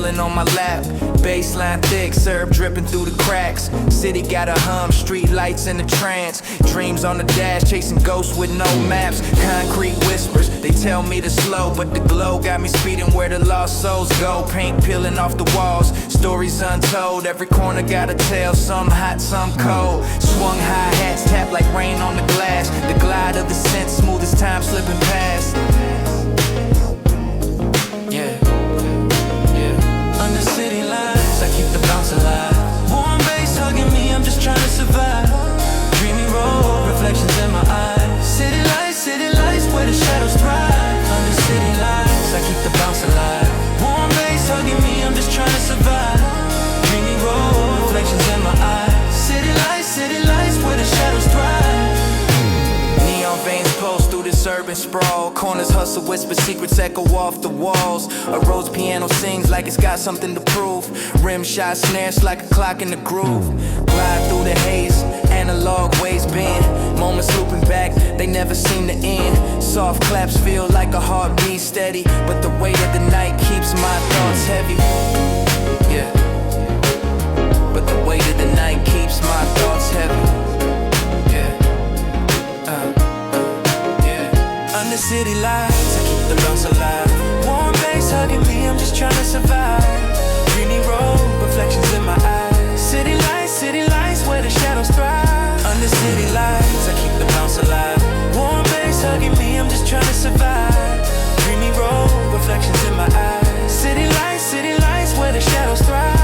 chilling on my lap. Baseline thick, syrup dripping through the cracks. City got a hum, street lights in the trance. Dreams on the dash, chasing ghosts with no maps. Concrete whispers, they tell me to slow, but the glow got me speeding where the lost souls go. Paint peeling off the walls, stories untold. Every corner got a tale, some hot, some cold. Swung high hats, tap like rain on the glass. The glide of the scent, smooth as time slipping past. Yeah, yeah. Under city lights, I keep the bounce alive. Warm bass hugging me, I'm just trying to survive. Dreamy road, reflections in my eyes. City lights, where the shadows thrive. Under city lights, I keep the bounce alive. Warm bass hugging me, I'm just trying to survive. Dreamy road, reflections in my eyes. City lights, where the shadows thrive. Neon veins pulse through this urban sprawl. Corners hustle, whisper secrets echo off the walls. A rose piano sings like it's got something to prove. Rim shot snares like a clock in the groove. Glide through the haze, analog ways bend. Moments looping back, they never seem to end. Soft claps feel like a heartbeat steady, but the weight of the night keeps my thoughts heavy. Yeah, but the weight of the night keeps my thoughts heavy. Under city lights, I keep the bounce alive. Warm bass hugging me, I'm just trying to survive. Dreamy road, reflections in my eyes. City lights, where the shadows thrive. Under city lights, I keep the bounce alive. Warm bass hugging me, I'm just trying to survive. Dreamy road, reflections in my eyes. City lights, where the shadows thrive.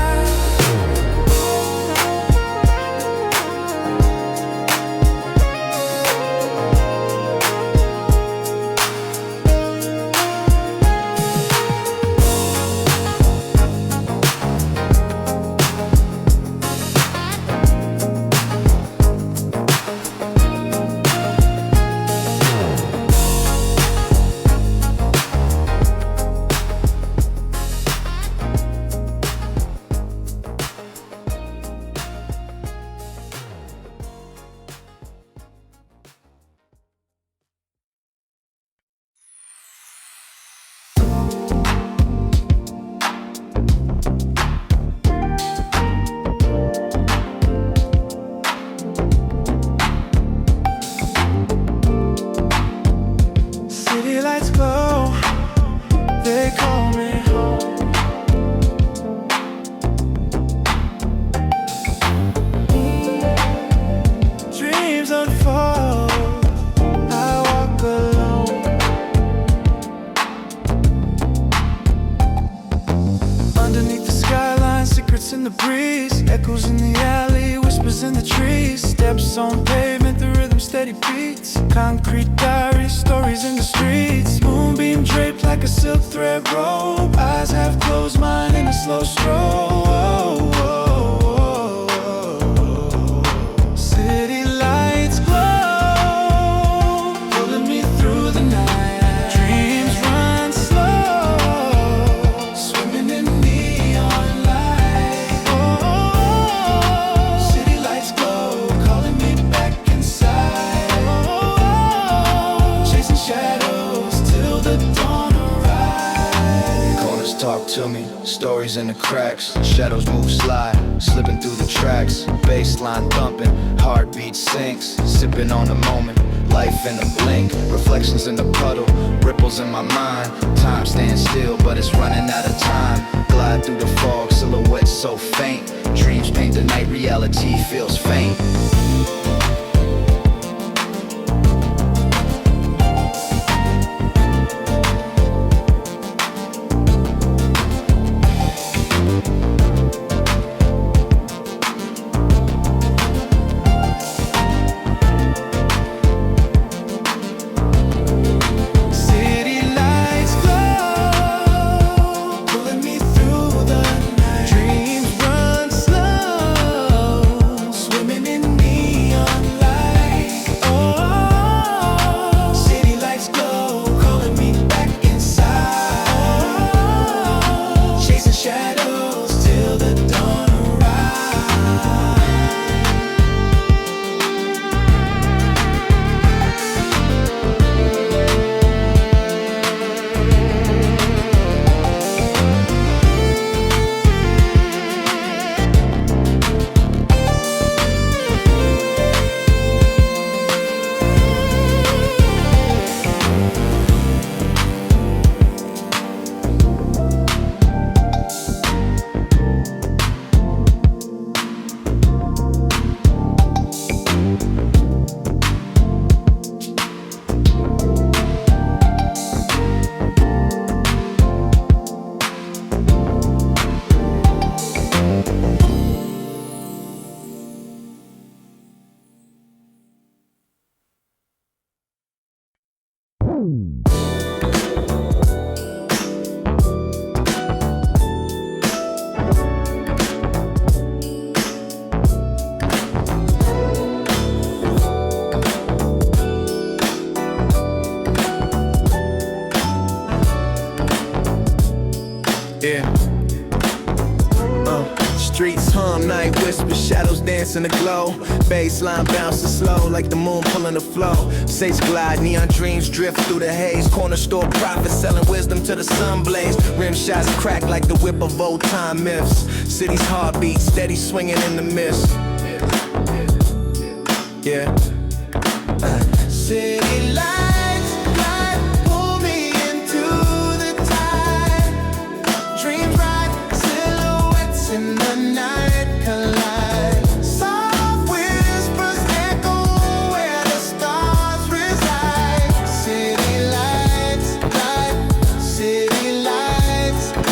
In the breeze, echoes in the alley, whispers in the trees. Steps on pavement, the rhythm steady beats. Concrete diaries, stories in the streets. Moonbeam draped like a silk thread robe. Eyes half closed, mine in a slow stroll. City lights glow, pulling me through the night. Dreams run slow, swimming in neon light. Talk to me, stories in the cracks. Shadows move slide, slipping through the tracks. Baseline thumping, heartbeat sinks. Sipping on the moment, life in a blink. Reflections in the puddle, ripples in my mind. Time stands still, but it's running out of time. Glide through the fog, silhouettes so faint. Dreams paint the night, reality feels faint. Dreams run slow, swimming in me. Streets hum, night whisper, shadows dance in the glow. Baseline bouncing slow like the moon pulling the flow. Sage glide, neon dreams drift through the haze. Corner store prophets selling wisdom to the sun blaze. Rim shots crack like the whip of old time myths. City's heartbeat steady swinging in the mist. Yeah. City lights, pull me into the tide. Dreams ride, silhouettes in the night collide. Soft whispers echo where the stars reside. City lights,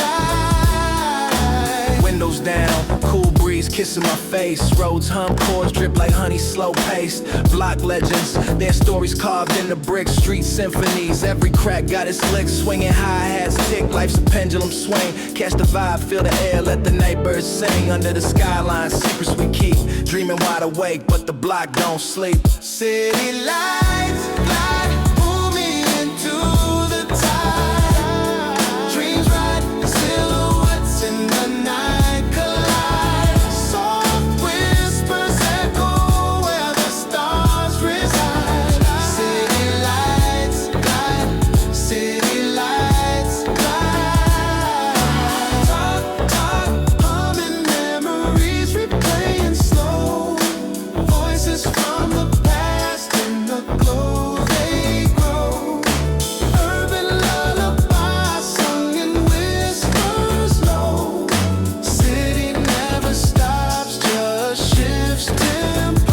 light. Windows down, cool breeze kissing my face. Roads hum, chords drip like honey, slow paced. Block legends, their stories carved in the bricks. Street symphonies, every crack got its licks. Swinging hi-hats tick, life's a pendulum swing. Catch the vibe, feel the air, let the night birds sing. Under the skyline, secrets we keep. Dreaming wide awake, but the block don't sleep. City lights, pull me into the tide. Dreams ride, silhouettes in the night collide. Soft whispers echo where the stars reside. City lights, humming memories replaying slow. Voices from the past in the glow they grow. Urban lullabies sung in whispers low. City never stops, just shifts tempo.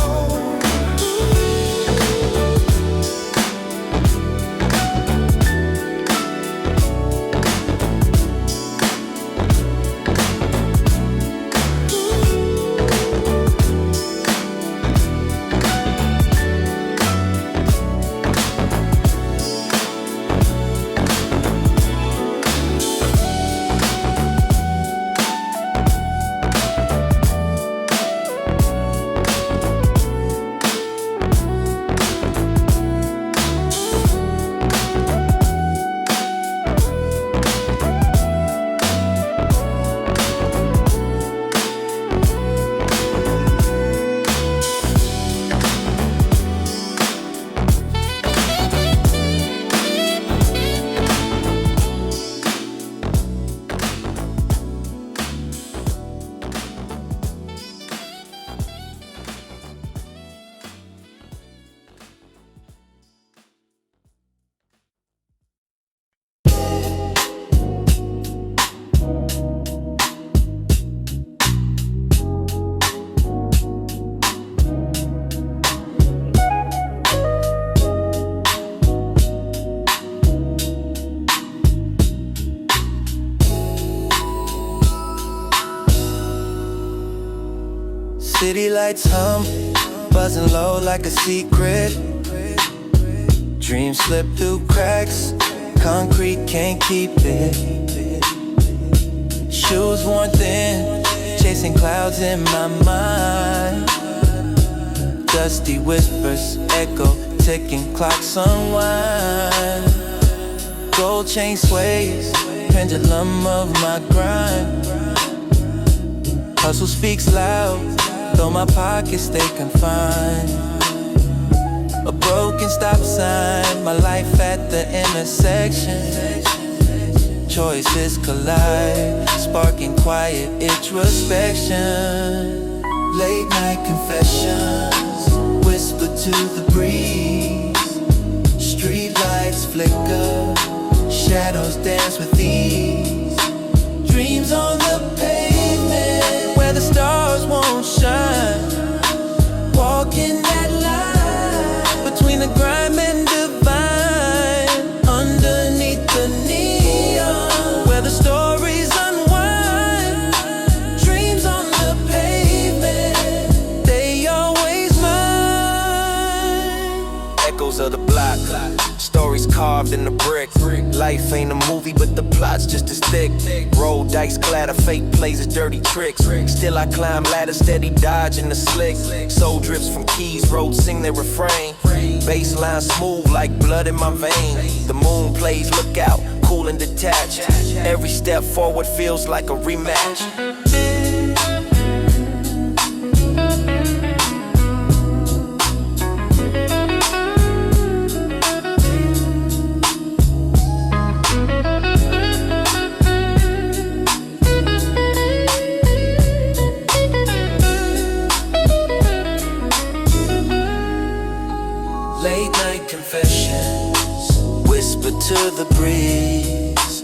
City lights hum, buzzing low like a secret. Dreams slip through cracks, concrete can't keep it. Shoes worn thin, chasing clouds in my mind. Dusty whispers echo, ticking clocks unwind. Gold chain sways, pendulum of my grind. Hustle speaks loud, though my pockets stay confined. A broken stop sign, my life at the intersection. Choices collide, sparking quiet introspection. Late night confessions, whisper to the breeze. Street lights flicker, shadows dance with ease. Dreams on the pavement, where the stars won't shine. Walking that line between the grime and divine. Underneath the neon, where the stories unwind. Dreams on the pavement, they always mine. Echoes of the block, stories carved carved in the brick. Life ain't a movie, but the plot's just as thick. Roll dice, clatter, fake plays as dirty tricks. Still I climb ladders, steady dodging the slick. Soul drips from keys, roads sing their refrain. Baseline smooth like blood in my veins. The moon plays, look out, cool and detached. Every step forward feels like a rematch. Late night confessions, whisper to the breeze.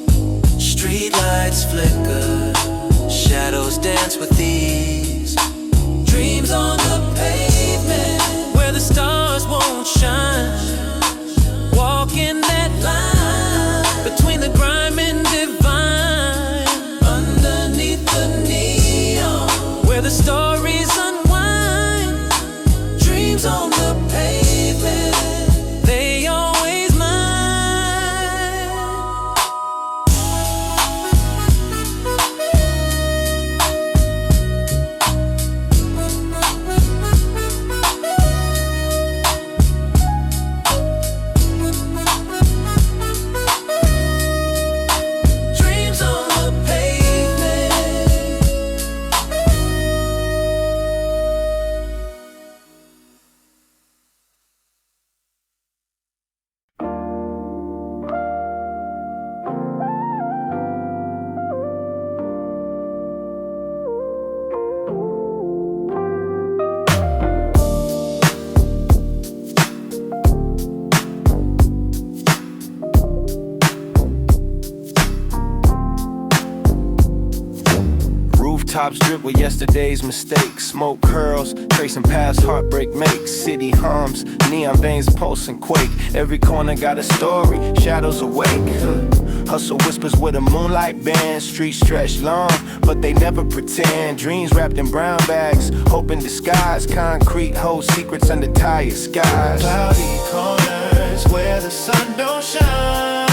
Streetlights flicker, shadows dance with ease. Dreams on the pavement, where the stars won't shine. Walking that line, between the grime and divine. Underneath the neon, where the stories unwind. Dreams on the pavement, they always mine. Dreams on the pavement. Rooftops drip with yesterday's mistakes. Smoke curls, tracing past heartbreak makes. City hums, neon veins pulse and quake. Every corner got a story, shadows awake. Hustle whispers with a moonlight band. Streets stretch long, but they never pretend. Dreams wrapped in brown bags, hope in disguise. Concrete holds secrets under tired skies. Cloudy corners where the sun don't shine.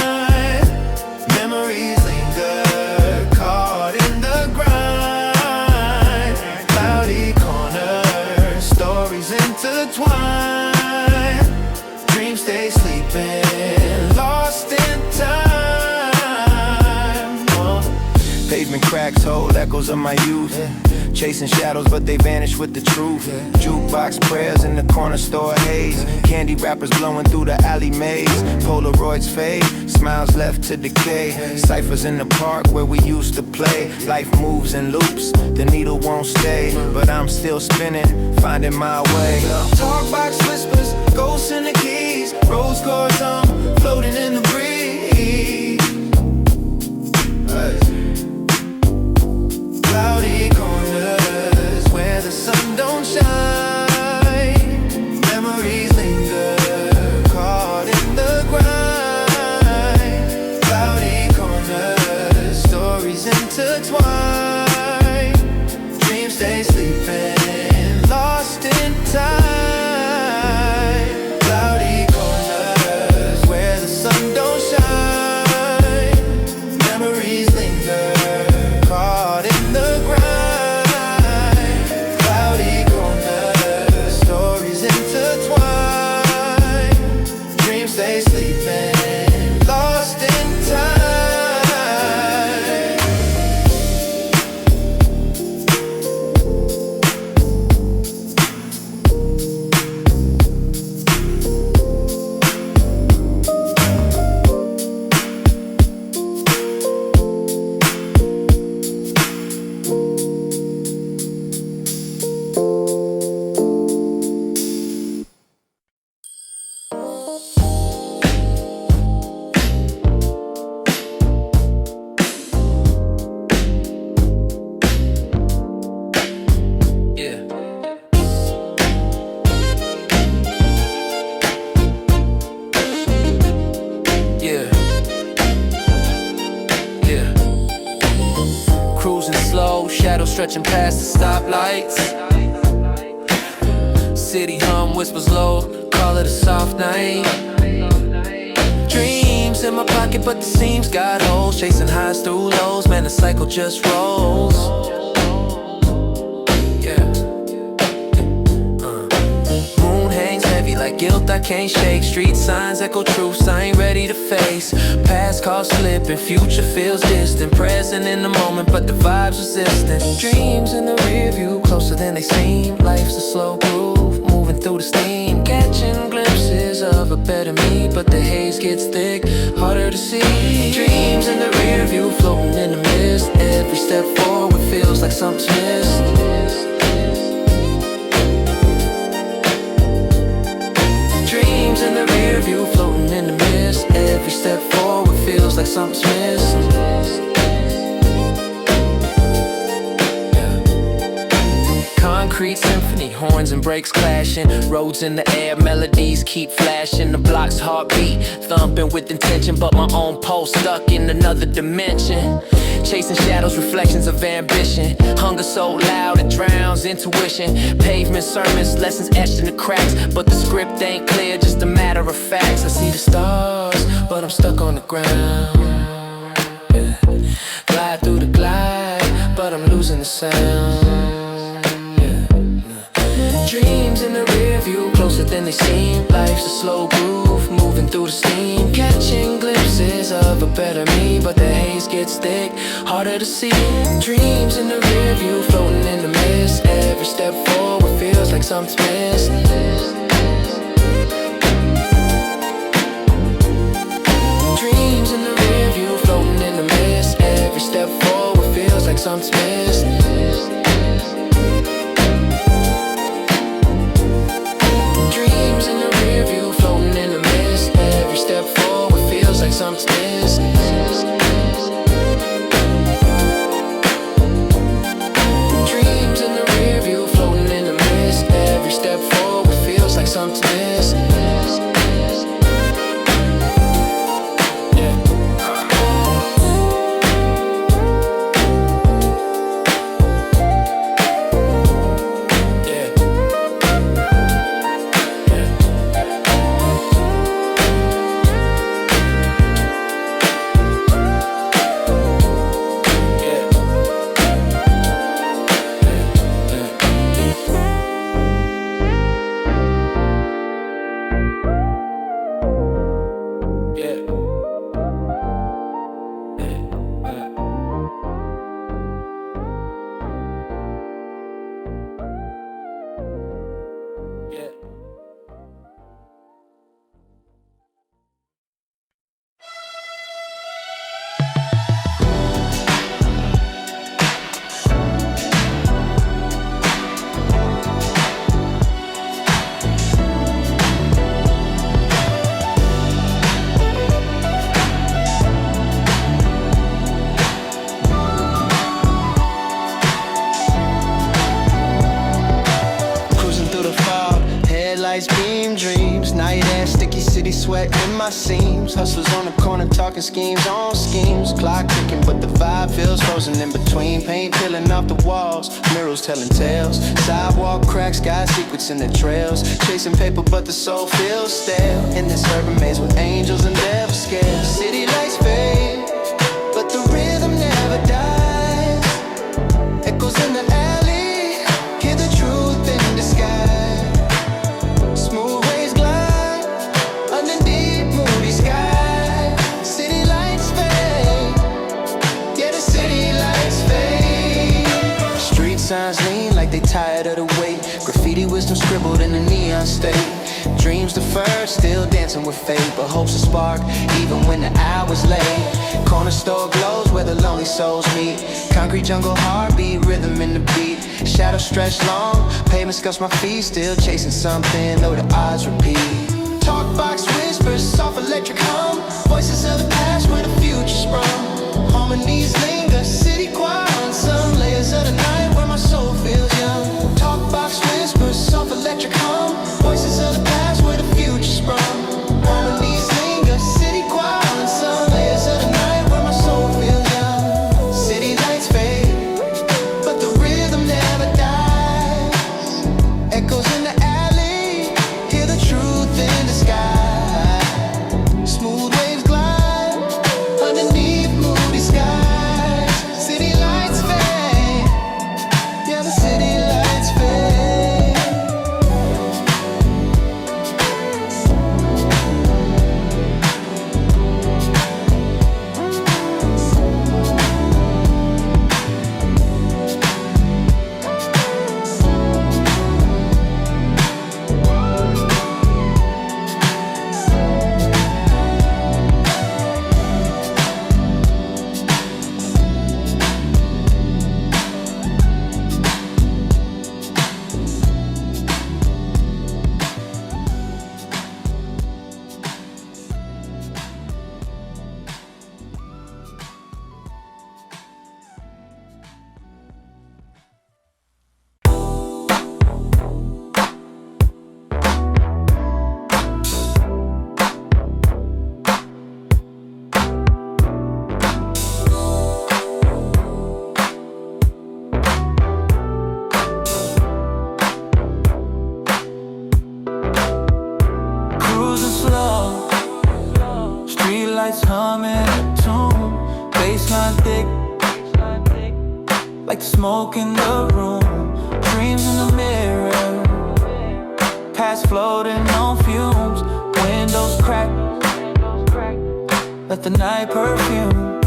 Memories linger, caught in the grind. Cloudy corners, stories intertwine. Dreams stay sleeping, lost in time. Pavement cracks hold echoes of my youth. Chasing shadows, but they vanish with the truth. Jukebox prayers in the corner store haze. Candy wrappers blowing through the alley maze. Polaroids fade, smiles left to decay. Ciphers in the park where we used to play. Life moves in loops, the needle won't stay. But I'm still spinning, finding my way. Talkbox whispers, ghosts in the keys. Rose chords floating in the breeze. Cloudy corners where the sun don't shine. Memories linger, caught in the grind. Cloudy corners, stories intertwine. Dreams stay sleeping, lost in time. Cloudy corners where the sun don't shine. Memories linger, caught in the grind. Cloudy corners, stories intertwine. Dreams stay sleeping, lost in time. Yeah. Yeah. Yeah. Cruising slow, shadows stretching past the stoplights. City hum whispers low, call it a soft night. Dream in my pocket, but the seams got holes. Chasing highs through lows, man, the cycle just rolls. Moon hangs heavy like guilt I can't shake. Street signs echo truths I ain't ready to face. Past caught slipping, future feels distant. Present in the moment, but the vibe's resistant. Dreams in the rear view, closer than they seem. Life's a slow groove, moving through the steam. Catching glimpses of a better me, but the haze gets thick, harder to see. Dreams in the rear view, floating in the mist. Every step forward feels like something's missed. Dreams in the rear view, floating in the mist. Every step forward feels like something's missed. Concrete symphony, horns and brakes clashing. Roads in the air, melodies keep flashing. The block's heartbeat, thumping with intention, but my own pulse stuck in another dimension. Chasing shadows, reflections of ambition. Hunger so loud it drowns intuition. Pavement sermons, lessons etched in the cracks, but the script ain't clear, just a matter of facts. I see the stars, but I'm stuck on the ground. Yeah. Glide through the glide, but I'm losing the sound. Dreams in the rear view, closer than they seem. Life's a slow groove, moving through the steam. Catching glimpses of a better me, but the haze gets thick, harder to see. Dreams in the rear view, floating in the mist. Every step forward feels like something's missed. Dreams in the rear view, floating in the mist. Every step forward feels like something's missed. Like something's missing. Dreams in the rear view, floating in the mist. Every step forward feels like something's missing. Seams, hustlers on the corner talking schemes on schemes. Clock ticking, but the vibe feels frozen in between. Paint peeling off the walls, murals telling tales. Sidewalk cracks, got secrets in the trails. Chasing paper, but the soul feels stale. In this urban maze with angels and devils scales. City lights fade, but the rhythm never dies. Echoes in the alley, hear the truth in the sky. Smooth waves glide underneath moody sky. City lights fade, yeah, the city lights fade. Street signs lean like they tired of the wait. Graffiti wisdom scribbled in the neon state. Dreams deferred, still dancing with fate, but hope's a spark even when the hour's late. Corner store glows where the lonely souls meet. Concrete jungle heartbeat, rhythm in the beat. Shadows stretch long, pavement scuffs my feet. Still chasing something, though the odds repeat. Talk box whispers, soft electric hum. Voices of the past where the future sprung. Harmonies linger, city choir on some layers of the night where my soul feels young. Talk box whispers, soft electric hum. Voices of the past where the future sprung. Harmonies linger, city choir on some layers of the night where my soul feels young. City lights fade, but the rhythm never dies. Echoes in the alley, hear the truth in the sky. Smooth waves glide I'm in a tomb. Baseline thick, like the smoke in the room. Dreams in the mirror, past floating on fumes. Windows crack, let the night perfume.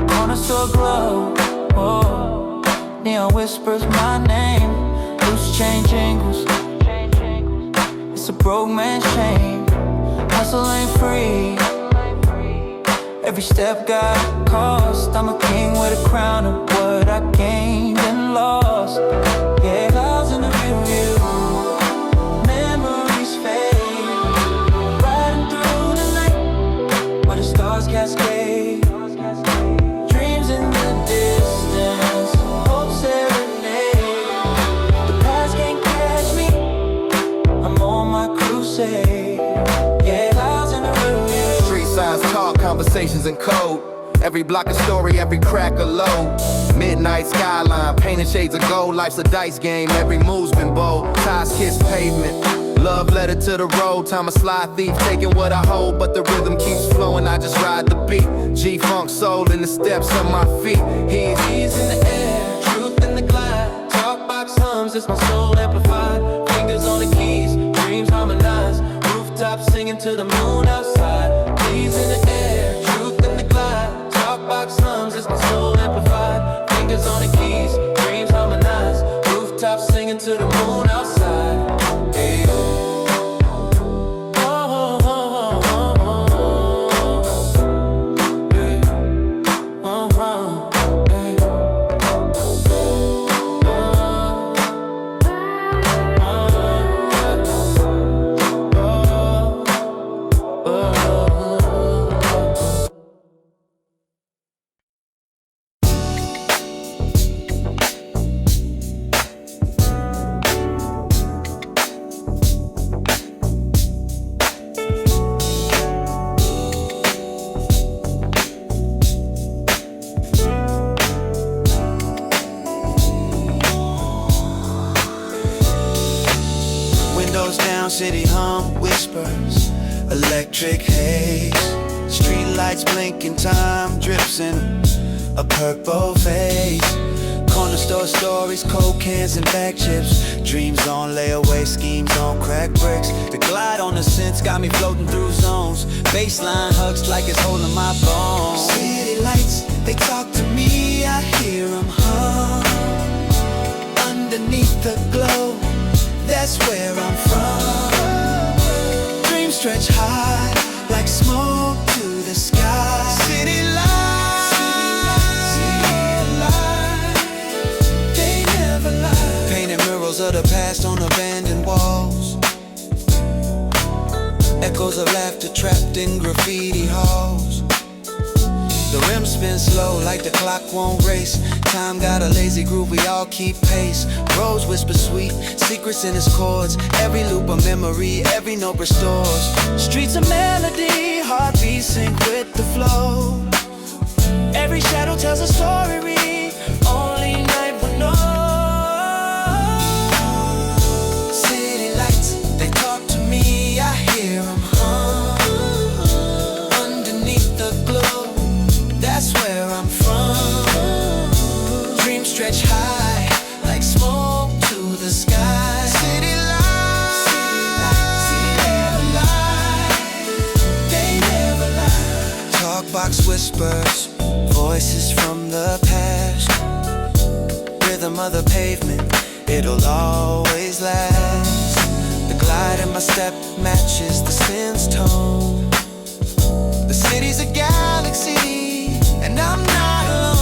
Corner store glow, oh. Neon whispers my name. Loose change jingles, it's a broke man's shame. Hustle ain't free, every step got a cost. I'm a king with a crown of what I gained and lost. Yeah, clouds in the rear view, memories fade. Riding through the night, where the stars cascade. Dreams in the distance, hope serenade. The past can't catch me, I'm on my crusade. Yeah, clouds in the rear view. Street signs talk, conversations in code. Every block a story, every crack a load. Midnight skyline, painted shades of gold. Life's a dice game, every move's been bold. Ties kiss pavement, love letter to the road. Time a slide thief, taking what I hold, but the rhythm keeps flowing, I just ride the beat. G-funk soul in the steps of my feet. He's in the air, truth in the glide. Talk box hums, it's my soul amplified. Fingers on the keys, dreams harmonize. Rooftop singing to the moon outside. He's in the air, truth in the glide. Talk box hums, it's my soul amplified. Fingers on the keys, dreams harmonize. Rooftop singing to the moon outside. Hey, oh. City hum whispers, electric haze. Streetlights blinking, time drips in a purple phase. Corner store stories, cold cans and bag chips. Dreams on layaway, schemes on crack bricks. The glide on the scents got me floating through zones. Baseline hugs like it's holding my bones. City lights, they talk to me, I hear them hum. Underneath the glow, that's where I'm from. Dreams stretch high, like smoke to the sky. City lights, they never lie. Painted murals of the past on abandoned walls. Echoes of laughter trapped in graffiti halls. The rim spins slow like the clock won't race. Time got a lazy groove, we all keep pace. Rose whisper sweet, secrets in its chords. Every loop a memory, every note restores. Streets a melody, heartbeats sync with the flow. Every shadow tells a story, only night will know. City lights, they talk to me, I hear them hum. Underneath the glow, that's where I'm from. Dreams stretch high, like smoke to the sky. City lights, they never lie. Talk box whispers, voices from the past. Rhythm of the pavement, it'll always last. The glide in my step matches the synth's tone. The city's a galaxy, and I'm not alone.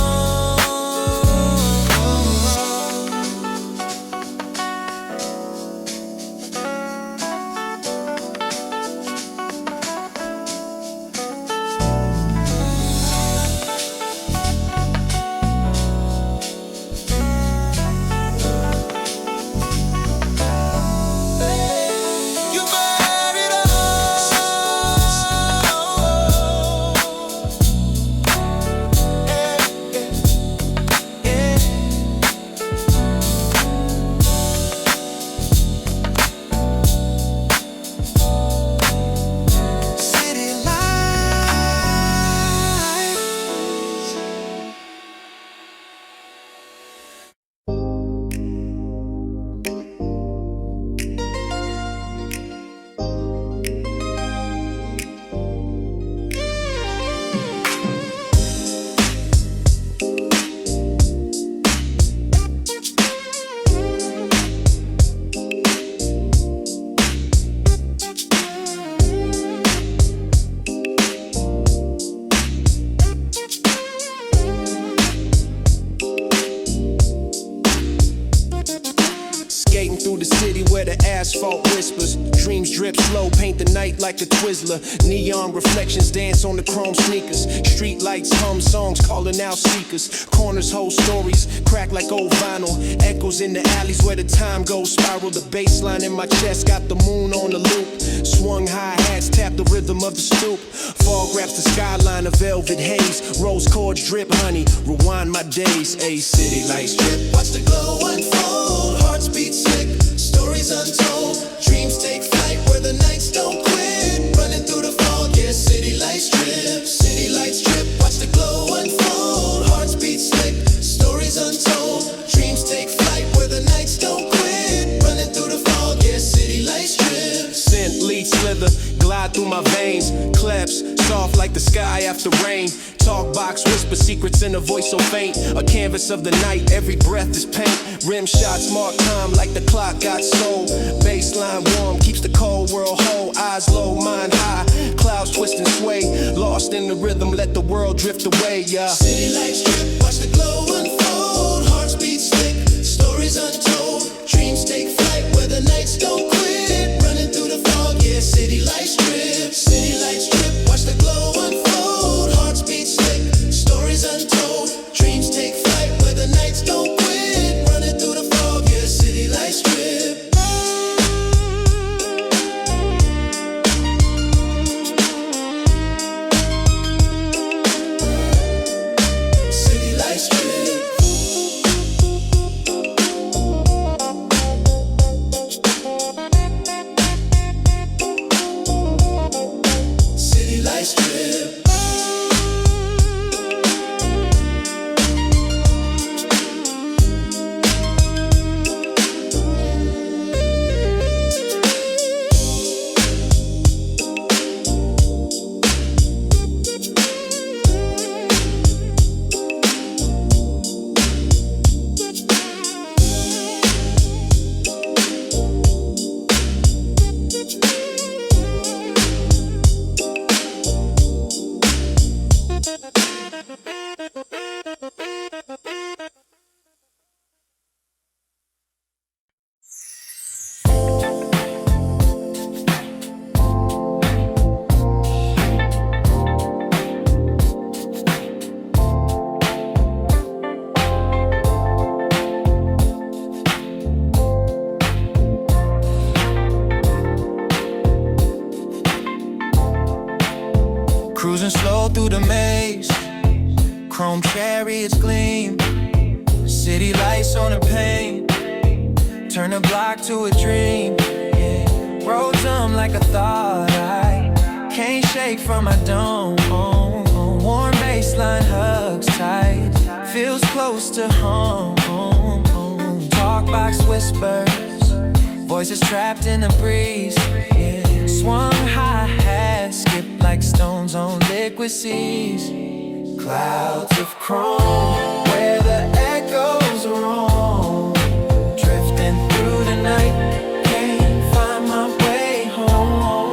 asphalt whispers. Dreams drip slow, paint the night like a Twizzler. Neon reflections dance on the chrome sneakers. Streetlights hum songs calling out seekers. Corners hold stories, crack like old vinyl. Echoes in the alleys where the time goes spiral. The bass line in my chest got the moon on the loop. Swung hi-hats, tap the rhythm of the stoop. Fog wraps the skyline of velvet haze. Rose chords drip honey, rewind my days. A city lights drip, Watch the glow unfold, hearts beat slick, stories untold. Dreams take flight where the nights don't quit. Running through the fog, yeah, city lights drip. City lights drip, watch the glow unfold. Hearts beat slick, stories untold. Dreams take flight where the nights don't quit. Running through the fog, yeah, city lights drip. scent lead slither, glide through my veins. Claps, soft like the sky after rain. Talk box, whisper secrets in a voice so faint. A canvas of the night, every breath is paint. Rim shots mark time like the clock got soul. Baseline warm, keeps the cold world whole. Eyes low, mind high, clouds twist and sway. Lost in the rhythm, let the world drift away, yeah. City lights drip, watch the glow unfold. Hearts beat slick, stories untold. Dreams take flight where the nights don't quit. Running through the fog, yeah, city lights drip. City lights drip, watch the glow unfold. Hearts beat slick, stories untold. Dreams take flight where the nights don't quit. Running through the fog, yeah, city lights drip. City lights drip. City lights drip. Cruising slow through the maze, chrome chariots gleam, city lights on the pane, turn the block to a dream. Yeah. Roads like a thought I can't shake from my dome. Warm baseline hugs tight, feels close to home. Talk box whispers, voices trapped in the breeze. Yeah. Swung hi-hat, skip like stones on liquid seas. Clouds of chrome, where the echoes roam. Drifting through the night, can't find my way home.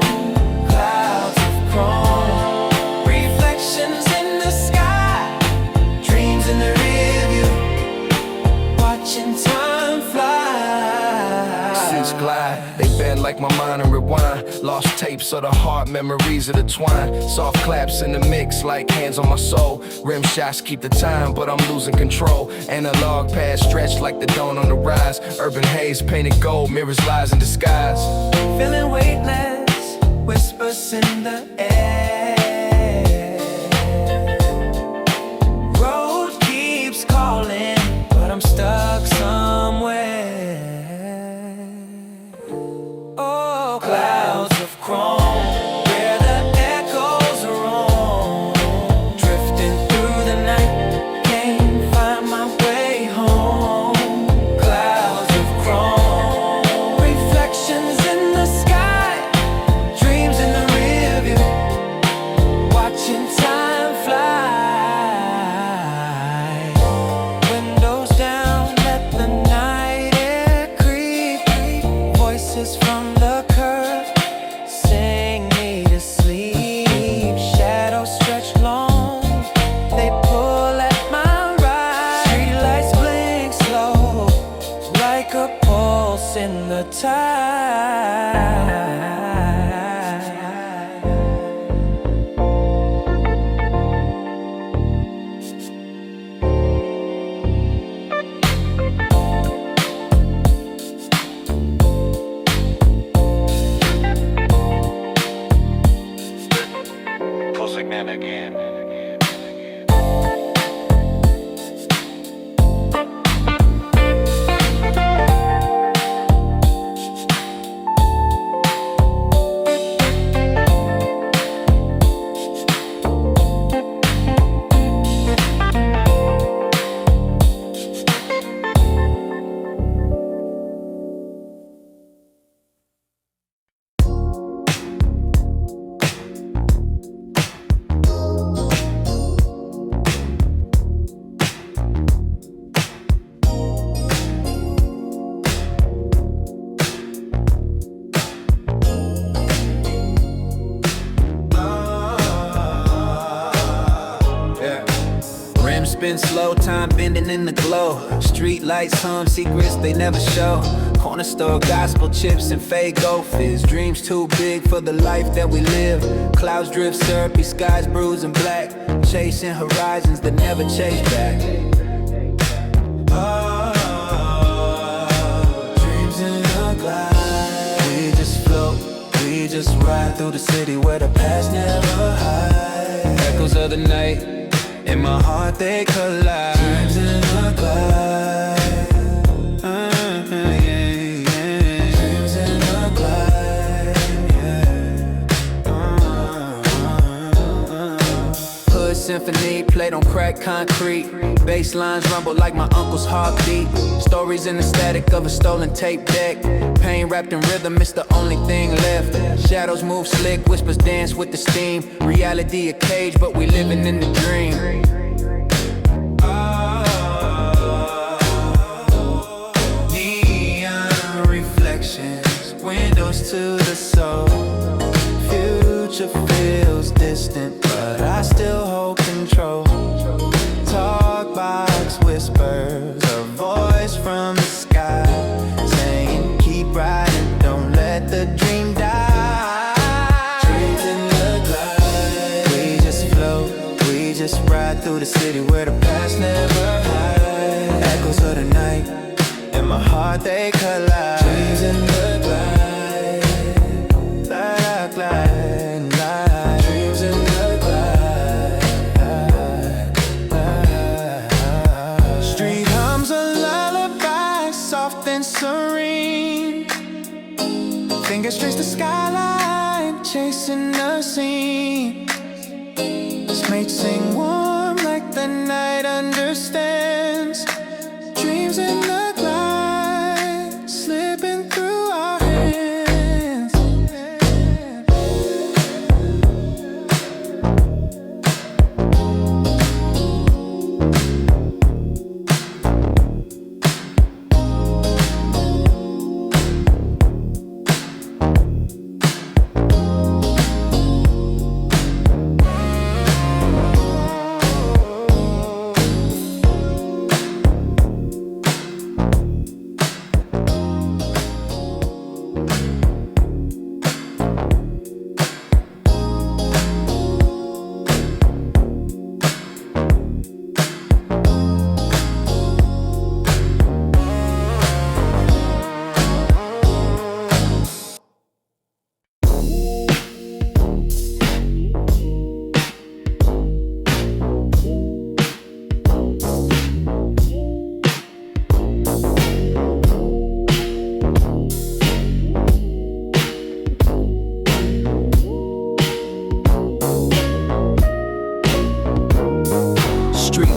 Clouds of chrome, reflections in the sky. Dreams in the rear view, watching time fly. Since glide, they bend like my mind and rewind. Lost tapes of the heart, memories of the twine. Soft claps in the mix like hands on my soul. Rim shots keep the time, but I'm losing control. Analog paths stretched like the dawn on the rise. Urban haze painted gold, mirrors lies in disguise. Feeling weightless, whispers in the air. Road keeps calling, but I'm stuck somewhere. Oh, clouds of chrome, where the echoes roam. Drifting through the night, can't find my way home. Clouds of chrome, reflections in the sky. Dreams in the rear view, watching time fly. Windows down, let the night air creep. Voices from the curve sing me to sleep. Shadows stretch long, they pull at my ride. Streetlights blink slow, like a pulse in the tide. spin slow, time bending in the glow. Street lights hum, secrets they never show. Corner store, gospel chips and fake gophers. Dreams too big for the life that we live. Clouds drift syrupy, skies bruised and black. Chasing horizons that never chase back. Dreams in a glass. We just float, we just ride through the city where the past never hides. Echoes of the night, in my heart they collide. Dreams in a glass. Dreams in a glass. Hood symphony played on cracked concrete. Bass lines rumble like my uncle's heartbeat. Stories in the static of a stolen tape deck. Pain wrapped in rhythm, it's the only thing left. Shadows move slick, whispers dance with the steam. Reality a cage, but we living in the dream. Neon reflections, windows to the soul. Future feels distant, but I still hold control. Talk box whispers, a voice from the sky, saying keep riding, don't let the dream die. Dreams in the glass. We just float, we just ride through the city where the past never hides. Echoes of the night, in my heart they collide. Dreams in the glass, glide, glide, glide. Dreams in the glass. Street hums a lullaby, soft and serene. Fingers trace the skyline, chasing the scene. This mates sing warm like the night understands. Dreams in the glass, slipping through our hands.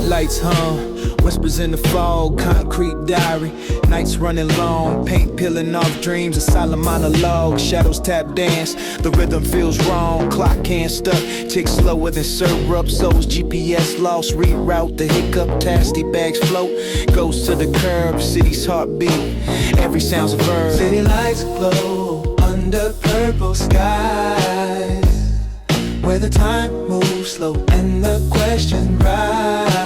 Lights hum, whispers in the fog, concrete diary. Nights running long, paint peeling off dreams, a silent monologue. Shadows tap dance, the rhythm feels wrong. Clock can't stuck, tick slower than syrup. Souls GPS lost, reroute the hiccup. Tasty bags float, goes to the curb. City's heartbeat, every sound's a verb. City lights glow under purple skies, where the time moves slow and the question rise.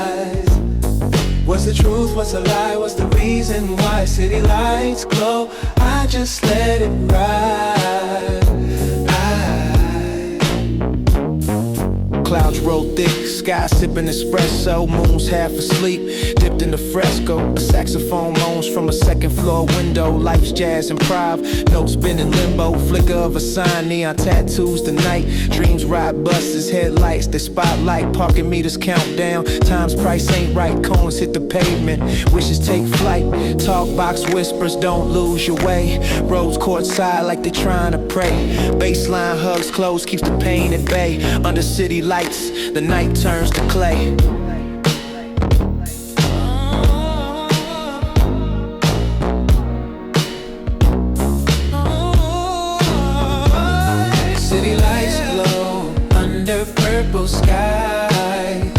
What's the truth, what's a lie, what's the reason why city lights glow? I just let it ride. Clouds roll thick, sky sipping espresso. Moon's half asleep, dipped in the fresco. A saxophone moans from a second floor window. Life's jazz improv, notes bend in limbo. Flicker of a sign, neon tattoos the night. Dreams ride buses, headlights, the spotlight. Parking meters count down, time's price ain't right. Cones hit the pavement, wishes take flight. Talk box whispers, don't lose your way. Roads courtside like they trying to pray. Baseline hugs close, keeps the pain at bay. Under city lights, the night turns to clay. City lights glow under purple skies,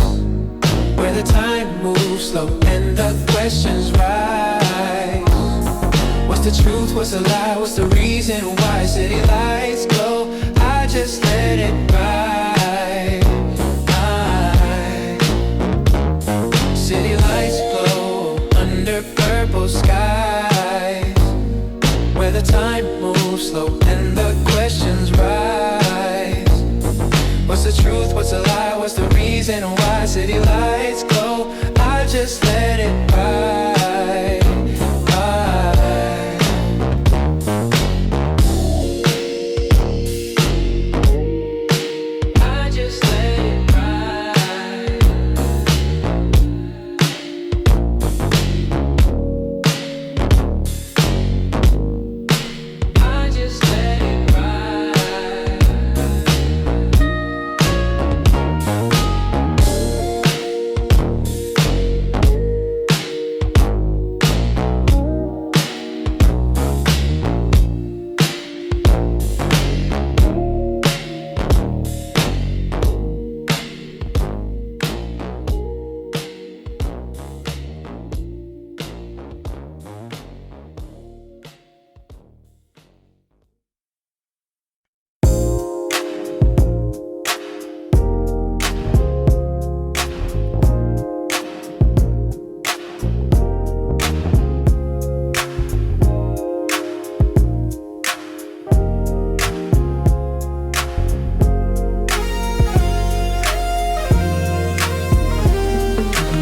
where the time moves slow and the questions rise. What's the truth, what's a lie, what's the reason why city lights glow? I just let it ride. City lights glow, I just let it ride, ride. I just let it ride. I just let it ride.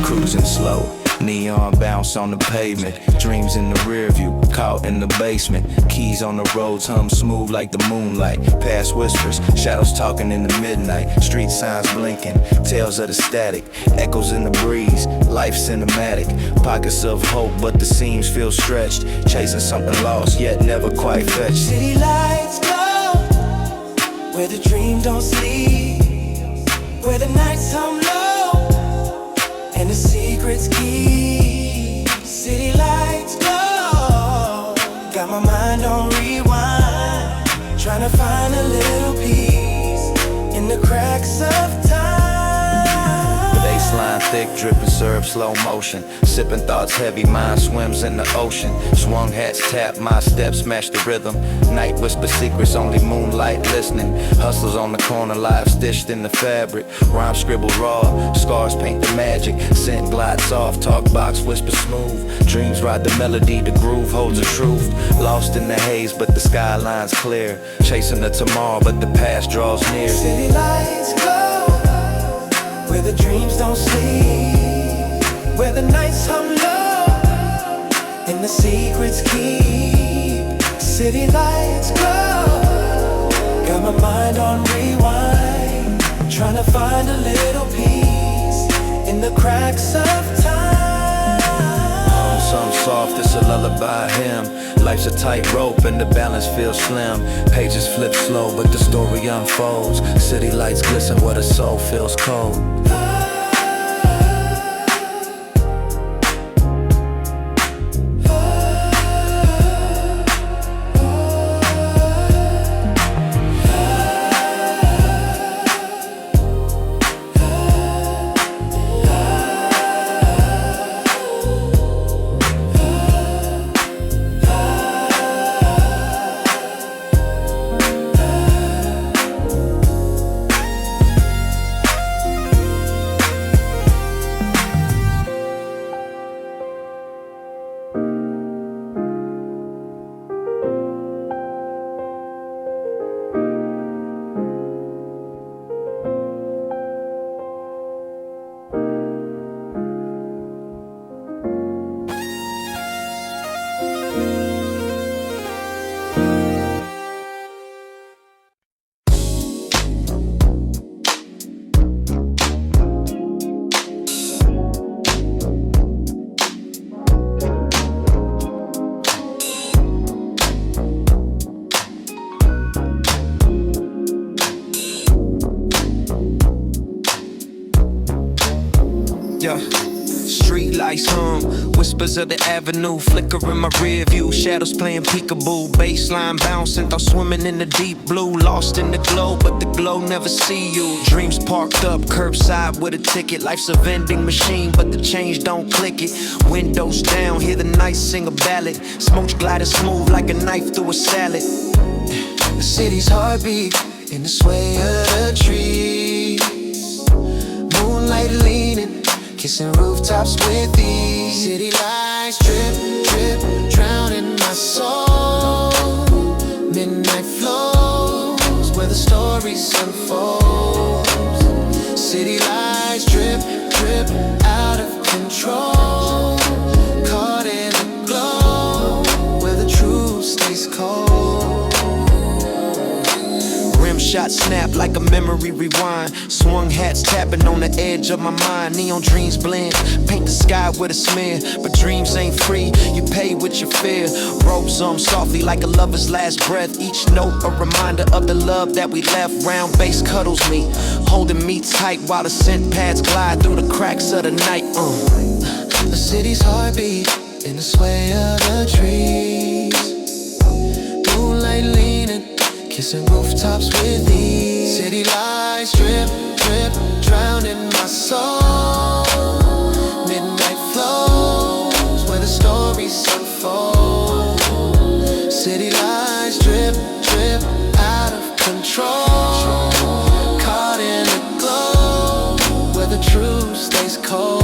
Cruising slow, neon bounce on the pavement. Dreams in the rear view, caught in the basement. Keys on the roads hum smooth like the moonlight. Past whispers, shadows talking in the midnight. Street signs blinking, tales of the static. Echoes in the breeze, life cinematic. Pockets of hope, but the seams feel stretched. Chasing something lost, yet never quite fetched. City lights glow, where the dream don't sleep, where the nights hum low, and the secrets keep. City lights glow, got my mind on rewind, trying to find a little peace in the cracks of time. Baseline thick, dripping syrup, slow motion. Sipping thoughts heavy, mind swims in the ocean. Swung hats tap, my steps match the rhythm. Night whisper secrets, only moonlight listening. Hustlers on the corner, live stitched in the fabric. Rhyme scribbled raw, scars paint the magic. Scent glides soft, talk box whisper smooth. Dreams ride the melody, the groove holds the truth. Lost in the haze, but the skyline's clear. Chasing the tomorrow, but the past draws near. City lights glow, where the dreams don't sleep, where the nights hum low, and the secrets keep. City lights glow, got my mind on rewind, trying to find a little peace in the cracks of time. Something soft, it's a lullaby hymn. Life's a tightrope and the balance feels slim. Pages flip slow, but the story unfolds. City lights glisten where the soul feels cold. Yeah. Street lights hum, whispers of the avenue, flicker in my rear view, shadows playing peekaboo, baseline bouncing, thought swimming in the deep blue, lost in the glow, but the glow never see you. Dreams parked up, curbside with a ticket, life's a vending machine, but the change don't click it. Windows down, hear the night sing a ballad, smokes gliding smooth like a knife through a salad. The city's heartbeat in the sway of the trees, moonlight leaning, kissing rooftops with ease. City lights drip, drip, drowning my soul. Midnight flows where the stories unfold. City lights drip, drip, drip, out of control. Caught in the glow, where the truth stays cold. Rim shot snap like a memory rewind. Swung hats tapping on the edge of my mind. Neon dreams blend, paint the sky with a smear. But dreams ain't free, you pay with your fear. Ropes on softly like a lover's last breath. Each note a reminder of the love that we left. Round bass cuddles me, holding me tight while the scent pads glide through the cracks of the night. The city's heartbeat in the sway of the trees. Moonlight leaning, kissing rooftops with ease. City lights drip, drip, drowning my soul. Midnight flows where the stories unfold. City lights drip, drip, out of control. Caught in the glow where the truth stays cold.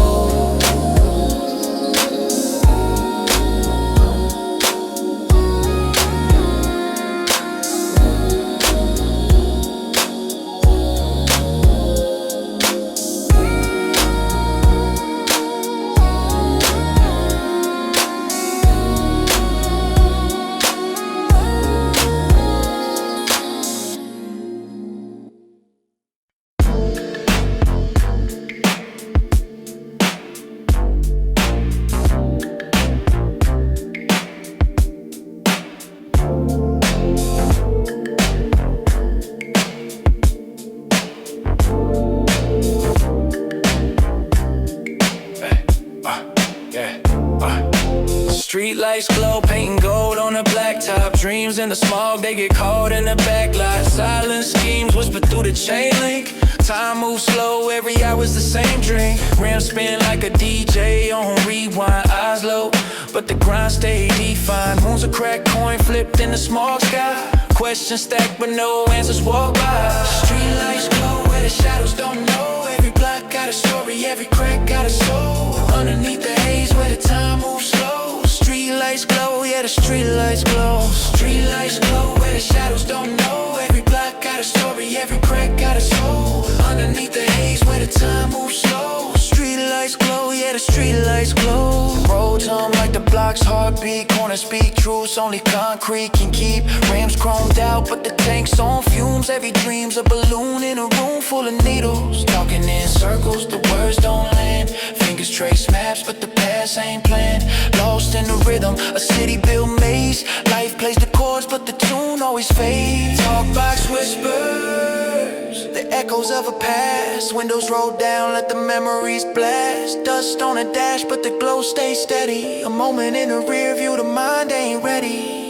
Streetlights glow, painting gold on the blacktop. Dreams in the smog, they get caught in the backlot. Silent schemes whisper through the chain link. Time moves slow, every hour's the same drink. Rims spin like a DJ on rewind. Eyes low, but the grind stay defined. Moon's a cracked coin flipped in the smog sky. Questions stacked but no answers walk by. Streetlights glow where the shadows don't know. Every block got a story, every crack got a soul. Underneath the haze where the time moves slow. Streetlights glow, yeah, the streetlights glow. Streetlights glow where the shadows don't know. Every block got a story, every crack got a soul. Underneath the haze where the time moves slow. Streetlights glow, yeah, the streetlights glow. Roads hum like the block's heartbeat. Corners speak truths only concrete can keep. Rims chromed out, but the tank's on fumes. Every dream's a balloon in a room full of needles. Talking in circles, the words don't land. Fingers trace maps, but the past ain't planned. Lost in the rhythm, a city built maze. Life plays the chords, but the tune always fades. Talkbox whispers, the echoes of a past. Windows roll down, let the memories blast. Dust on a dash, but the glow stays steady. A moment in the rear view, the mind ain't ready.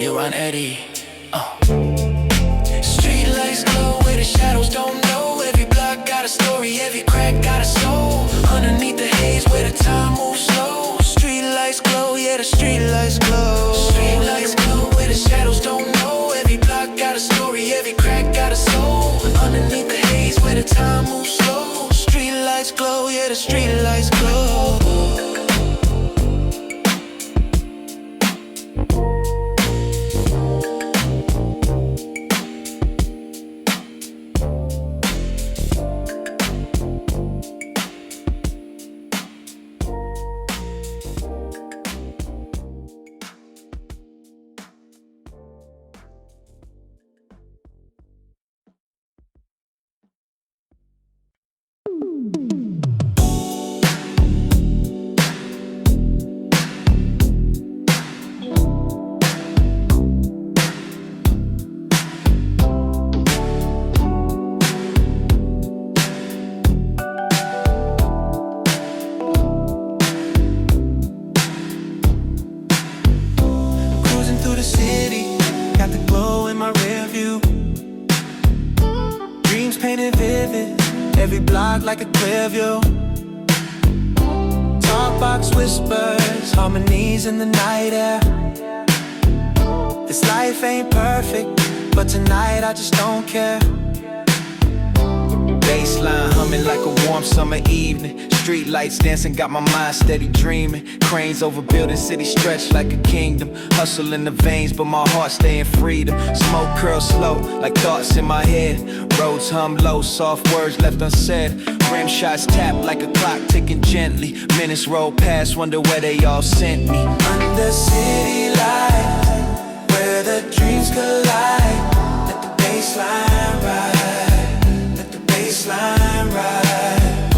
You run Eddie. Streetlights glow where the shadows don't know. Every block got a story, every crack got a soul. Underneath the haze where the time moves slow. Streetlights glow, yeah, the streetlights glow. Streetlights glow where the shadows don't know. Every block got a story, every crack got a soul. Underneath the haze where the time moves slow. Streetlights glow, yeah, the streetlights glow. Like a clear view. Talkbox whispers, harmonies in the night air. This life ain't perfect, but tonight I just don't care. Baseline humming like a warm summer evening. Street lights dancing, got my mind steady dreaming. Cranes over buildings, city stretched like a kingdom. Hustle in the veins, but my heart stay in freedom. Smoke curls slow, like thoughts in my head. Roads hum low, soft words left unsaid. Rim shots tap like a clock ticking gently. Minutes roll past, wonder where they all sent me. Under city lights, where the dreams collide. Let the baseline ride, let the baseline ride.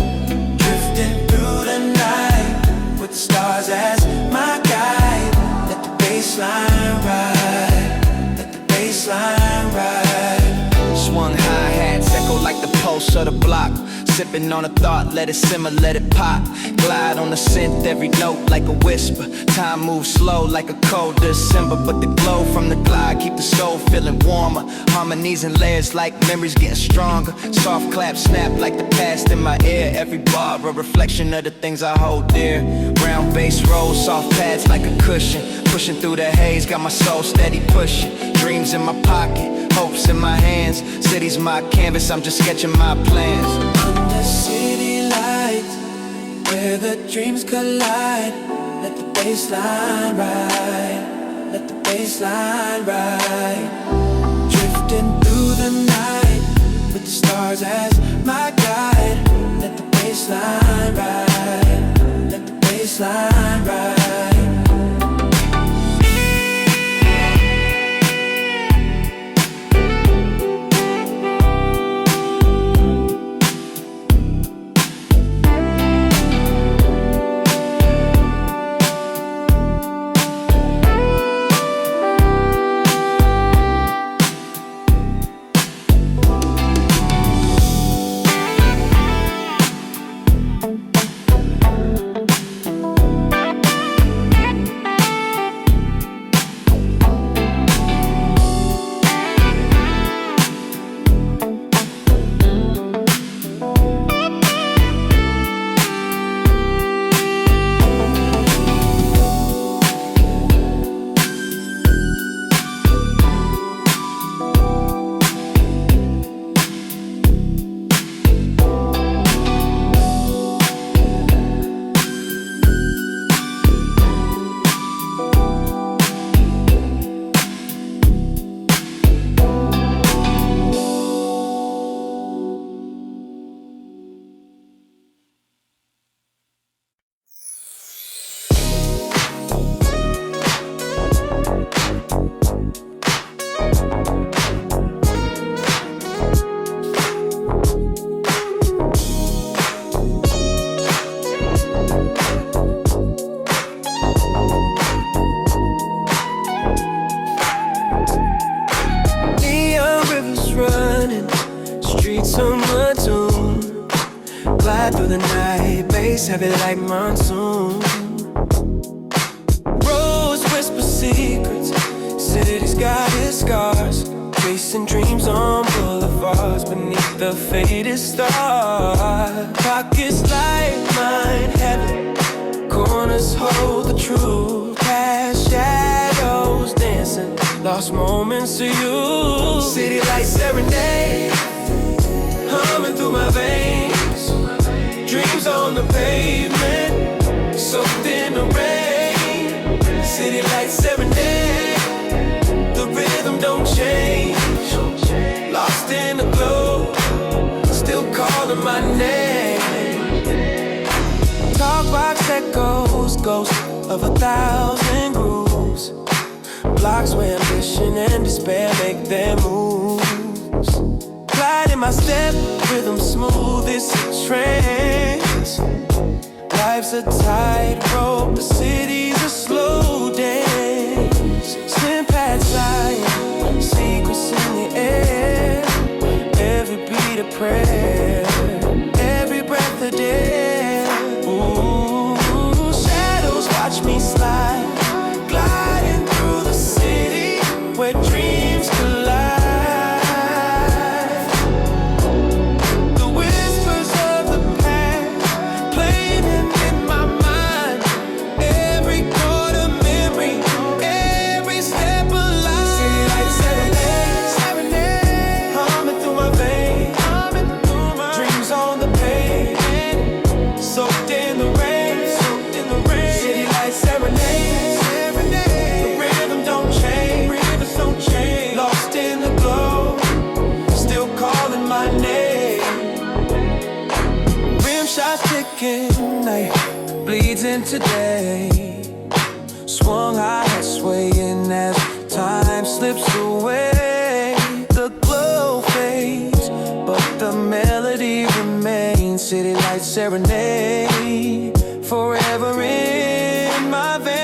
Drifting through the night, with the stars as my guide. Let the baseline ride, let the baseline ride. Swung hi-hats, echo like the pulse of the block. Sipping on a thought, let it simmer, let it pop. Glide on the synth, every note like a whisper. Time moves slow like a cold December, but the glow from the glide keep the soul feeling warmer. Harmonies and layers like memories getting stronger. Soft clap snap like the past in my ear. Every bar a reflection of the things I hold dear. Round bass rolls, soft pads like a cushion. Pushing through the haze, got my soul steady pushing. Dreams in my pocket, hopes in my hands. City's my canvas, I'm just sketching my plans. Under city lights, where the dreams collide. Let the baseline ride, let the baseline ride. Drifting through the night, with the stars as my guide. Let the baseline ride, let the baseline ride. Heavy like monsoon. Rose whisper secrets. City's got its scars. Chasing dreams on boulevards beneath the faded stars. Pockets like mine, heavy. Corners hold the truth. Past shadows dancing. Lost moments to you. City lights serenade. Humming through my veins. Dreams on the pavement, soaked in the rain. City lights serenade, the rhythm don't change. Lost in the glow, still calling my name. Talk box echoes, ghost of 1,000 grooves. Blocks where ambition and despair make their moves. Glide in my step, rhythm smooth, it's a trance. Life's a tightrope, the city's a slow dance. Swim past light, secrets in the air. Every beat a prayer, every breath a dare. Ooh, shadows watch me slide, gliding through the city where dreams collide. broken night bleeds into day. Swung high, head swaying as time slips away. The glow fades, but the melody remains. City lights serenade, forever in my veins.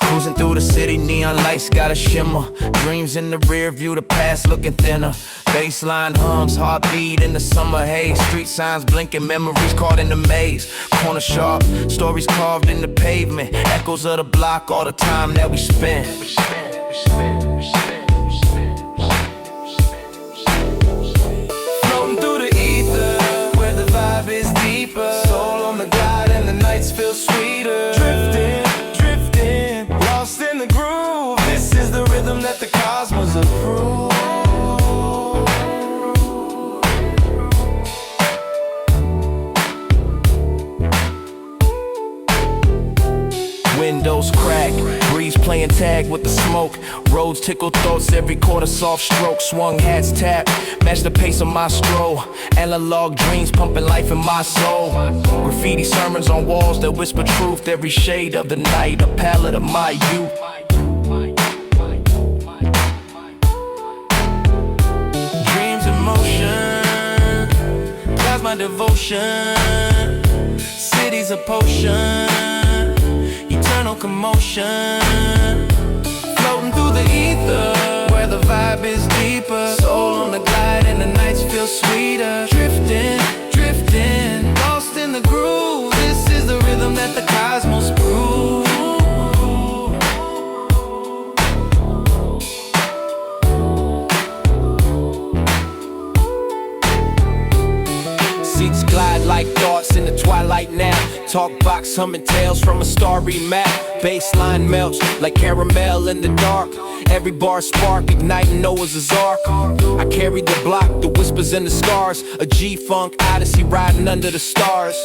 Cruising through the city, neon lights got a shimmer. Dreams in the rear view, the past looking thinner. Baseline hums, heartbeat in the summer haze. Street signs blinking, memories caught in the maze. Corner sharp, stories carved in the pavement. Echoes of the block, all the time that we spent. Floating through the ether, where the vibe is deeper. Soul on the glide and the nights feel sweeter. Drifting, drifting, lost in the groove. This is the rhythm that the cosmos approve. Windows crack, breeze playing tag with the smoke. Roads tickle thoughts, every quarter soft stroke. Swung hats tap, match the pace of my stroll. Analog dreams pumping life in my soul. Graffiti sermons on walls that whisper truth. Every shade of the night, a palette of my youth. Dreams in motion, plasma devotion. Cities a potion, eternal commotion. Floating through the ether, where the vibe is deeper. Soul on the glide and the nights feel sweeter. Drifting, drifting, lost in the groove. This is the rhythm that the cosmos proves. Seats glide like thoughts in the twilight now. Talk box humming tales from a starry map. Baseline melts like caramel in the dark. Every bar spark igniting Noah's Ark. I carry the block, the whispers and the scars. A G-Funk odyssey riding under the stars.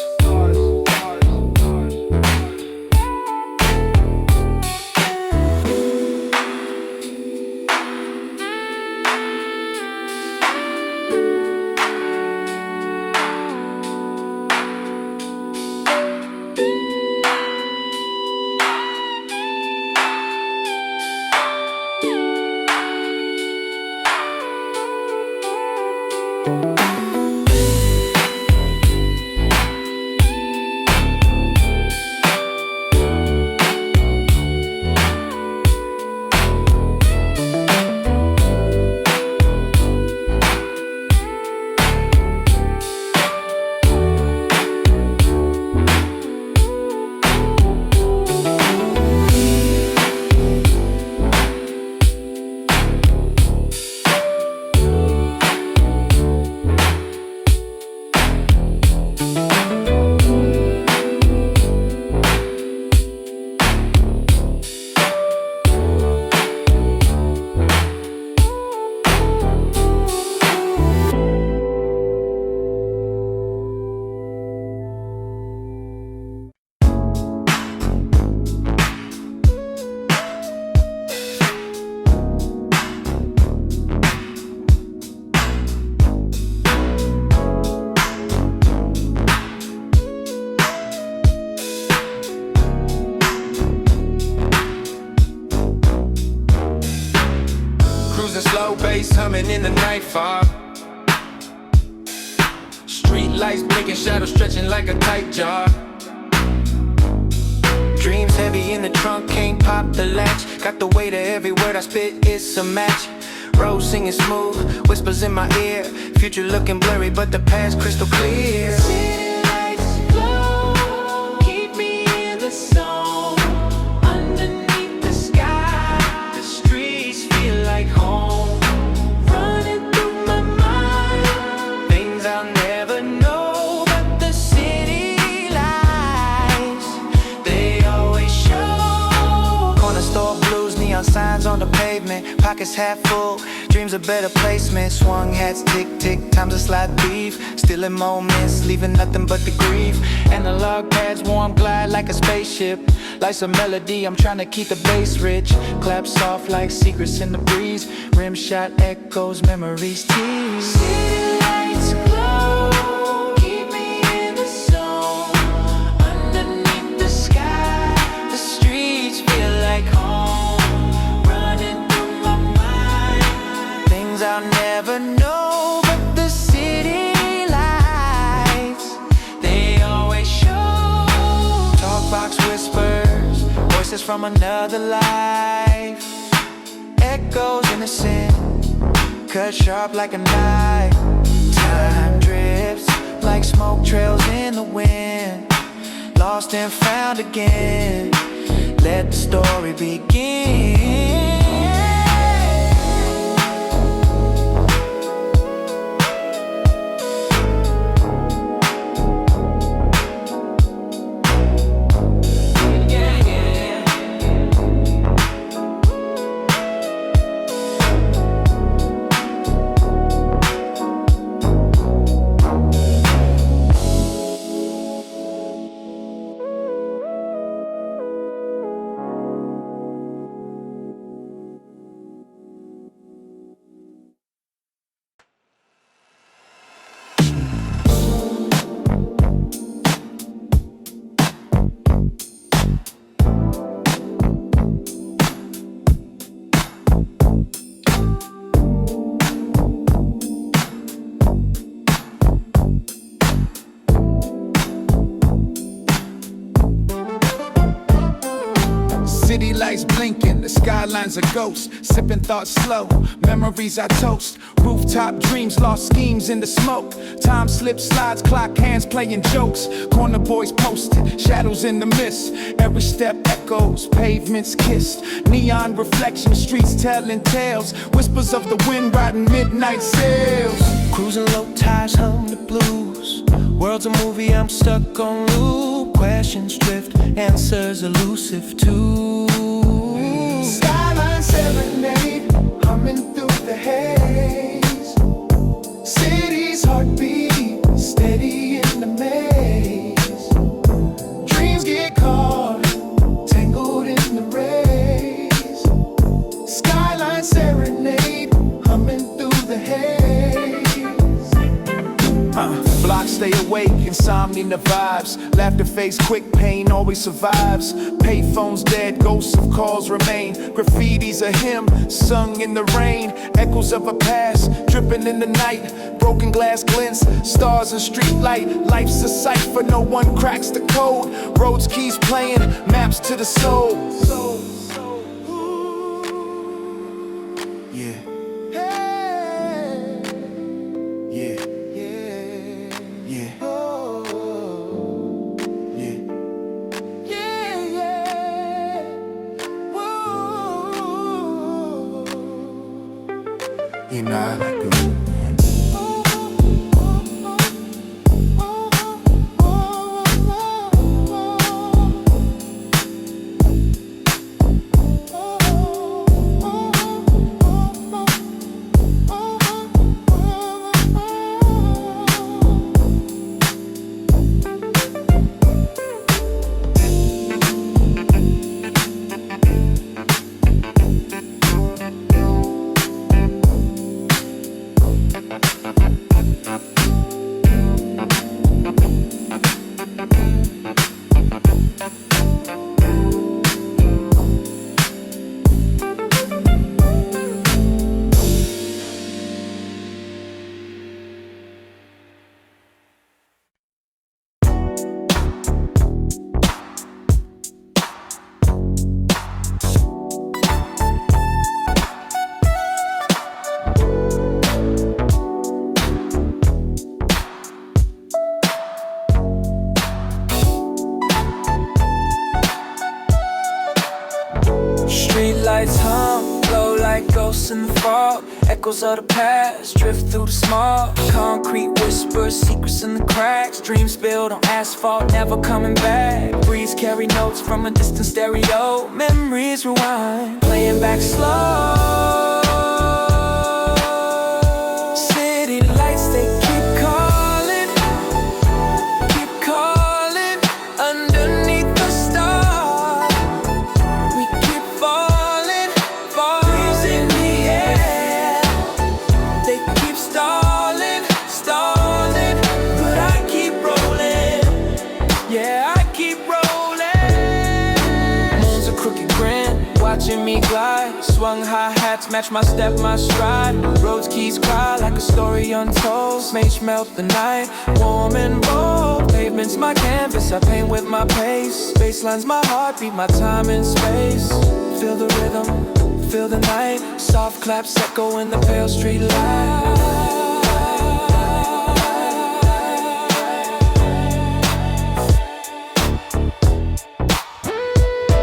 swimming in the Nightfall. Street lights blinking, shadows stretching like a tight jar. Dreams heavy in the trunk, can't pop the latch. Got the weight of every word I spit, it's a match. Rose singing smooth, whispers in my ear. Future looking blurry, but the past crystal clear. City lights glow, keep me in the zone. Underneath the sky, the streets feel like home. Running through my mind, things I'll never know. But the city lights, they always show. Corner store blues, neon signs on the pavement. Pockets half full, dreams of better placement. Swung hats, tick tick, time's a slide thief. Still in moments, leaving nothing but the grief. Analog pads, warm glide like a spaceship. Life's a melody, I'm trying to keep the bass rich. Clap soft like secrets in the breeze. Rim shot echoes, memories tease. City lights glow, keep me in the zone. Underneath the sky, the streets feel like home. Running through my mind, Things I'll never know, but the city lights, they always show. talk box whispers, voices from another life. Echoes innocent, cut sharp like a knife. Time drifts like smoke trails in the wind. Lost and found again, let the story begin. City lights blinking, the skyline's a ghost. Sipping thoughts slow, memories I toast. Rooftop dreams, lost schemes in the smoke. Time slips, slides, clock hands playing jokes. Corner boys posted, shadows in the mist. Every step echoes, pavements kissed. Neon reflections, streets telling tales. Whispers of the wind riding midnight sails. Cruising low, tires hum the blues. World's a movie, I'm stuck on loop. Questions drift, answers elusive too. Skyline serenade, humming through the haze. City's heartbeat, steady in the maze. Dreams get caught, tangled in the rays. Skyline serenade, humming through the haze. Blocks stay awake, insomnia the vibes. Laughter fades quick, pain always survives. Payphones dead, ghosts of calls remain. Graffiti's a hymn, sung in the rain. Echoes of a past, dripping in the night. Broken glass glints, stars and streetlight. Life's a cipher, no one cracks the code. Roads keys playing, maps to the soul. Yeah. Yeah. Yeah. You know I like it. lights hum, glow like ghosts in the fog. Echoes of the past drift through the smog. Concrete whispers, secrets in the cracks. Dreams built on asphalt, never coming back. Breeze carry notes from a distant stereo. Memories rewind, playing back slow. City lights, they keep calling underneath the stars. We keep falling, breeze in the air. They keep stalling, but I keep rolling. Yeah, I keep rolling. Moon's a crooked grin, watching me glide. Swung hi-hats match my step, my stride. Roads keys cry like a story untold. Mage melt the night, warm and bold. Pavement's my canvas, I paint with my pace. Baseline's my heartbeat, my time and space. Feel the rhythm, feel the night. Soft claps echo in the pale street light.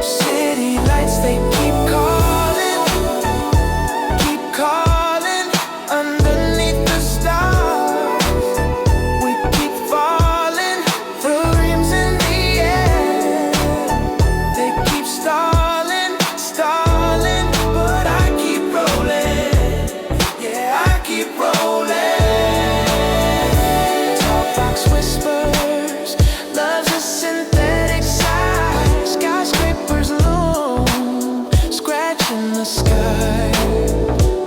City lights, they keep calling underneath the stars. We keep falling, dreams in the air. They keep stalling, but I keep rolling. Yeah, I keep rolling. Talk box whispers, love's a synthetic sigh. Skyscrapers loom, scratching the sky.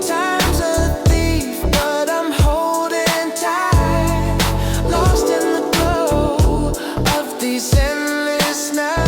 Time's a thief, but I'm holding tight. Lost in the glow of these endless nights.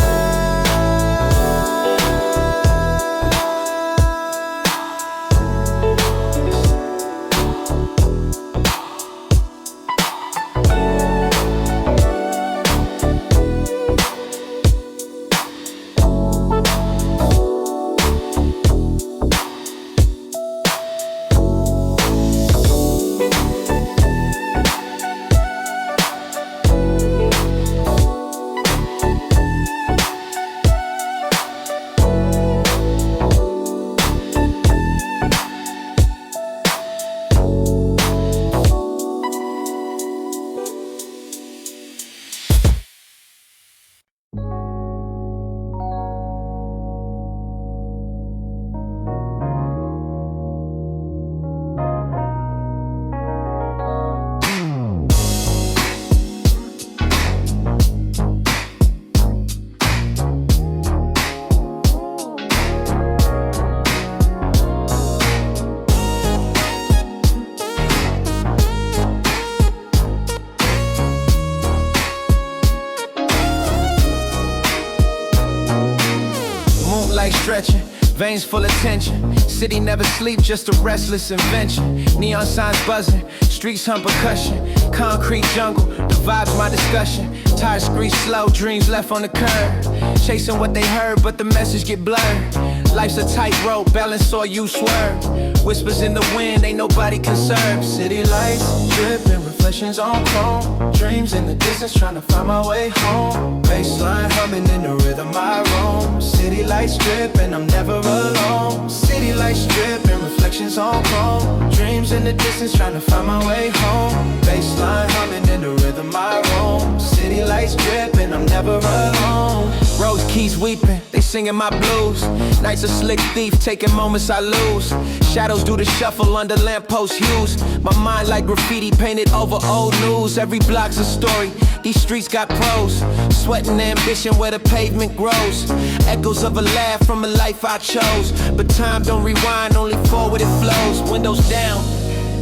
Moonlight stretching, veins full of tension. City never sleep, just a restless invention. Neon signs buzzing, streets hum percussion. Concrete jungle, the vibes my discussion. Tires screech slow, dreams left on the curb. Chasing what they heard, but the message get blurred. Life's a tightrope, balance or you swerve. Whispers in the wind, ain't nobody concerned. City lights, dripping reflections on chrome. Dreams in the distance, trying to find my way home. Baseline humming in the rhythm I roam. City lights dripping, I'm never alone. City lights dripping, reflections on chrome. Dreams in the distance, trying to find my way home. Baseline humming in the rhythm I roam. City lights dripping, I'm never alone. Rose keys weeping, they singing my blues. Nights a slick thief, taking moments I lose. Shadows do the shuffle under lamppost hues. My mind like graffiti painted over old news. Every block's a story, these streets got pros. Sweat and ambition where the pavement grows. Echoes of a laugh from a life I chose. But time don't rewind, only forward it flows. Windows down,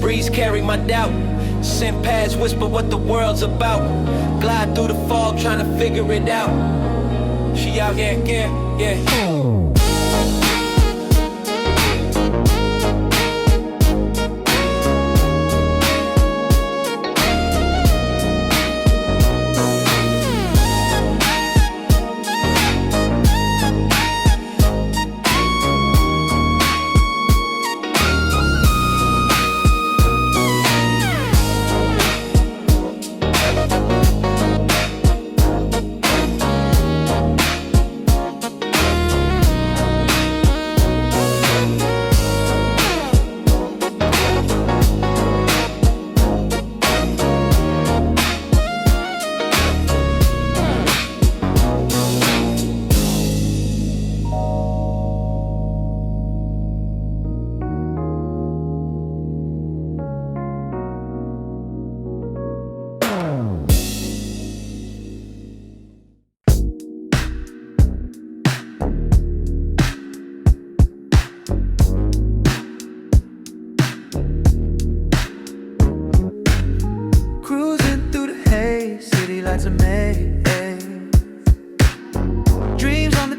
breeze carry my doubt. Scent pads whisper what the world's about. Glide through the fog trying to figure it out. She out, yeah.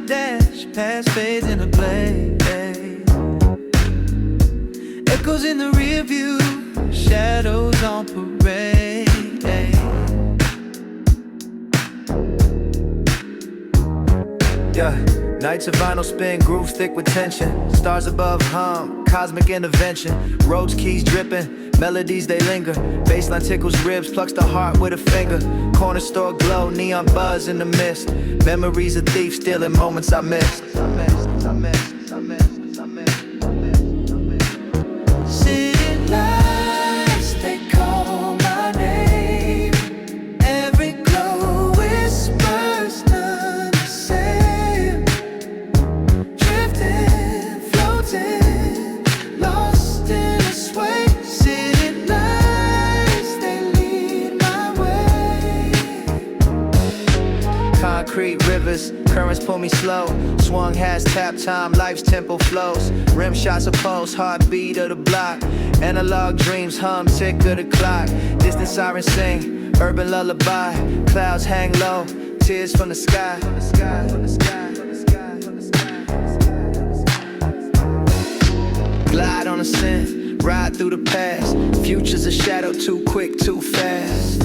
dash, past fades into play. Echoes in the rear view, shadows on parade. Yeah, nights of vinyl spin, groove thick with tension. Stars above hum, cosmic intervention. Roads, keys dripping, melodies they linger. Bassline tickles ribs, plucks the heart with a finger. Corner store glow, neon buzz in the mist. Memories of thieves stealing moments I missed. City lights, they call my name. Every glow whispers none the same. Drifting, floating, lost in a sway. City lights, they lead my way. Concrete rivers, currents pull me slow. Swung hats, tap time, life's tempo flows. Rim shots of pulse, heartbeat of the block. Analog dreams hum, tick of the clock. Distant sirens sing, urban lullaby. Clouds hang low, tears from the sky. Glide on a synth, ride through the past. Future's a shadow, too quick, too fast.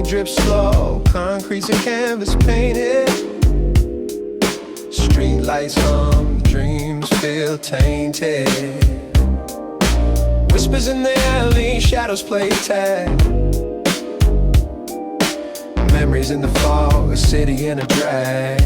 Drip slow, concrete's a canvas painted. Streetlights hum, dreams feel tainted. Whispers in the alley, shadows play tag. Memories in the fog, a city in a drag.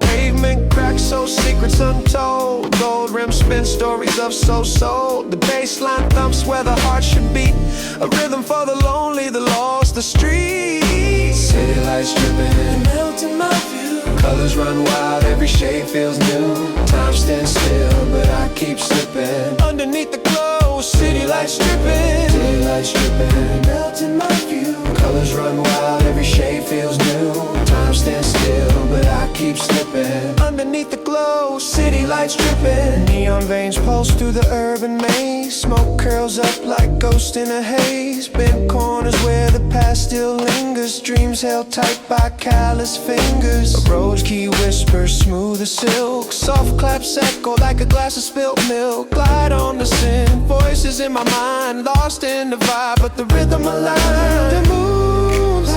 Pavement cracks, so secrets untold. Gold rim spin, stories of so-sold. The baseline thumps where the heart should beat. A rhythm for the lonely, the lost, the streets. City lights dripping, melt in my view. Colors run wild, every shade feels new. Time stands still, but I keep slipping. Underneath the glow, city lights dripping. City lights dripping, melt in my view. Colors run wild, every shade feels new. Time stands still, but I keep slipping. Underneath the glow, city lights dripping. Neon veins pulse through the urban maze. Smoke curls up like ghosts in a haze. Bent corners where the past still lingers. Dreams held tight by callous fingers. A rose key whispers, smooth as silk. Soft claps echo like a glass of spilt milk. Glide on the synth, voices in my mind. Lost in the vibe, but the rhythm aligned. The moon's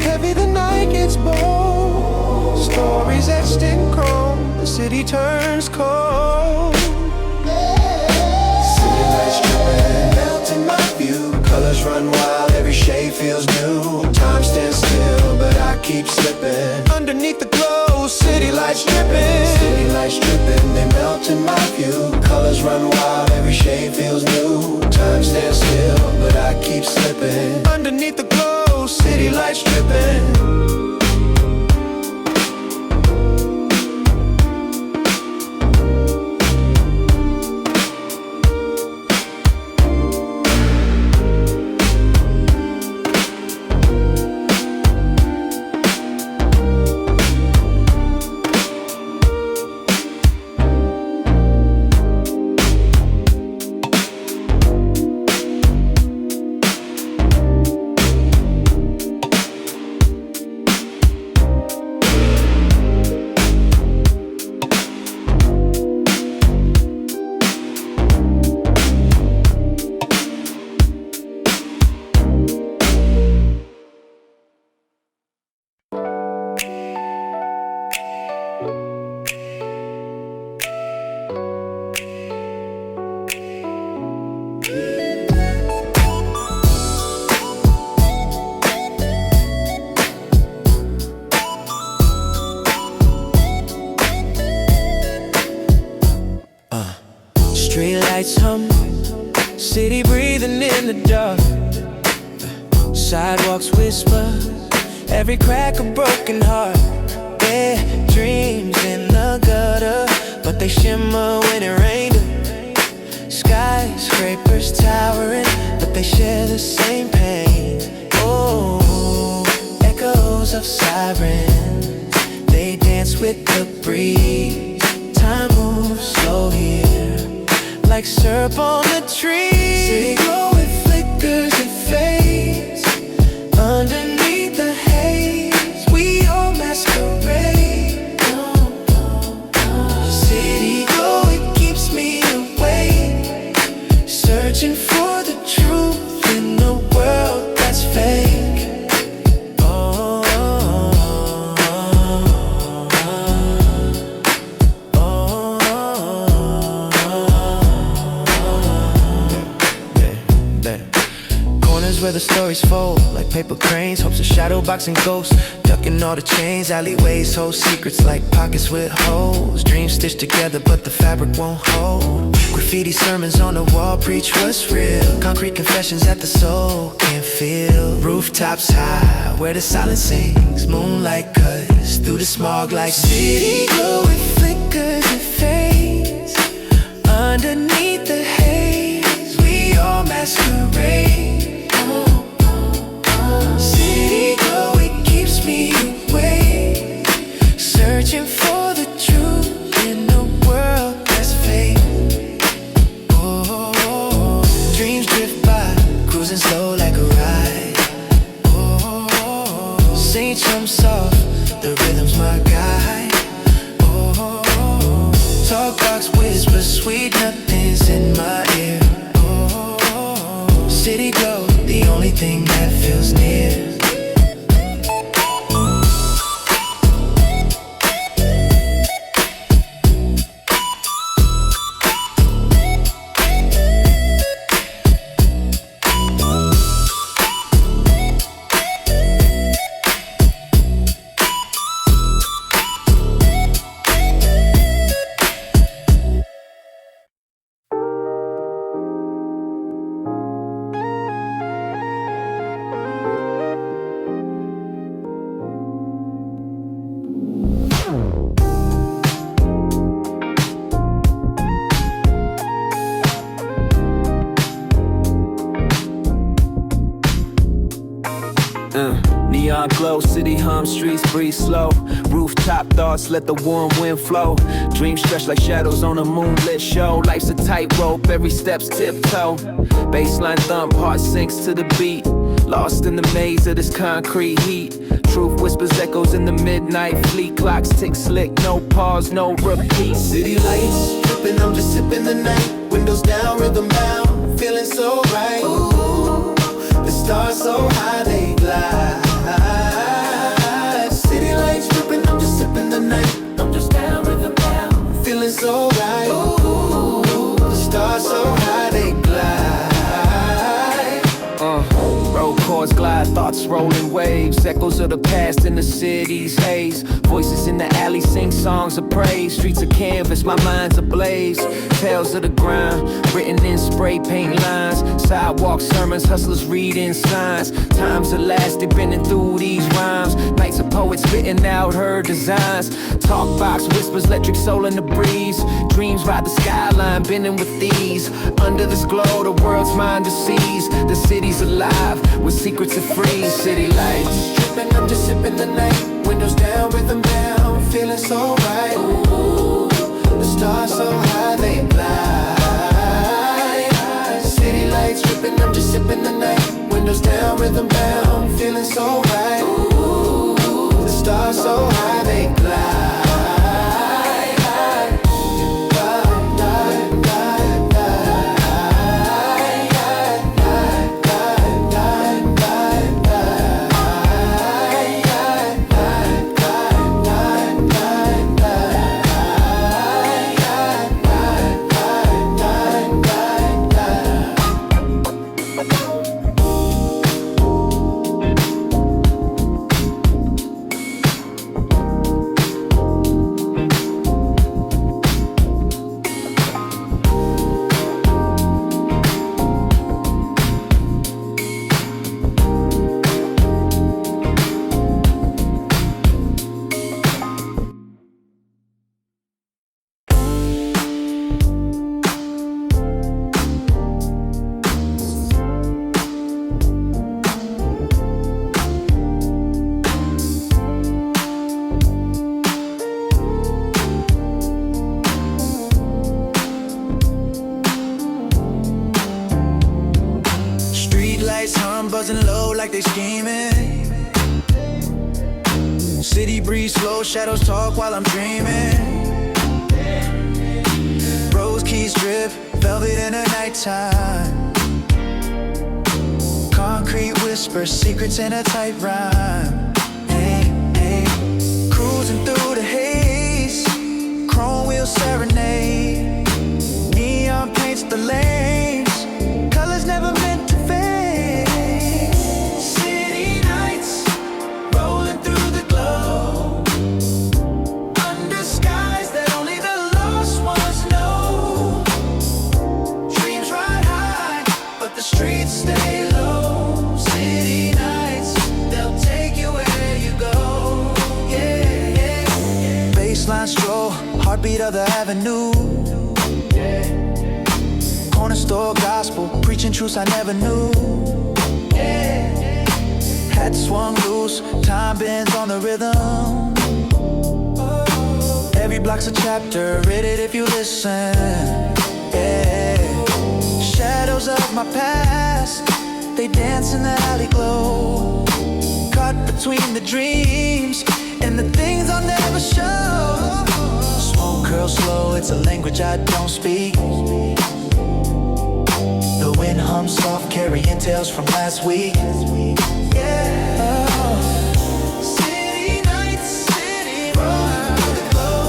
heavy, the night gets bold. Stories etched in chrome, the city turns cold. City lights dripping, melt in my view. Colors run wild, every shade feels new. Time stands still, but I keep slipping. Underneath the glow, city lights dripping. City lights dripping, they melt in my view. Colors run wild, every shade feels new. Time stands still, but I keep slipping. Underneath the glow, city lights dripping. the dark. Sidewalks whisper, every crack a broken heart. Yeah, dreams in the gutter, but they shimmer when it rained. Skyscrapers towering, but they share the same pain. Oh, echoes of sirens, they dance with the breeze. Time moves slow here, like syrup on the tree. City glow, it flickers and fades. Underneath the haze, we all masquerade. City glow, it keeps me awake, searching for the truth in a world that's fake. Where the stories fold like paper cranes, hopes of shadow boxing ghosts, ducking all the chains. Alleyways hold secrets like pockets with holes. Dreams stitched together but the fabric won't hold. Graffiti sermons on the wall preach what's real. Concrete confessions that the soul can't feel. Rooftops high where the silence sings. Moonlight cuts through the smog like city glow. It flickers and fades. Underneath the haze, we all masquerade. City glow, it keeps me awake, searching for the truth in a world that's fake. Oh, dreams drift by, cruising slow like a ride. Oh, sing some soft, the rhythm's my guide. Oh, talk box whisper, sweet nothing's in my ear. Oh, city glow, the only thing that feels near. Neon glow, city hum, streets breathe slow. Rooftop thoughts, let the warm wind flow. Dreams stretch like shadows on a moonlit show. Life's a tightrope, every step's tiptoe. Baseline thump, heart sinks to the beat. Lost in the maze of this concrete heat. Truth whispers echoes in the midnight fleet. Clocks tick slick, no pause, no repeat. City lights dripping, I'm just sipping the night. Windows down, rhythm bound, feeling so right. Ooh, the stars so high they glide. City lights dripping, I'm just sipping the night. I'm just down, rhythm down, feeling so right. Ooh, the stars so high they glide. Road chords glide, thoughts rolling waves. Echoes of the past in the city's haze. Voices in the alley sing songs of praise. Streets a canvas, my mind's ablaze. Tales of the grind, written in spray paint lines. Sidewalk sermons, hustlers reading signs. Times at last, they bending through these rhymes. Nights of poets spitting out her designs. Talk box whispers, electric soul in the breeze. Dreams ride the skyline, bending with these. Under this glow, the world's mind to seize. The city's alive, with secrets to freeze. City lights Dripping, I'm just sipping the night. Windows down, rhythm down, feeling so right. Ooh, the stars so high they blind. City lights dripping, I'm just sipping the night. Windows down, rhythm down, feeling so right. Ooh, the stars so high they glide. City breeze slow, shadows talk while I'm dreaming. Rose keys drip, velvet in the nighttime. Concrete whispers, secrets in a tight rhyme. Hey, hey. Cruising through the haze, chrome wheel serenade. Neon paints the lanes, colors never meant to fade. City nights, rolling through the glow, under skies that only the lost ones know. Dreams ride high, but the streets stay low. City nights, they'll take you where you go. Yeah, yeah. Baseline stroll, heartbeat of the avenue. Corner store gospel, preaching truths I never knew. Hat swung loose, time bends on the rhythm. Every block's a chapter, read it if you listen. Yeah. Shadows of my past, they dance in the alley glow. Caught between the dreams and the things I'll never show. Smoke curls slow, it's a language I don't speak. The wind hums soft, carrying tales from last week. Yeah. Oh. City nights, city rolling through the glow,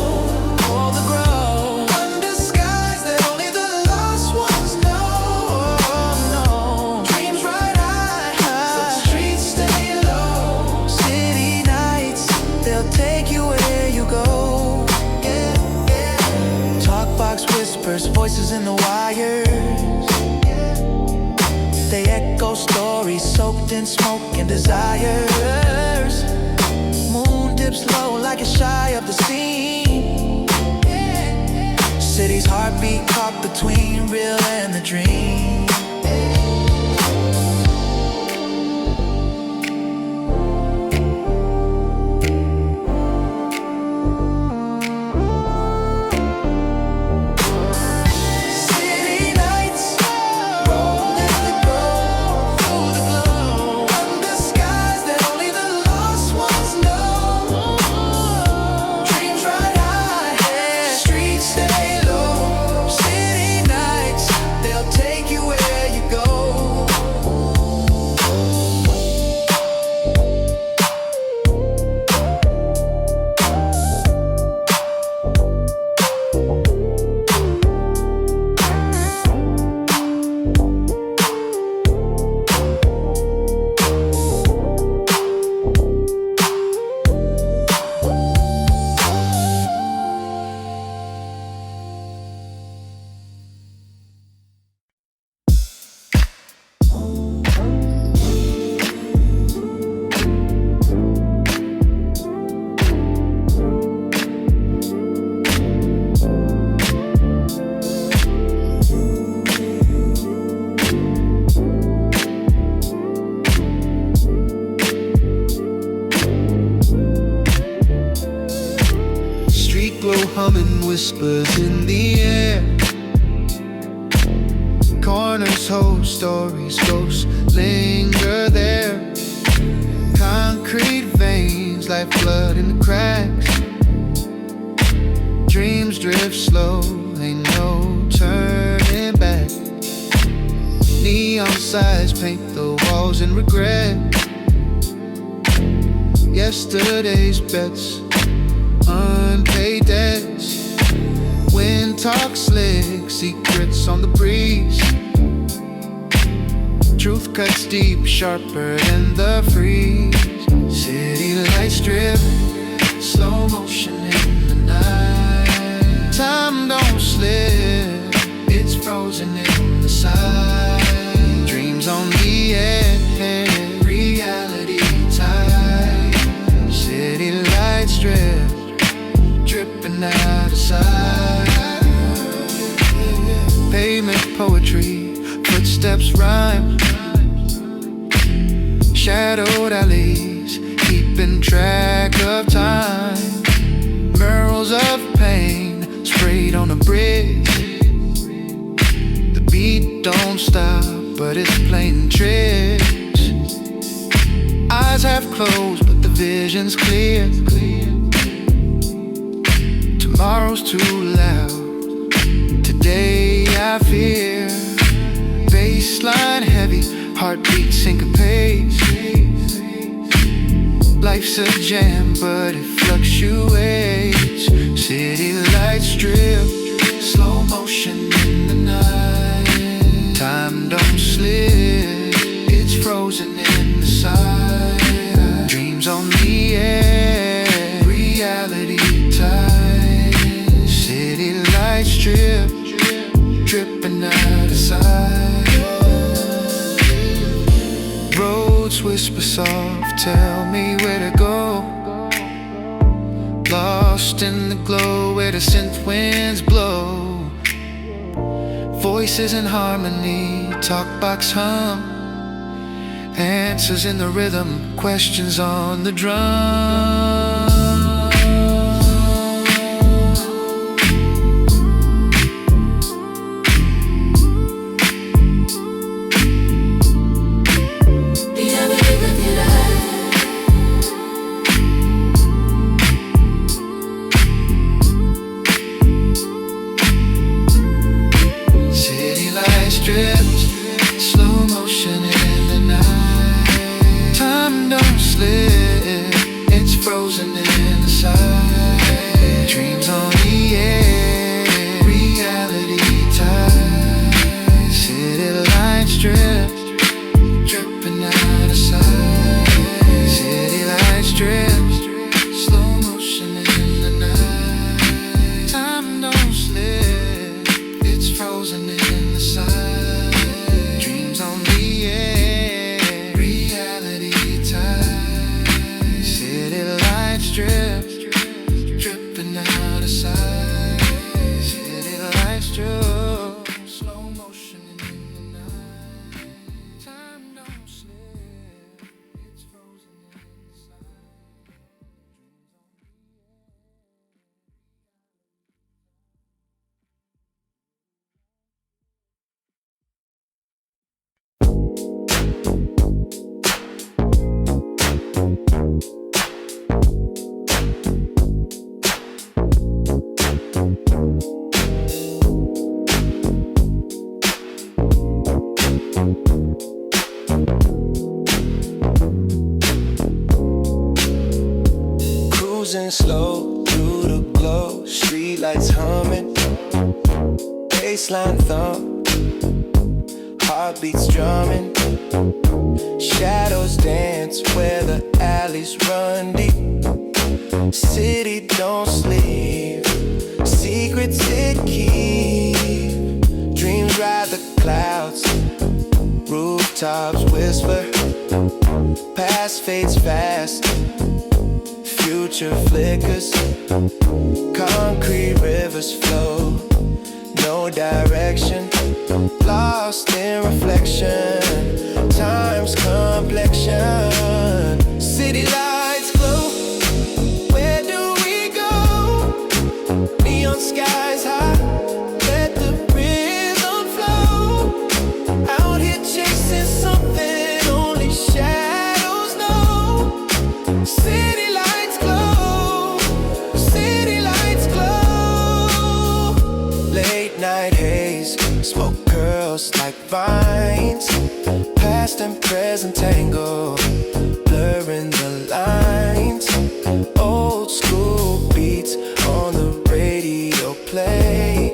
all the grow. Under skies that only the lost ones know. No. Dreams ride high, but the streets stay low. City nights, they'll take you where you go. Yeah, yeah. Talk box whispers, voices in the wires. They echo stories soaked in smoke and desires. Moon dips low like it's shy of the scene. City's heartbeat caught between real and the dream. Humming whispers in the air. Corners hold stories, ghosts linger there. Concrete veins like blood in the cracks. Dreams drift slow, ain't no turning back. Neon signs paint the walls in regret. Yesterday's bets, unpaid debts. Wind talks slick, secrets on the breeze. Truth cuts deep, sharper than the freeze. City lights drip, slow motion in the night. Time don't slip, it's frozen in the side. Dreams on the edge, reality tight. City lights drip, dripping out of sight. Pavement poetry, footsteps rhyme. Shadowed alleys, keeping track of time. Murals of pain, sprayed on a bridge. The beat don't stop, but it's playing tricks. Eyes half closed, but the vision's clear. Tomorrow's too loud. Today I fear. Baseline heavy, heartbeat syncopate. Life's a jam, but it fluctuates. City lights drip, slow motion in the night. Time don't slip, it's frozen in the side. Dreams on the air, reality tight. City lights drip, dripping out of sight. Roads whisper soft, tell me where to go. Lost in the glow where the synth winds blow. Voices in harmony, talkbox hum. Answers in the rhythm, questions on the drum. Cruisin' slow through the glow, streetlights humming, baseline thump, heartbeats drumming, shadows dance where the alleys run deep. City don't sleep, secrets it keep. Dreams ride the clouds, rooftops whisper, past fades fast. Future flickers, concrete rivers flow, no direction, lost in reflection, time's complexion. City lights glow, where do we go? Neon skies high, let the rhythm flow. Out here chasing something only shadows know. City lights glow, city lights glow. Late night haze, smoke curls like vines, past and present tangle, blurring the lines. Old school beats on the radio play,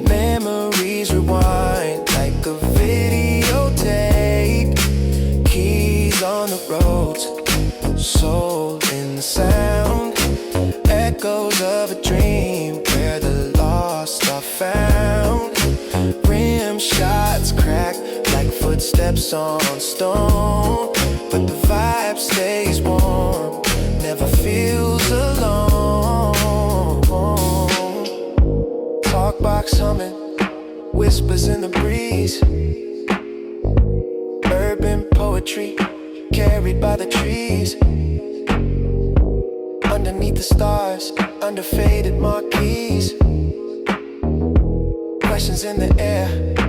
memories rewind like a videotape. Keys on the roads, soul in the sound, echoes of a dream where the lost are found. Rim shots crack like footsteps on stone, but the vibe stays warm, never feels alone. Talkbox humming, whispers in the breeze, urban poetry carried by the trees. Underneath the stars, under faded marquees. Questions in the air,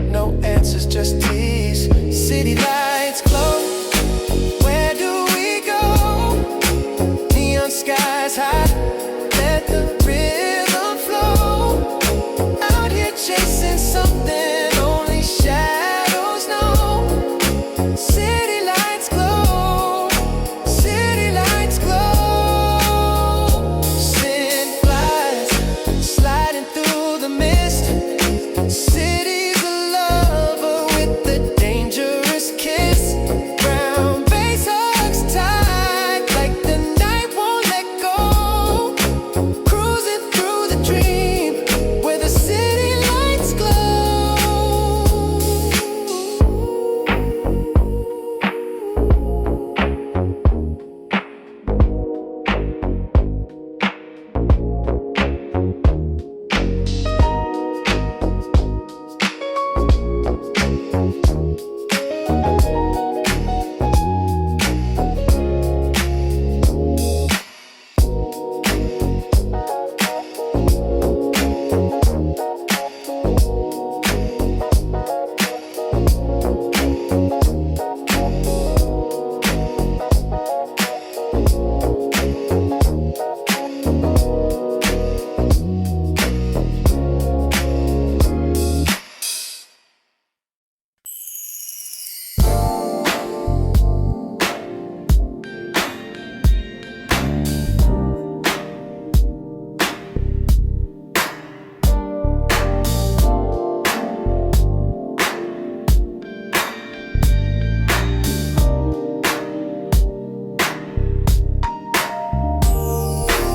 no answers, just tease. City lights glow, where do we go? skies high, let the rhythm flow. Out here chasing something only shadows know. City lights glow, city lights glow. Sin flies, sliding through the mist. City's a lover with the dangerous kiss. Brown bass hugs tight like the night won't let go. Cruising through the dream where the city lights glow.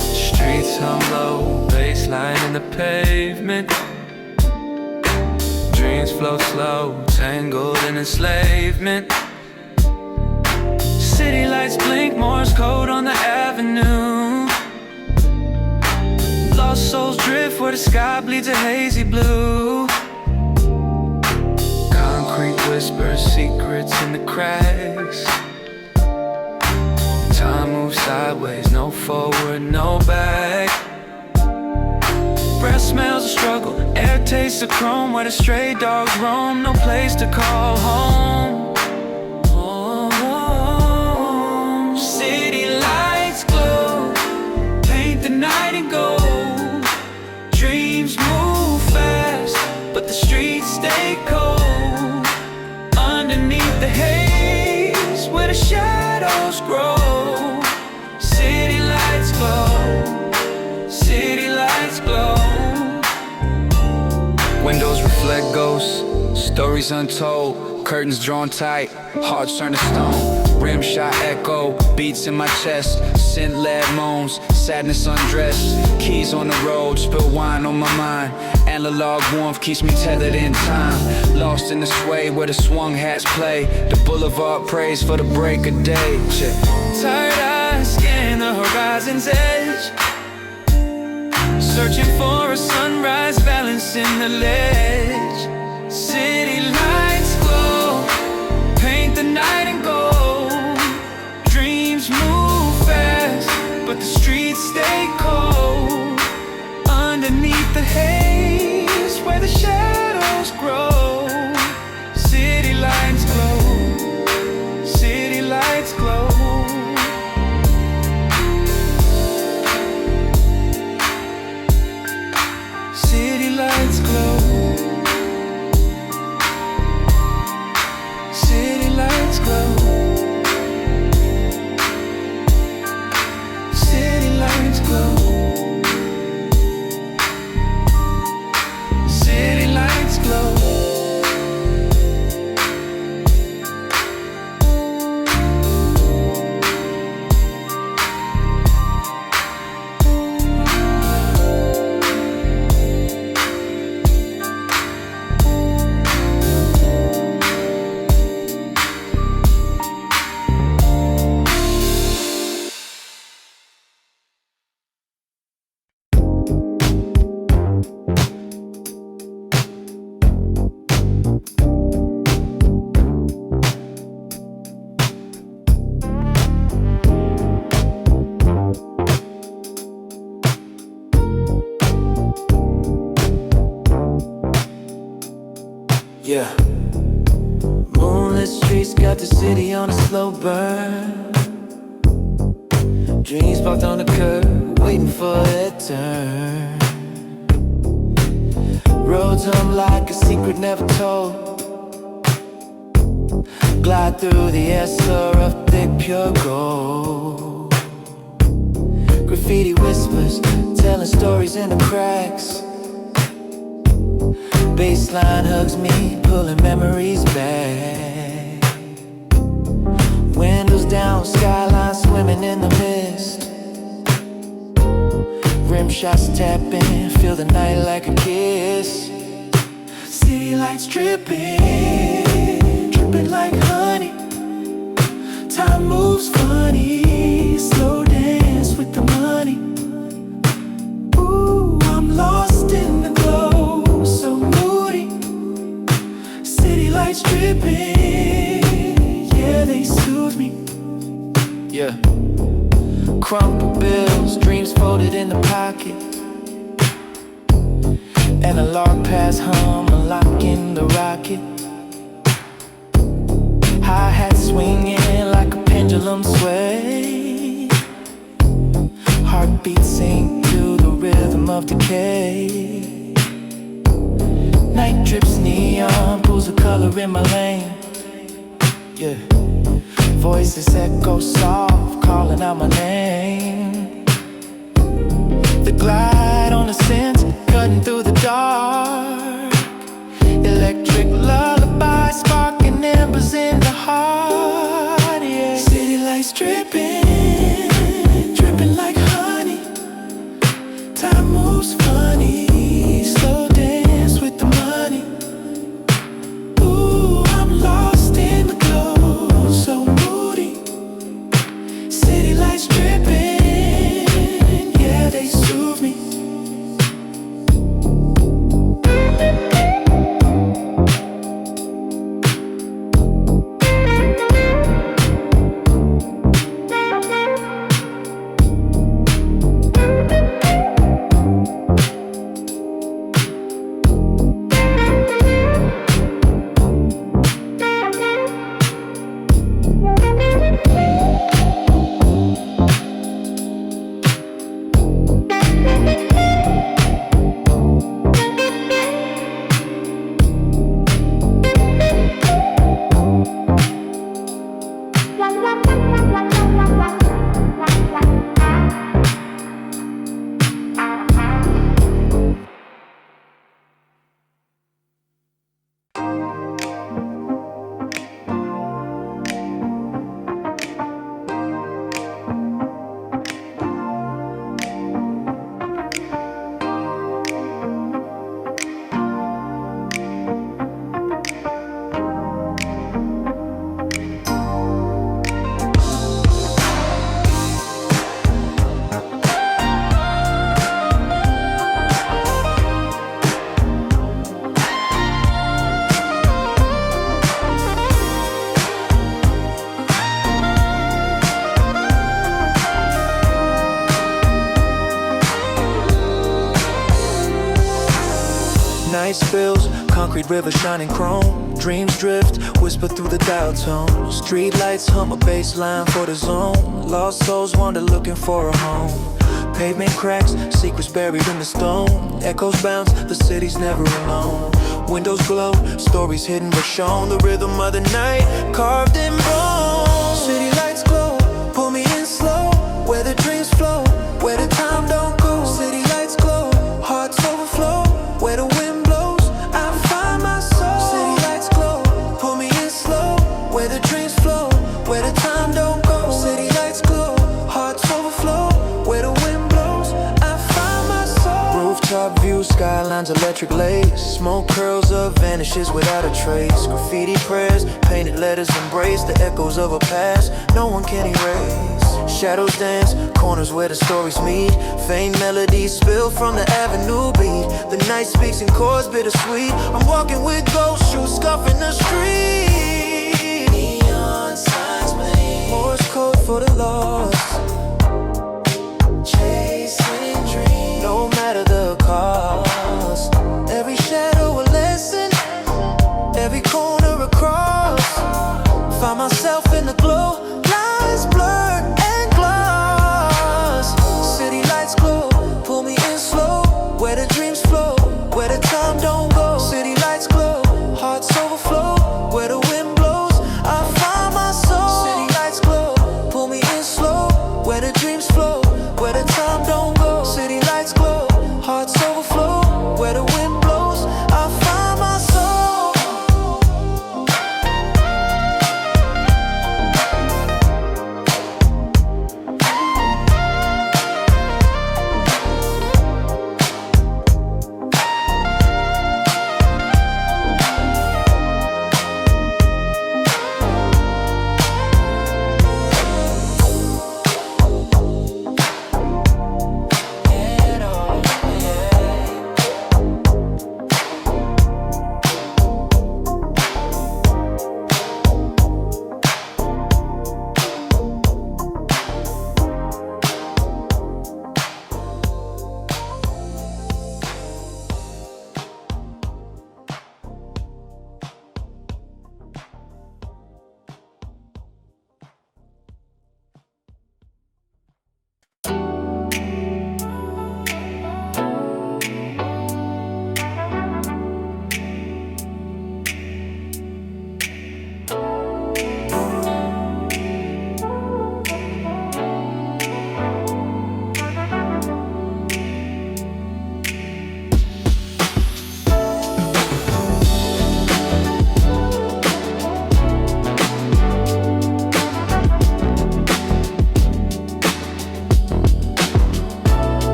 Streets hum low, baseline in the pavement. Dreams flow slow, tangled in enslavement. City lights blink, Morse code on the avenue. Lost souls drift where the sky bleeds a hazy blue. Concrete whispers, secrets in the cracks. Time moves sideways, no forward, no back. Breath smells of struggle, air tastes of chrome. Where the stray dogs roam, no place to call home. Home. City lights glow, paint the night in gold. Dreams move fast, but the streets stay cold. Underneath the haze, where the shadows grow. City lights glow, city lights glow. Windows reflect ghosts, stories untold. Curtains drawn tight, hearts turn to stone. Rim shot echo, beats in my chest. Scent lead moans, sadness undressed. Keys on the road, spill wine on my mind. Analog warmth keeps me tethered in time. Lost in the sway where the swung hats play. The boulevard prays for the break of day. Tired eyes scan the horizon's edge, searching for a sunrise, balancing the ledge. City lights glow, paint the night in gold. Dreams move fast, but the streets stay cold. Underneath the haze, where the shadows grow. City lights glow, city lights glow. City lights glow. City lights glow. City lights glow. City lights glow. Yeah. Moonlit streets got the city on a slow burn. Dreams parked on the curb, waiting for a turn. Roads hum like a secret never told. Glide through the air, slur of thick pure gold. Graffiti whispers, telling stories in the cracks. Baseline hugs me, pulling memories back. Windows down, skyline swimming in the mist. Rim shots tapping, feel the night like a kiss. City lights dripping, dripping like honey. Time moves funny, slow dance with the money. Ooh, I'm lost in the glow, so moody. City lights dripping, yeah, they soothe me. Yeah. Crumpled bills, dreams folded in the pocket. And a lark pass hum, unlocking the rocket. Hi-hat swinging like a pendulum sway. Heartbeat sink to the rhythm of decay. Night drips neon, pools of color in my lane. Yeah. Voices echo soft, calling out my name. The glide on the scent, cutting through the dark. Electric lullaby, sparking embers in the heart, yeah. City lights dripping, dripping like honey. Time moves funny, slow dance with the money. Ooh, I'm lost in the glow, so moody. City lights dripping, yeah, they soothe me. Night spills, concrete river shining chrome. Dreams drift, whisper through the dial tone. Street lights hum a bass line for the zone. Lost souls wander looking for a home. Pavement cracks, secrets buried in the stone. Echoes bounce, the city's never alone. Windows glow, stories hidden but shown. The rhythm of the night, carved in bone. City lights glow, pull me in slow. Where the dreams flow, where the time don't go. City lights glow, hearts overflow. Where the wind blows, I find my soul. City lights glow, pull me in slow. Where the dreams flow, where the time don't go. City lights glow, hearts overflow. Where the wind blows, I find my soul. Rooftop view, skylines electric lace. Smoke curls up, vanishes without a trace. Graffiti prayers, painted letters embrace the echoes of a past no one can erase. Shadows dance, corners where the stories meet. Faint melodies spill from the avenue beat. The night speaks in chords bittersweet. I'm walking with ghost shoes, scuffing the street. Neon signs bleed, Morse code for the lost. Chasing dreams, no matter the cost. Every shadow a lesson, every corner across. Find myself in the glow, lies blurred and gloss.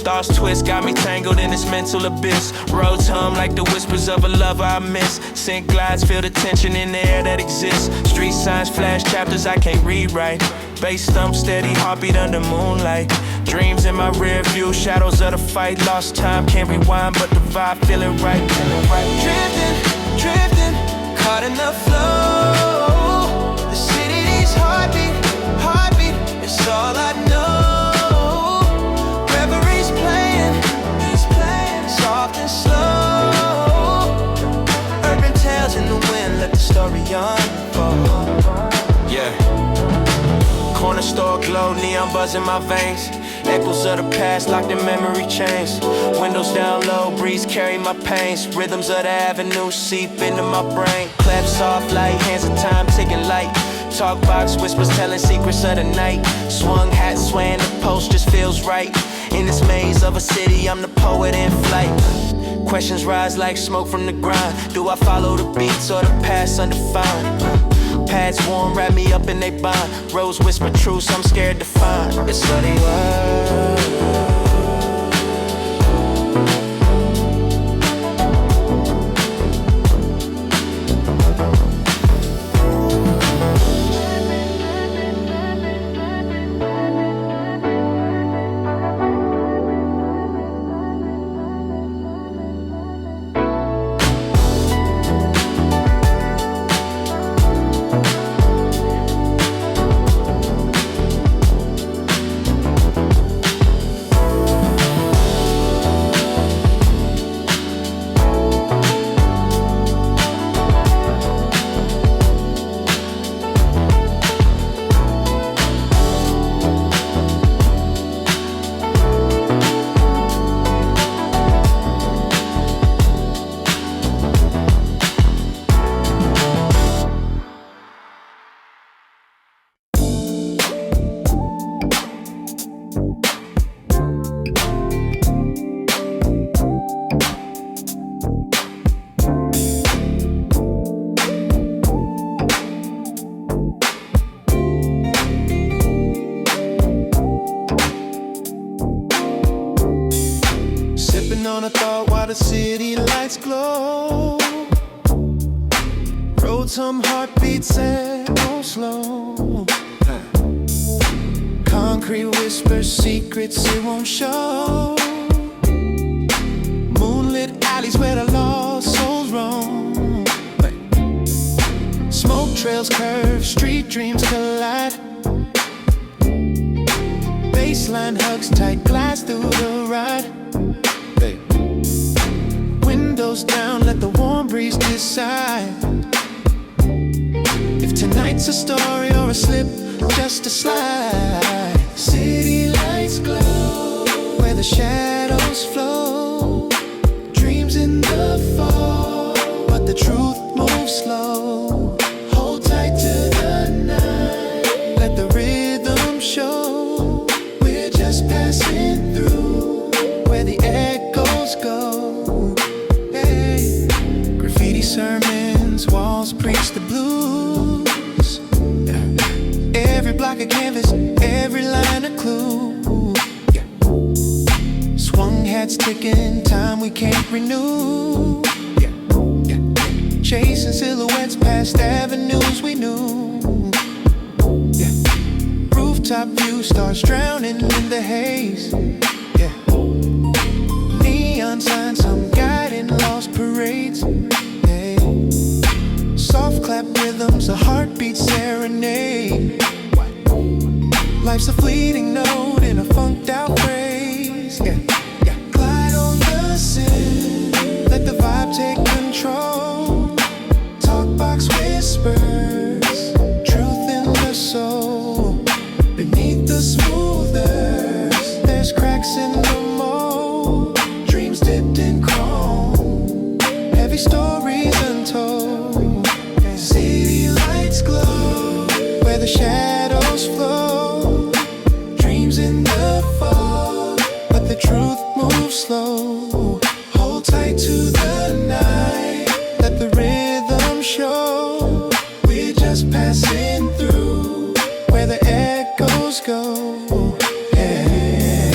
Thoughts twist, got me tangled in this mental abyss. Roads hum like the whispers of a lover I miss. Scent glides, feel the tension in the air that exists. Street signs flash chapters I can't rewrite. Bass thump steady, heartbeat under moonlight. Dreams in my rear view, shadows of the fight. Lost time, can't rewind, but the vibe feeling right. Drifting, drifting, caught in the flow. The city needs heartbeat, heartbeat, it's all I know. Reverie's playing, he's playing soft and slow. Urban tales in the wind, let the story unfold. Yeah. Corner store glow, neon buzz in my veins. Echoes of the past locked in memory chains. Windows down low, breeze carry my pains. Rhythms of the avenue seep into my brain. Clap soft light, hands of time ticking light. Talk box whispers telling secrets of the night. Swung hat swaying the post just feels right. In this maze of a city, I'm the poet in flight. Questions rise like smoke from the grind. Do I follow the beats or the past undefined? Pads warm, wrap me up in they bind. Rose whisper truths I'm scared to find. It's what they were. On a thought while the city lights glow. Roads hum, heartbeats echo slow. Concrete whispers, secrets it won't show. Moonlit alleys where the lost souls roam. Smoke trails curve, street dreams collide. Baseline hugs tight, glass through the ride. Windows down, let the warm breeze decide. If tonight's a story or a slip, just a slide. City lights glow, where the shadows flow. Dreams in the fall, but the truth moves slow. Hold tight to the night, let the rhythm show. We're just passing through, where the echoes go. Sermons, walls preach the blues. Every block of canvas, every line a clue. Swung hats ticking, time we can't renew. Chasing silhouettes past avenues we knew. Rooftop view, stars drowning in the haze. Neon signs, some guiding lost parades. Soft clap rhythms, a heartbeat serenade. Life's a fleeting note in a funked out phrase. Glide on the scene, let the vibe take control. Talk box whispers, truth in the soul. Beneath the smoothers, there's cracks in the mold. Dreams dipped in chrome, heavy stories untold. City lights glow, where the shadows flow. Dreams in the fall, but the truth moves slow. Hold tight to the night, let the rhythm show. We're just passing through, where the echoes go. Hey.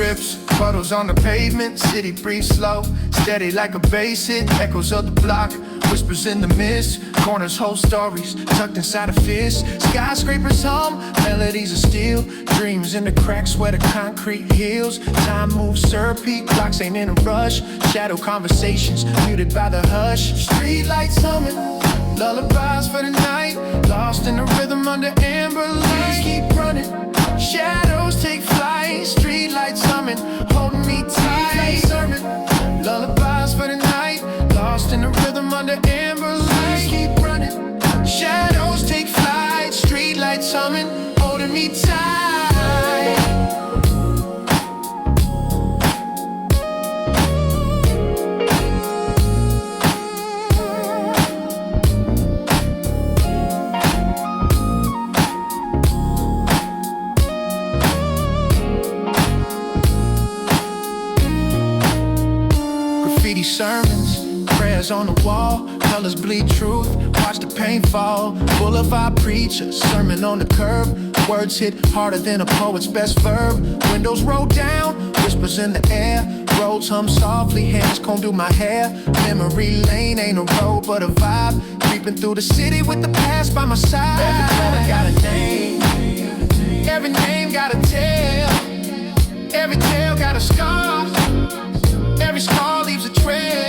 drips, puddles on the pavement. City breeze slow, steady like a bass hit. Echoes of the block, whispers in the mist. Corners hold stories, tucked inside a fist. Skyscrapers hum, melodies of steel. Dreams in the cracks where the concrete heals. Time moves syrupy, clocks ain't in a rush. Shadow conversations, muted by the hush. Streetlights humming, lullabies for the night. Lost in the rhythm under amber lights. Keep running, shadows take flight. Streetlights humming, holding me tight. Sermon, lullabies for the night. Lost in the rhythm under amber lights. Keep running, shadows take flight. Streetlights humming, holding me tight. Sermons, prayers on the wall, colors bleed truth, watch the pain fall. Boulevard preacher, sermon on the curb. Words hit harder than a poet's best verb. Windows roll down, whispers in the air. Roads hum softly, hands comb through my hair. Memory lane ain't a road but a vibe. Creeping through the city with the past by my side. Every corner got a name, every name got a tale. Every tale got a scar, every scar leaves a trail.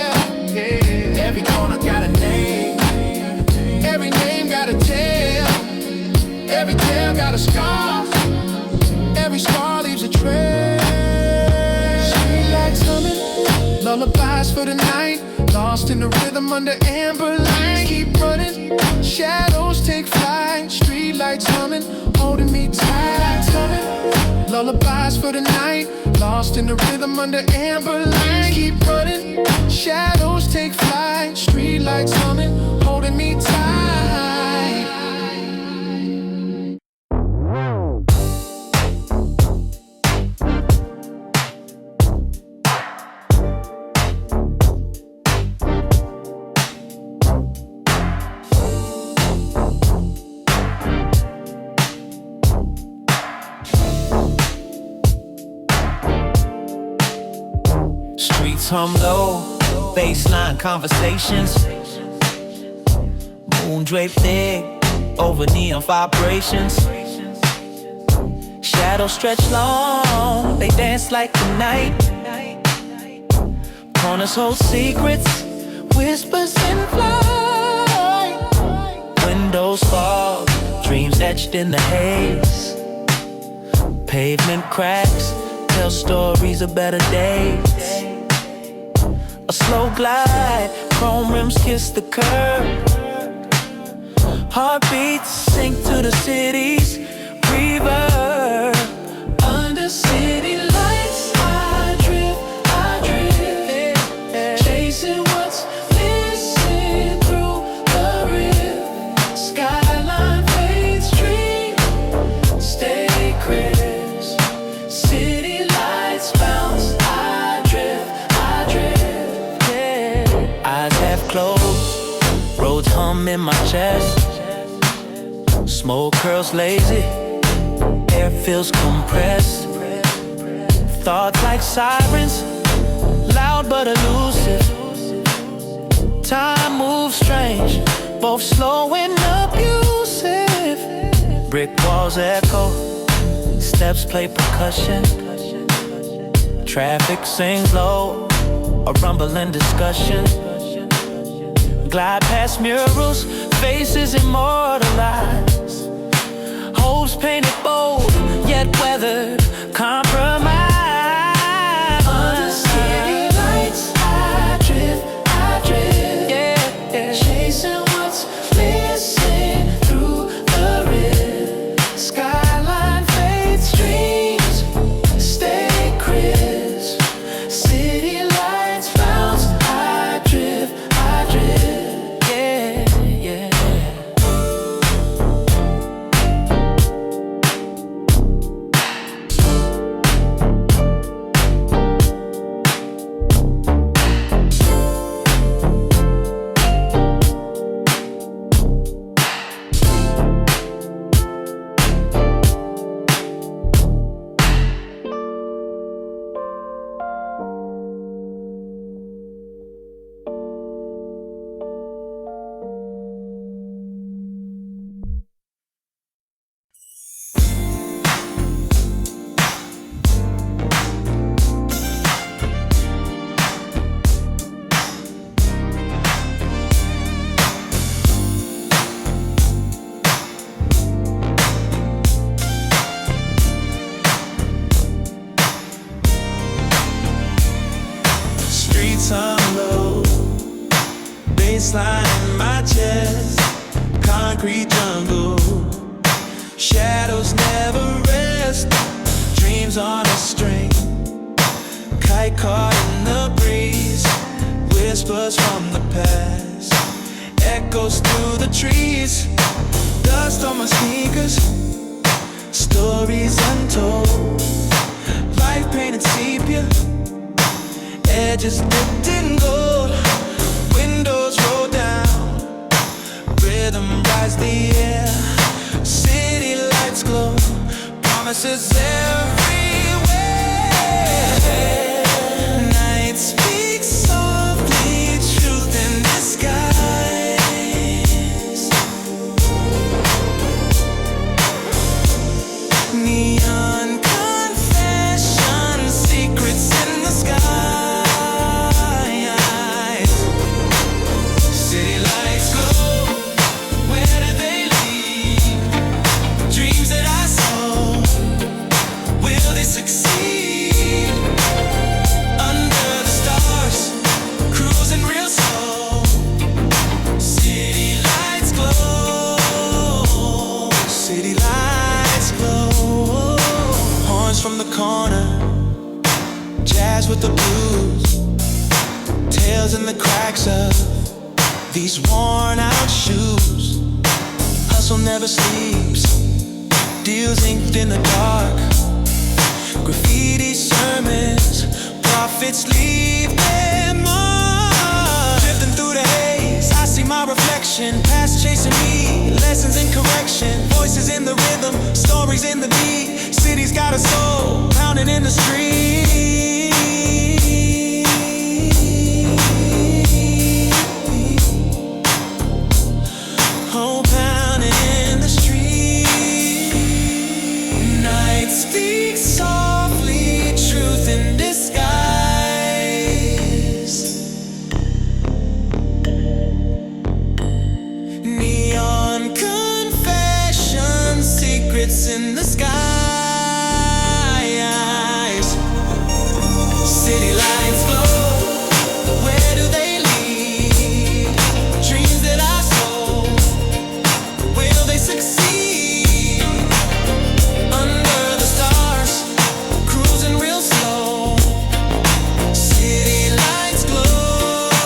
Yeah. Every corner got a name, every name got a tale. Every tale got a scar, every scar leaves a trail. Streetlights humming, lullabies for the night. Lost in the rhythm under amber lights. Keep running, shadows take flight. Streetlights humming, holding me tight. Humming, lullabies for the night. Lost in the rhythm under amber lights. Keep running, shadows take flight. Streetlights humming, holding me tight. Hum low, baseline conversations. Moon draped thick over neon vibrations. Shadows stretch long, they dance like the night. Corners hold secrets, whispers in flight. Windows fall, dreams etched in the haze. Pavement cracks tell stories of better days. A slow glide, chrome rims kiss the curb. Heartbeats sink to the city's reverb. Under city lights, I drift, chasing what's missing through the rift. Skyline fades, dream, stay crisp. City lights bounce, I drift. Eyes half closed, roads hum in my chest. Smoke curls lazy, air feels compressed. Thoughts like sirens, loud but elusive. Time moves strange, both slow and abusive. Brick walls echo, steps play percussion. Traffic sings low, a rumbling discussion. Glide past murals, faces immortalized. Hopes painted bold, yet weathered, compromise. Under city lights, I drift, yeah. Chasing what's missing through the rift. Skyline fades, dreams stay crisp. City lights bounce, I drift. in my chest. Concrete jungle, shadows never rest. Dreams on a string, kite caught in the breeze. Whispers from the past, echoes through the trees. Dust on my sneakers, stories untold. Life painted sepia, edges dipped in gold. Windows roll down, rhythm rise the air. City lights glow, promises everywhere. Night speaks softly, truth in disguise. Neon confessions, secrets in the skies. City lights glow, where do they lead? Dreams that I saw, will they succeed? Under the stars, cruising real slow. City lights glow, city lights glow. Horns from the corner, jazz with the blues. Tails in the cracks of these worn out shoes. Hustle never sleeps, deals inked in the dark. Graffiti sermons, prophets leave their mark. Drifting through the haze, I see my reflection. Past chasing me, lessons in correction. Voices in the rhythm, stories in the beat. City's got a soul, pounding in the street. Oh, pounding in the street. Night speaks softly, truth in disguise. Neon confessions, secrets in the skies. City lights glow, where do they lead? Dreams that I sow, will they succeed? Under the stars, cruising real slow. City lights glow,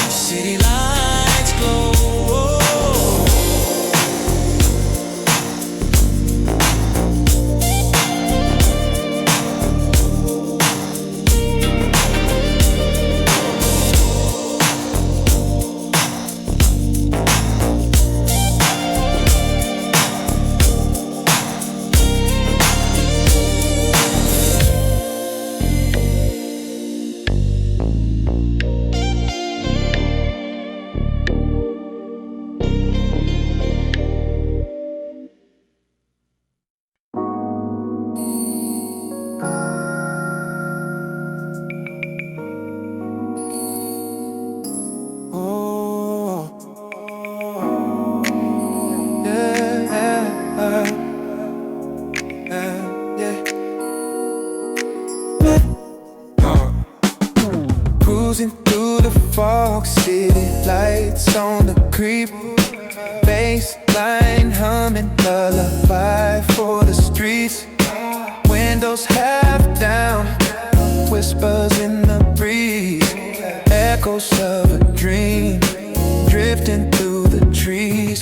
city lights glow. Cruising through the fog, city lights on the creep. Bassline humming, lullaby for the streets. Windows half down, whispers in the breeze. Echoes of a dream, drifting through the trees.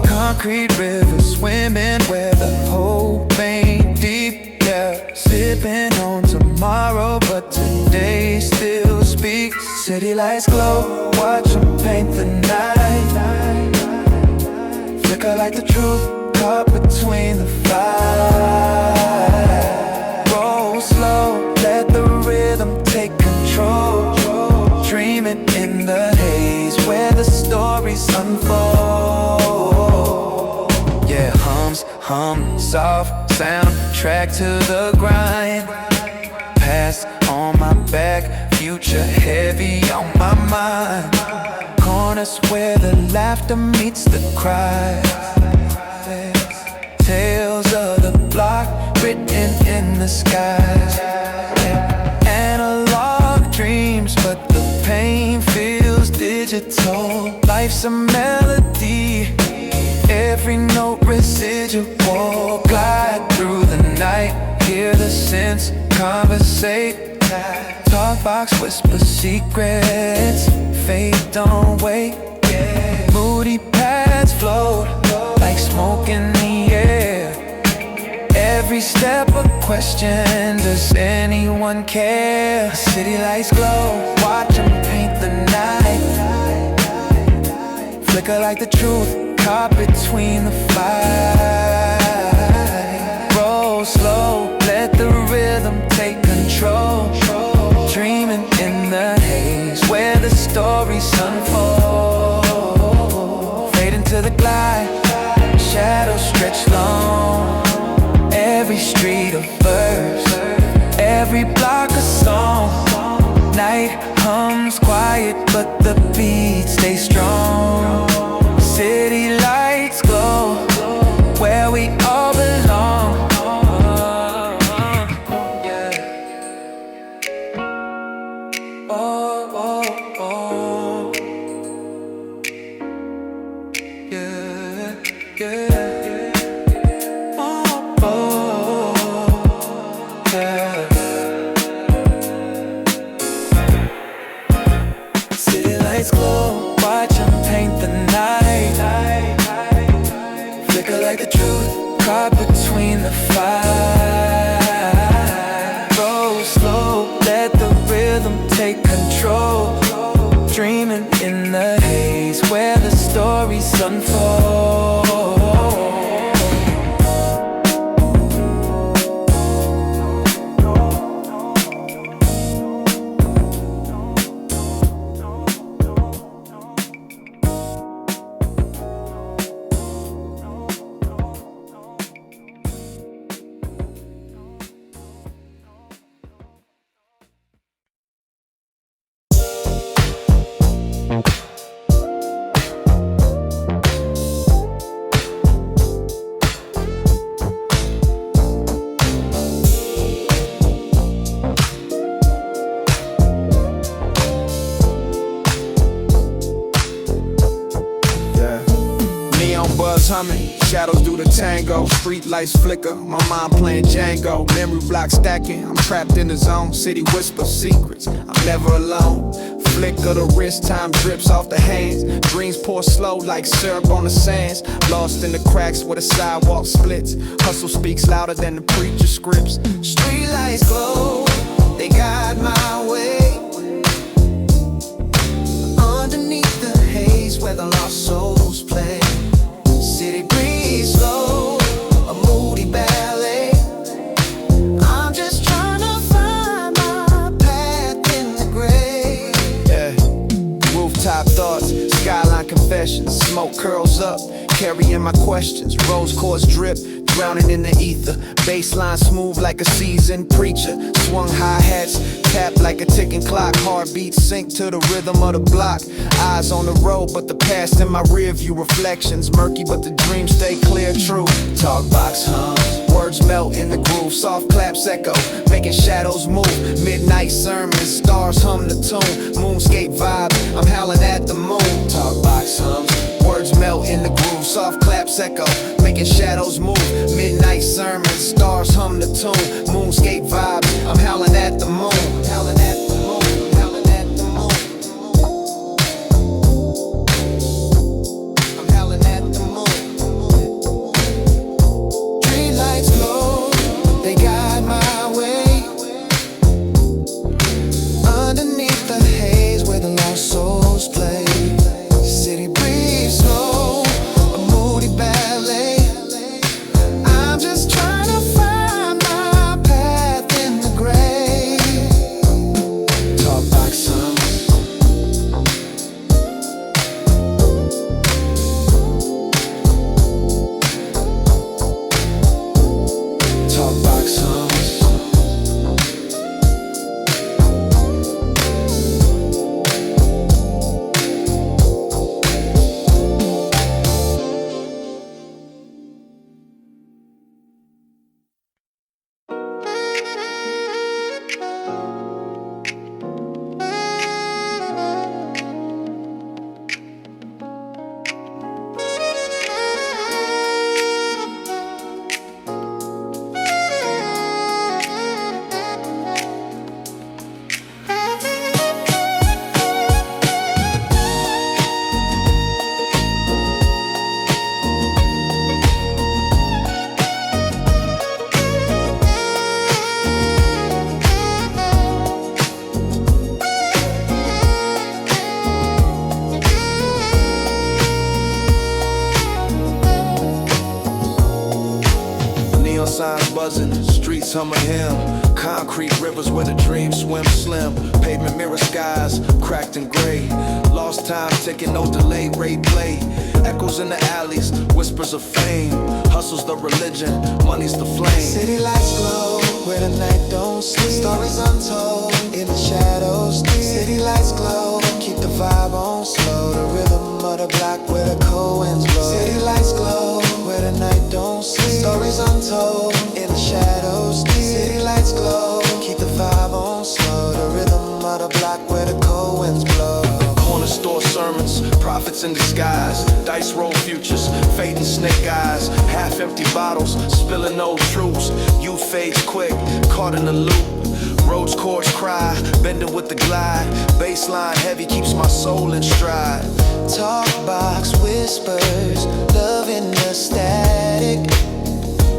Concrete river swimming where the hope ain't deep. Yeah, sipping on tomorrow, but today still speaks. City lights glow, watch them paint the night. Flicker like the truth, caught between the fire. Roll slow, let the rhythm take control. Dreaming in the haze where the stories unfold. Yeah, hum, soft soundtrack to the grind. Past on my back, future heavy on my mind. Corners where the laughter meets the cry. Tales of the block written in the skies. Yeah. Analog dreams, but the pain feels digital. digital. Life's a melody, every note residual. Glide through the night, hear the synths conversate. Talk box whisper secrets, fate don't wait. Moody paths float like smoke in the air. Every step a question, does anyone care? City lights glow, watch them paint the night. Flicker like the truth, caught between the fight. Roll slow, let the rhythm take control. Dreaming in the haze, where the stories unfold. Fade into the glide, shadows stretch long. Every street a verse, every block a song. Night hums quiet, but the beats stay strong. City lights glow, where we all belong. Caught between the five. Roll slow, let the rhythm take control. Dreaming in the haze, where the stories unfold. Humming, shadows do the tango, street lights flicker, my mind playing Django, memory block stacking, I'm trapped in the zone, city whisper secrets, I'm never alone. Flick of the wrist, time drips off the hands, dreams pour slow like syrup on the sands, lost in the cracks where the sidewalk splits, hustle speaks louder than the preacher scripts. Street lights glow, they guide my way, underneath the haze where the lost souls play. City breeze slow, a moody ballet. I'm just trying to find my path in the gray. Yeah, rooftop thoughts, skyline confessions, smoke curls up, carrying my questions. Rose quartz drip, drowning in the ether. Baseline smooth like a seasoned preacher. Swung hi-hats, tap like a ticking clock. Heartbeats sync to the rhythm of the block. Eyes on the road, but the past in my rear view. Reflections murky, but the dreams stay clear, true. Talk box hums, words melt in the groove. Soft claps echo, making shadows move. Midnight sermons, stars hum the tune. Moonscape vibe, I'm howling at the moon. Talk box hums, words melt in the groove. Soft claps echo, making shadows move. Midnight sermons, stars hum the tune. Moonscape vibes, I'm howling at the moon. Howling at the moon, howling at the moon. I'm howling at the moon. Street lights glow, they guide my way. Underneath the haze where the lost souls play. City breeze slow, a moody ballet. I'm just trying to find my path in buzzing, streets humming hymn. Concrete rivers where the dreams swim slim. Pavement mirror skies, cracked and gray. Lost time ticking, no delay, replay. Echoes in the alleys, whispers of fame. Hustle's the religion, money's the flame. City lights glow where the night don't sleep. Stories untold in the shadows deep. City lights glow, keep the vibe on slow. The rhythm of the block where the cold winds blow. City lights glow where the night don't sleep. Stories untold in the shadows deep. City lights glow, keep the vibe on slow. The rhythm of the block where the cold winds blow. Corner store sermons, prophets in disguise. Dice roll futures, fading snake eyes. Half empty bottles, spilling old truths. Youth fades quick, caught in the loop. Roads chords cry, bending with the glide. Baseline heavy keeps my soul in stride. Talk box whispers, love in the static.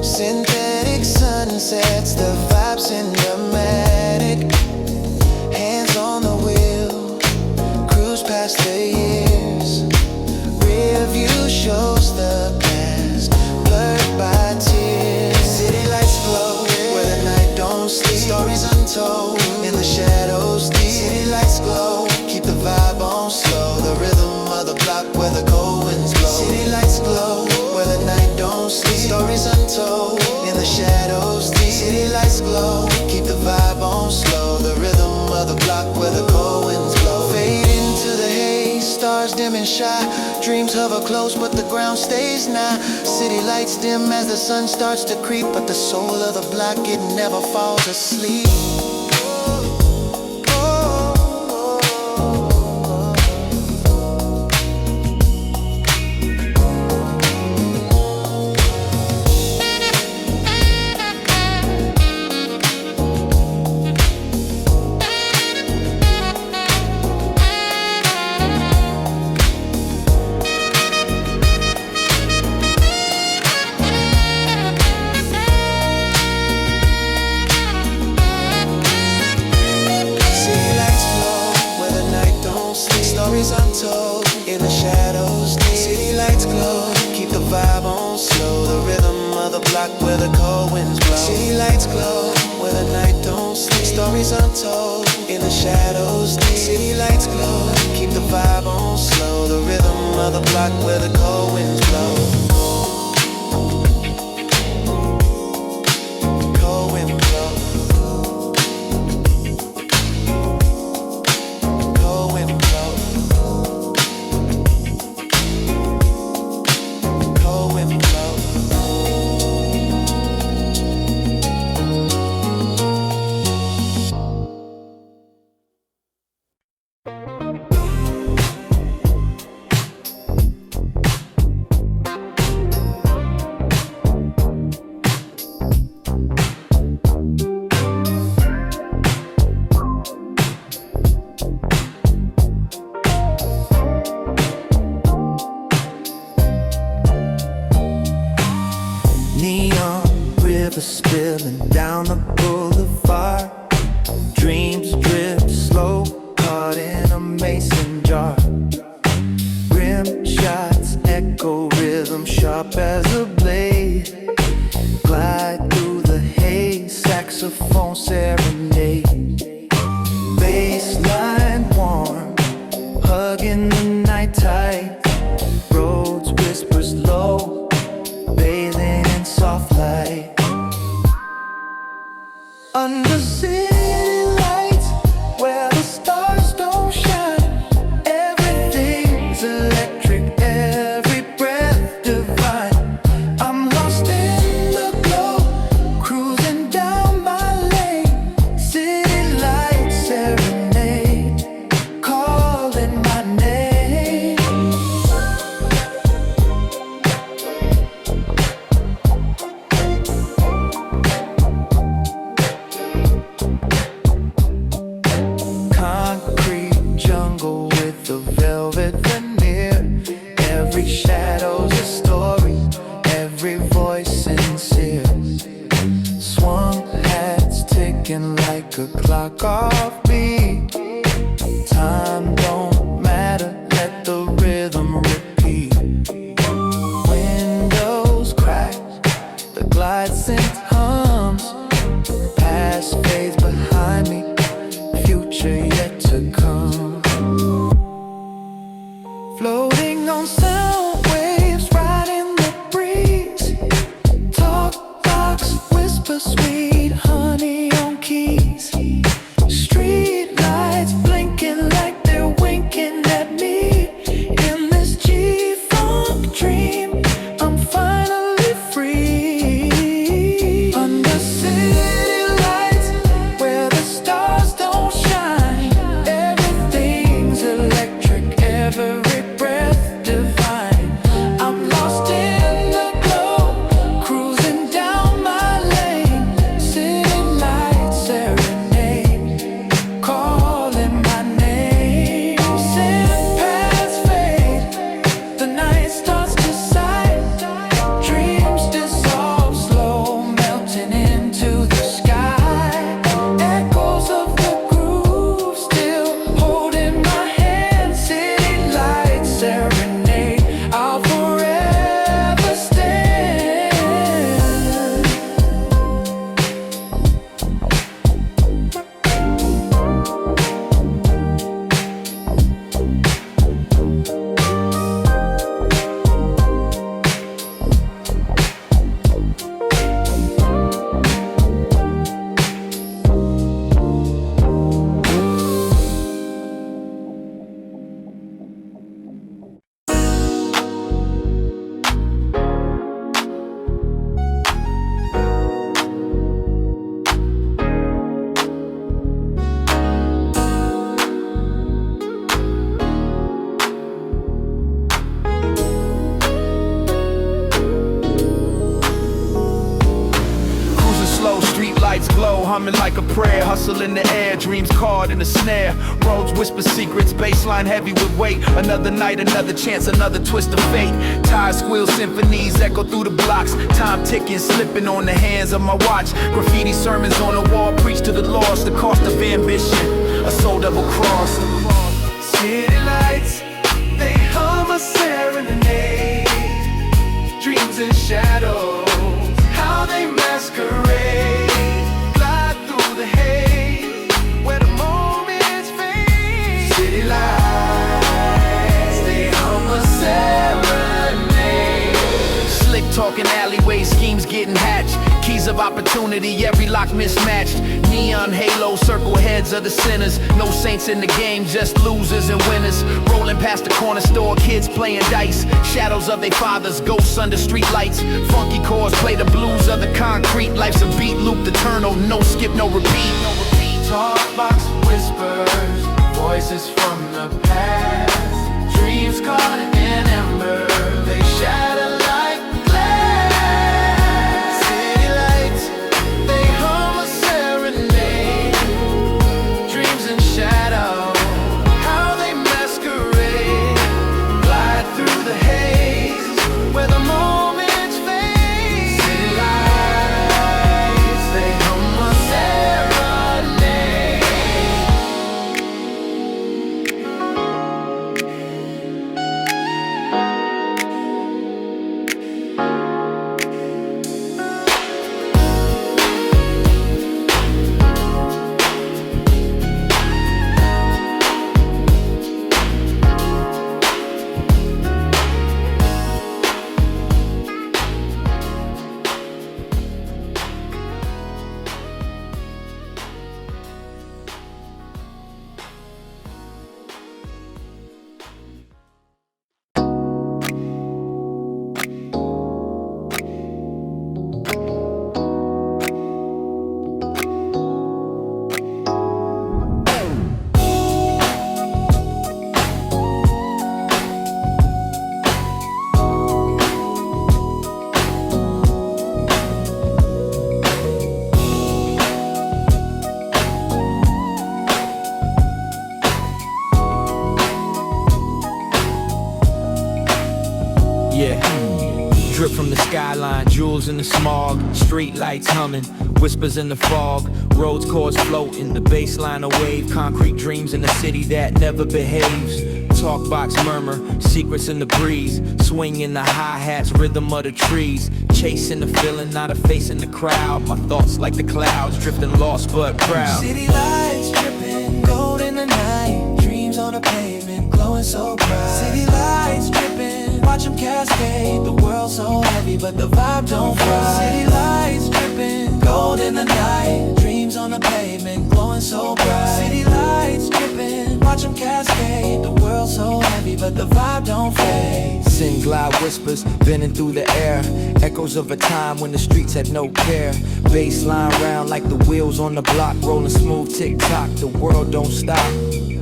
Synthetic sunsets, the vibe cinematic. Hands on the wheel, cruise past the years. Rear view shows the past, blurred by tears. City lights glow where the night don't sleep. Stories untold in the shadows deep. City lights glow, keep the vibe on slow. The rhythm of the block where the cold winds blow. City lights glow where the night don't sleep. Stories untold in the shadows deep. City lights glow, keep the vibe on slow. The rhythm of the block where the cold winds blow. Fade into the haze, stars dim and shy. Dreams hover close but the ground stays nigh. City lights dim as the sun starts to creep, but the soul of the block, it never falls asleep. Where the cold winds blow. City lights glow where the night don't sleep. Stories untold in the shadows deep. City lights glow, keep the vibe on slow. The rhythm of the block where the cold winds blow. Cold wind blow. Cold wind blow. Cold wind blow. Spilling down the boulevard. Dreams drift slow, caught in a mason jar. Rim shots echo rhythm sharp as a blade. Glide through the haze, saxophone serenade. Baseline warm, hugging the night tight. Roads whispers low, bathing in soft light. Under city lights, where the stars don't shine, everything's electric, every breath divine. I'm lost in the glow, cruising down my lane. City lights serenade, calling my name. Like a clock off beat. Time don't matter, let the rhythm repeat. Windows crack, the glide synth hum. humming like a prayer. Hustle in the air, dreams caught in the snare. Roads whisper secrets, baseline heavy with weight. Another night, another chance, another twist of fate. Tires squeal, symphonies echo through the blocks. Time ticking, slipping on the hands of my watch. Graffiti sermons on the wall, preach to the lost. The cost of ambition, a soul double cross. City lights, they hum a serenade. Dreams and shadows, how they masquerade. Glide through the haze, where the moments fade. City lights, they hum a serenade. Slick talking alleyways, schemes getting hatched. Keys of opportunity, every lock mismatched. Neon halo, circle heads of the sinners. No saints in the game, just losers and winners. Rolling past the corner store, kids playing dice. Shadows of their fathers, ghosts under street lights. Funky chords play the blues of the concrete. Life's a beat, looped eternal, no skip, no repeat. Talk box whispers, voices from the past. Dreams caught in ember, they shatter like glass. City lights, they hum a serenade. Dreams and shadow, how they masquerade. Glide through the haze, where the moments fade. City lights, they hum a serenade. Yeah. Drip from the skyline, jewels in the smog. Street lights humming, whispers in the fog. Roads, chords floating, the baseline a wave. Concrete dreams in a city that never behaves. Talk box murmur, secrets in the breeze. Swinging the hi-hats, rhythm of the trees. Chasing the feeling, not a face in the crowd. My thoughts like the clouds, drifting lost but proud. City lights dripping, gold in the night. Dreams on the pavement, glowing so bright. City lights dripping, watch them cascade. The world so heavy, but the vibe don't fry. City lights dripping, gold in the night. Dreams on the pavement, glowing so bright. City lights dripping, watch them cascade. The world so heavy, but the vibe don't fade. Sing glide whispers, bending through the air. Echoes of a time when the streets had no care. Baseline round like the wheels on the block. Rolling smooth tick-tock, the world don't stop.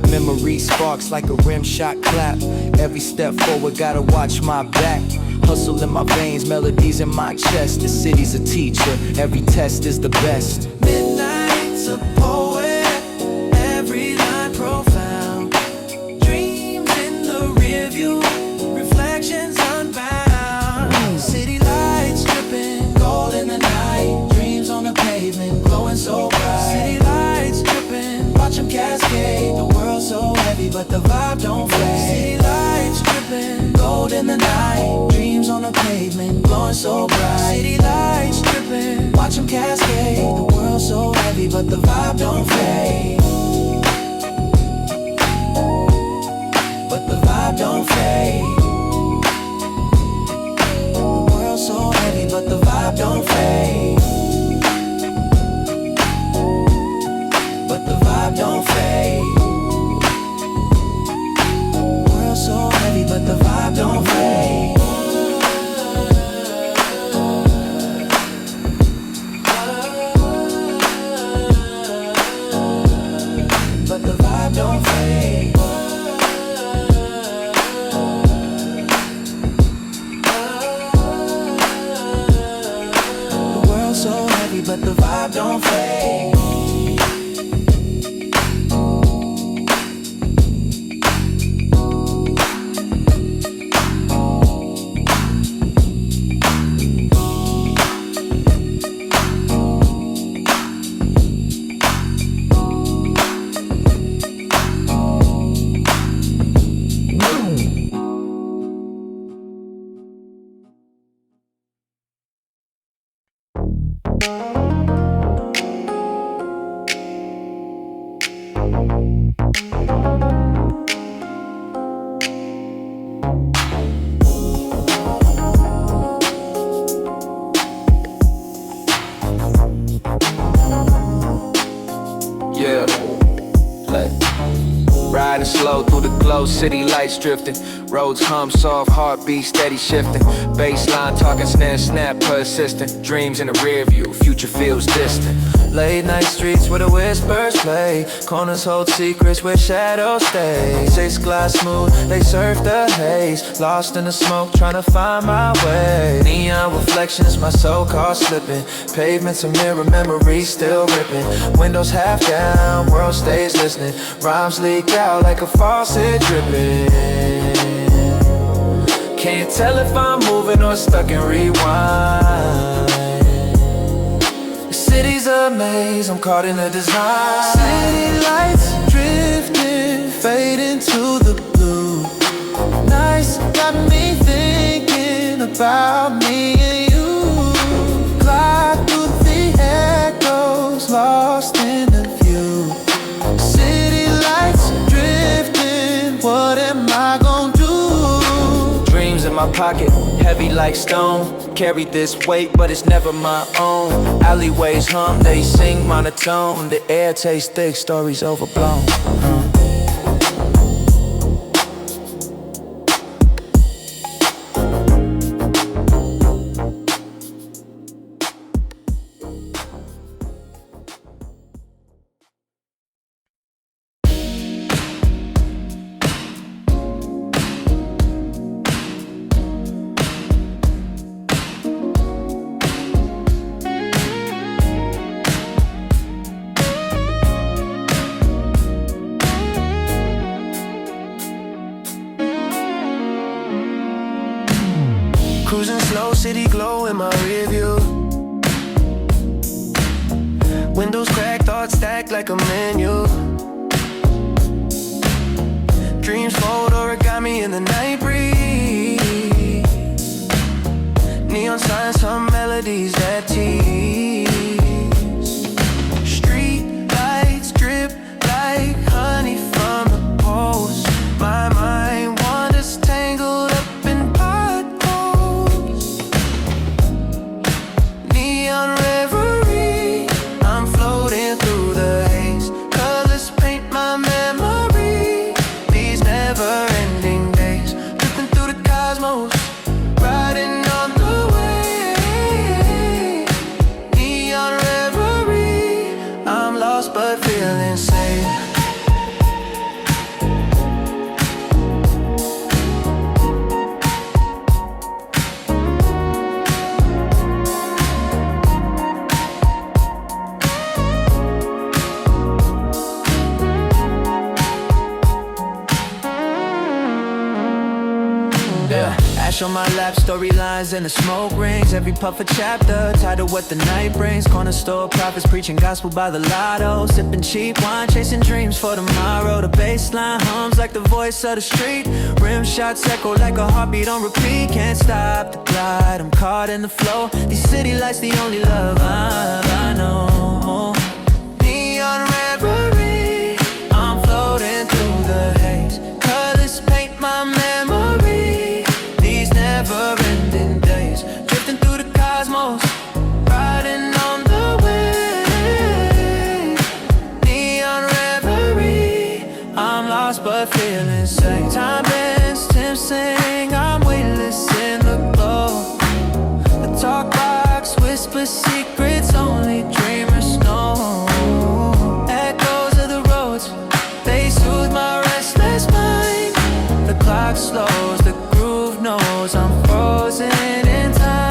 Memory sparks like a rim shot clap. Every step forward, gotta watch my back. Hustle in my veins, melodies in my chest. The city's a teacher, every test is the best. Midnight's a poet, every line profound. Dreams in the rear view, reflections unbound. City lights dripping, gold in the night. Dreams on the pavement, glowing so bright. City lights dripping, watch them cascade. The world so heavy, but the vibe don't fade. City lights dripping, gold in the night. Dreams on the pavement, glowing so bright. City lights dripping, watch them cascade. The world so heavy, but the vibe don't fade. But the vibe don't fade. The world so heavy, but the vibe don't fade. But the vibe don't fade. The world so heavy, but the vibe don't fade. slow, city lights drifting. Roads hum, soft, heartbeat steady shifting. Baseline talking, snap, persistent. Dreams in the rear view, future feels distant. Late night streets where the whispers play. Corners hold secrets where shadows stay. 6 glass smooth, they surf the haze. Lost in the smoke, trying to find my way. Neon reflections, my soul caught slipping. Pavements a mirror, memories still ripping. Windows half down, world stays listening. Rhymes leak out like a faucet dripping. Can't tell if I'm moving or stuck in rewind. City's a maze, I'm caught in a design. City lights drifting, fade into the blue. Nights got me thinking about me and you. Glide through the echoes, lost in the view. City lights drifting, what am I gonna do? Dreams in my pocket, heavy like stone. Carry this weight, but it's never my own. Alleyways hum, they sing monotone. The air tastes thick, stories overblown. Cruising slow, city glow in my rear view. Windows cracked, thoughts stacked like a menu. Dreams fold origami in the night breeze. Neon signs, some melodies that tease. Street lights drip like honey from the post. My mind wanders tangled up in potholes. Neon reverie, I'm floating through the haze. Colors paint my memory. These never-ending days, drifting through the cosmos, riding on the wave. Neon reverie, I'm lost but feeling safe. Ash on my lap, storylines and the smoke rings. Every puff a chapter, tied to what the night brings. Corner store prophets preaching gospel by the lotto. Sipping cheap wine, chasing dreams for tomorrow. The baseline hums like the voice of the street. Rim shots echo like a heartbeat on repeat. Can't stop the glide, I'm caught in the flow. These city lights, the only love I know. Neon reverie, I'm floating through the haze. Colors paint my memory. These never-ending days, drifting through the cosmos, riding on the wave. Neon reverie, I'm lost but feeling safe. Time bends, Tim sing, I'm weightless in the glow. The talk box whispers secrets only dreamers know. Echoes of the roads, they soothe my restless mind. The clock slows, the groove knows I'm frozen in time.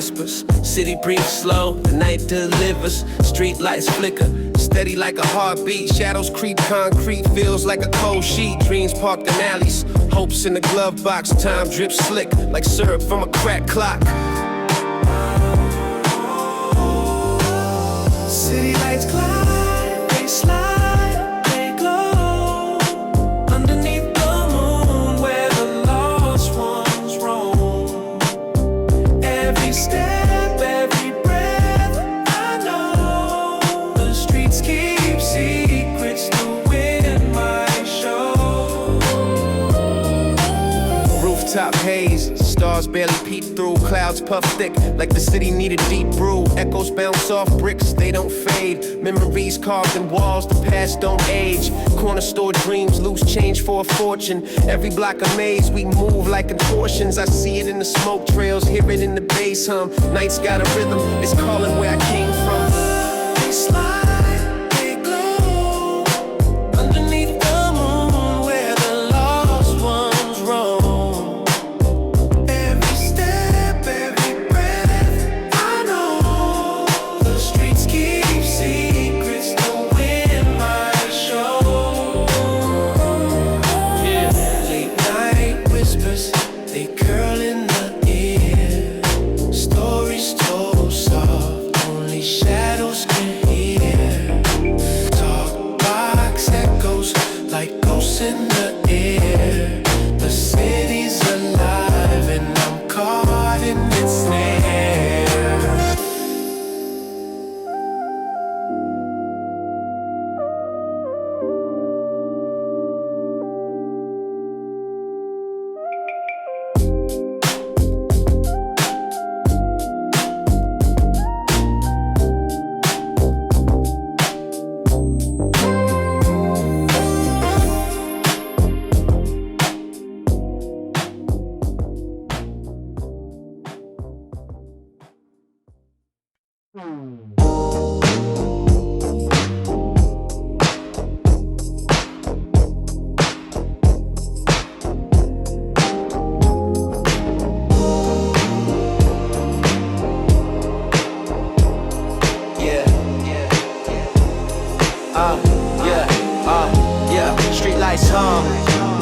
whispers. City breathes slow, the night delivers. Street lights flicker, steady like a heartbeat. Shadows creep, concrete feels like a cold sheet. Dreams parked in alleys, hopes in the glove box. Time drips slick like syrup from a crack clock. City lights glide, they slide, they glow underneath the moon where the lost ones roam. Every step, every breath, I know the streets keep secrets, the wind might show. Rooftop haze, stars barely peek through. Clouds puff thick like the city needed deep brew. Echoes bounce off bricks, they don't fade. Memories carved in walls, the past don't age. Corner store dreams, loose change for a fortune. Every block a maze, we move like contortions. I see it in the smoke trails, hear it in the bass hum. Nights got a rhythm, it's calling where I came from. They slide, they glow underneath the moon where the lost ones roam. Every step, every breath, I know the streets keep secrets, the wind might show. Late night whispers, they curl in the ear. Stories told soft, only shadows can hear. Talk box echoes like ghosts in the air. The city's alive and I'm caught in its snare. Streetlights hum,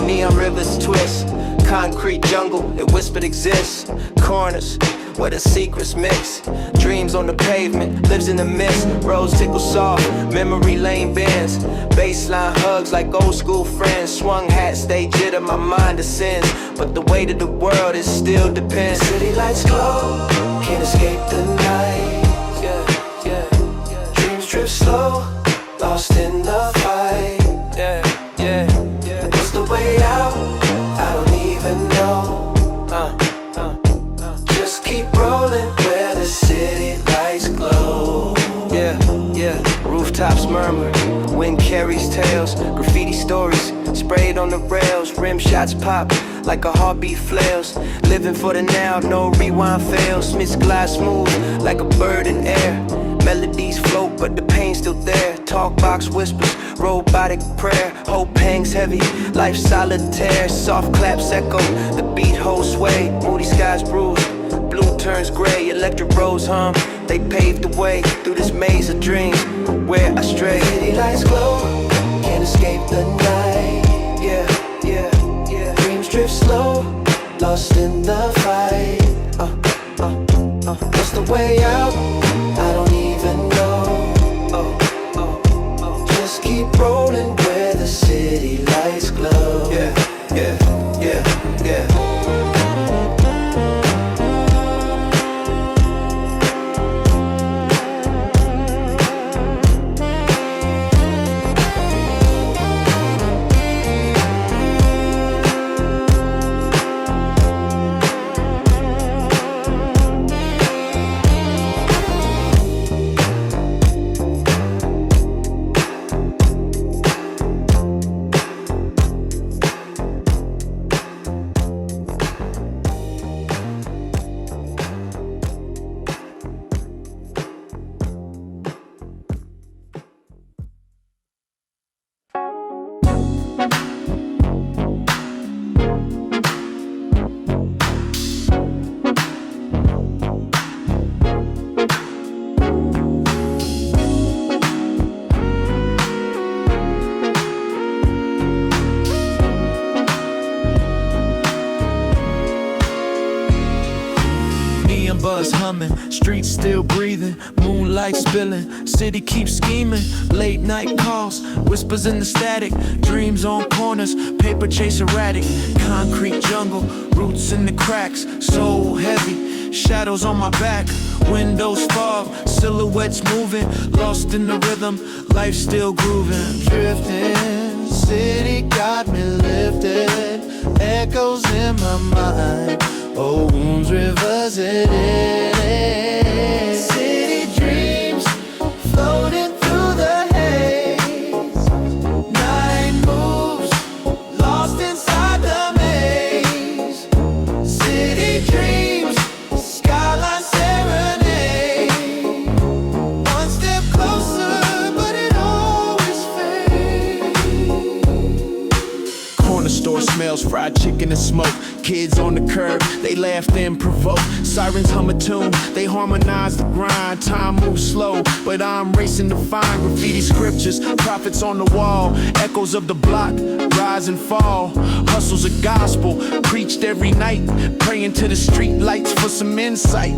neon rivers twist. Concrete jungle, it whispered exists. Corners where the secrets mix. Dreams on the pavement, lives in the mist. Roads tickle soft, memory lane bends. Baseline hugs like old school friends. Swung hat, stay jitter, my mind ascends. But the weight of the world, it still depends. City lights glow, can't escape the night. Dreams drift slow, lost in the fight. What's the way out? I don't even know. Just keep rolling where the city lights glow. Rooftops murmur, wind carries tales. Graffiti stories sprayed on the rails. Rim shots pop like a heartbeat flails. Living for the now, no rewind fails. Miss glide smooth like a bird in air. Melodies float, but the pain's still there. Talk box whispers, robotic prayer. Hope hangs heavy, life solitaire. Soft claps echo, the beat holds sway. Moody skies bruise, blue turns gray. Electric roads hum, they paved the way through this maze of dreams where I stray. City lights glow, can't escape the night. Dreams drift slow, lost in the fight. What's the way out? I don't even know. Just keep rolling where the city lights glow. Yeah. stadium buzz humming, streets still breathing, moonlight spilling, city keeps scheming, late night calls, whispers in the static, dreams on corners, paper chase erratic, concrete jungle, roots in the cracks, so heavy, shadows on my back, windows fog, silhouettes moving, lost in the rhythm, life still grooving. Drifting, city got me lifted, echoes in my mind, old wounds revisited. City dreams floating through the haze, night moves lost inside the maze. City dreams, skyline serenade, one step closer but it always fades. Corner store smells, fried chicken and smoke. Kids on the curb, they laugh and provoke. Sirens hum a tune, they harmonize the grind. Time moves slow, but I'm racing to find graffiti scriptures, prophets on the wall, echoes of the block, rise and fall. Hustle's a gospel, preached every night, praying to the street lights for some insight.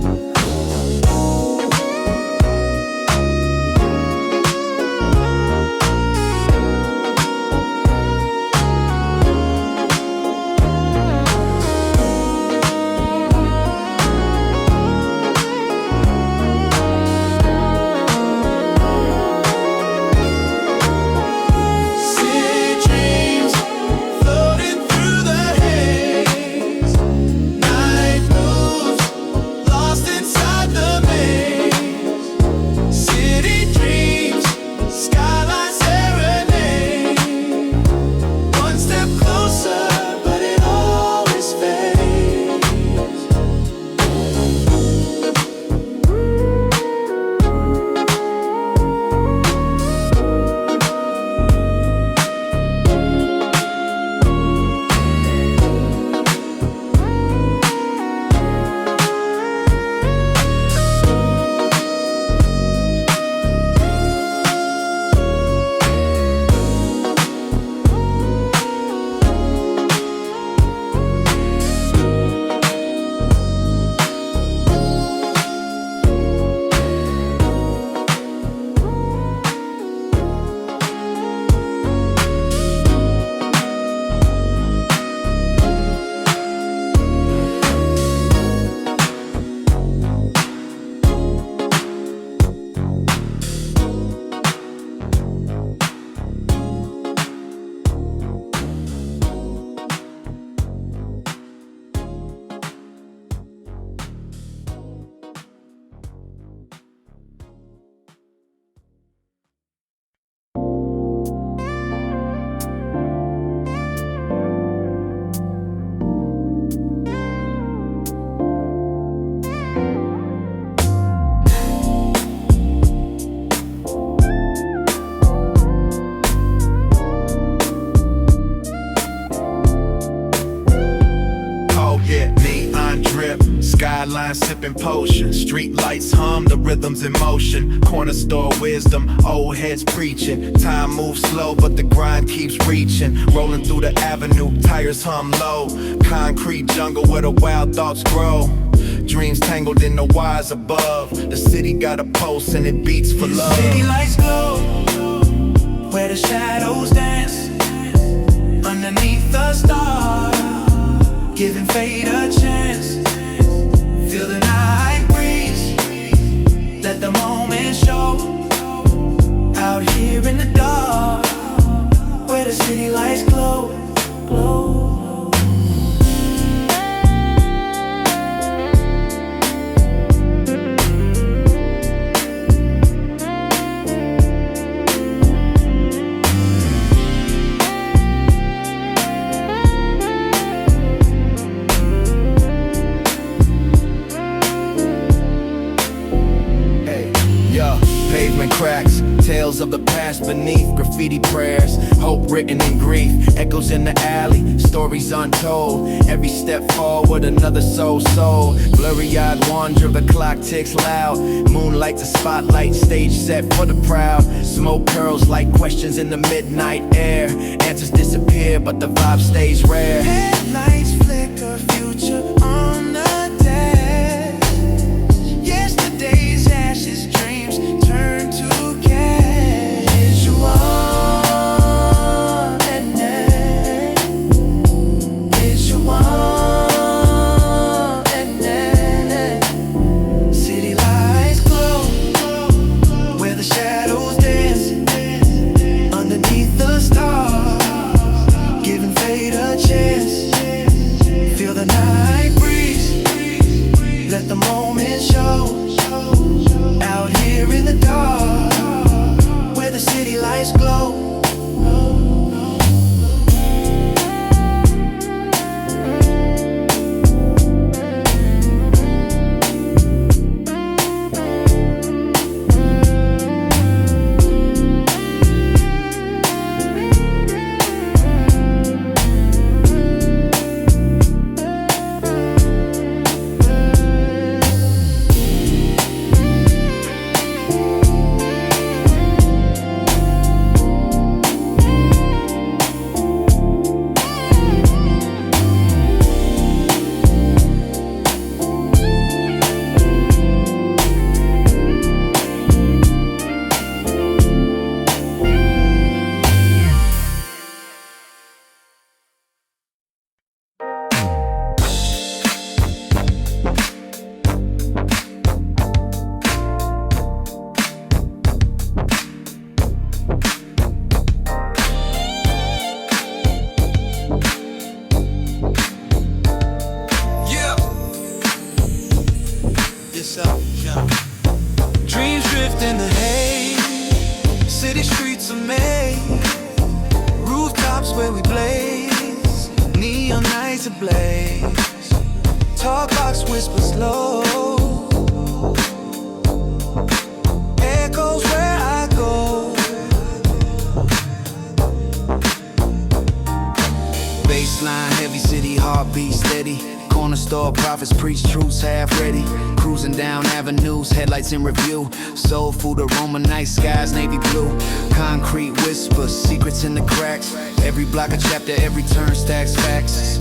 Skyline sipping potion, street lights hum, the rhythm's in motion. Corner store wisdom, old heads preaching. Time moves slow, but the grind keeps reaching. Rolling through the avenue, tires hum low. Concrete jungle where the wild thoughts grow. Dreams tangled in the wires above. The city got a pulse and it beats for love. City lights glow, where the shadows dance, underneath the stars, giving fate a chance. Feel the night breeze, let the moment show. Out here in the dark, where the city lights glow, glow. Cracks, tales of the past beneath graffiti prayers, hope written in grief, echoes in the alley, stories untold. Every step forward, another soul sold. Blurry-eyed wander, the clock ticks loud. Moonlight to spotlight, stage set for the proud. Smoke curls like questions in the midnight air. Answers disappear, but the vibe stays rare. Headlights flicker, future on the deck. this up, yeah. Dreams drift in the haze, city streets are made, rooftops where we blaze, neon nights ablaze, talk box whispers low, echoes where I go. Baseline heavy, city heartbeat steady. Corner store prophets preach truths half ready. Cruising down avenues, headlights in review. Soul food aroma, night skies, navy blue. Concrete whispers, secrets in the cracks. Every block a chapter, every turn stacks facts.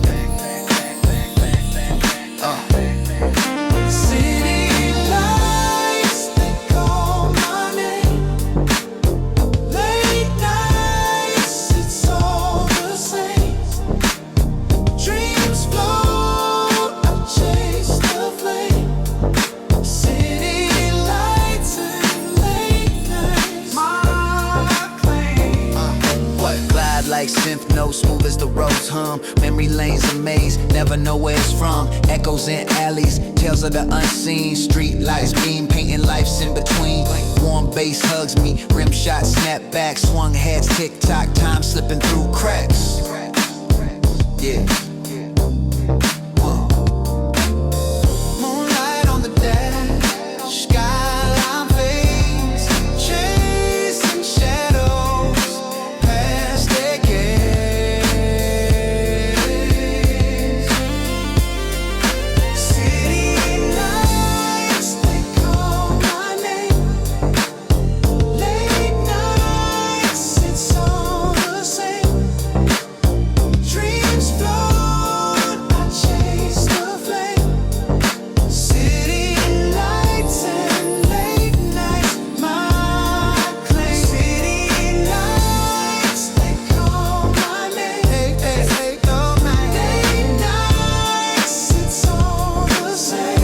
City lights, they call my name. Late nights, it's all the same. Dreams float, I chase the flame. City lights and late nights, my claim. What? Glide like synth notes, smooth as the roads hum. Memory lanes a maze, never know where it's from. Echoes in alleys, tales of the unseen. Street lights beam, painting life's in between. Warm bass hugs me, rim shot, snap back. Swung heads, tick tock, time slipping through cracks. Yeah. Moonlight on the dash, skyline fades, chasing shadows past decades. City lights, they call my name. Late nights, it's all the same. Dreams float, I chase the flame. City lights and late nights, my claim. City lights, they call my name. They call my name. Late nights, it's all the same.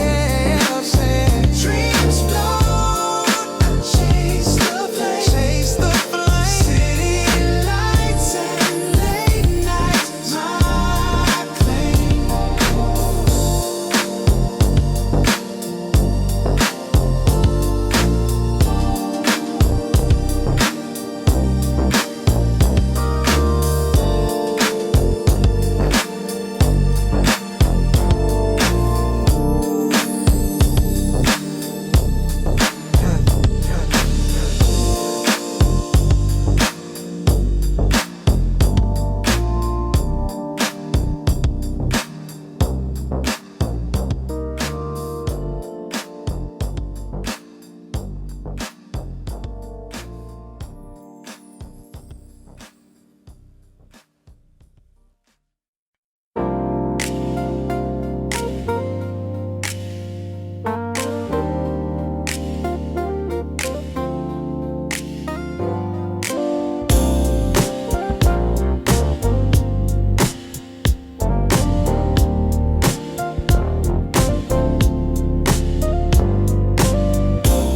Dreams float, I chase the flame. City lights and late nights, my claim.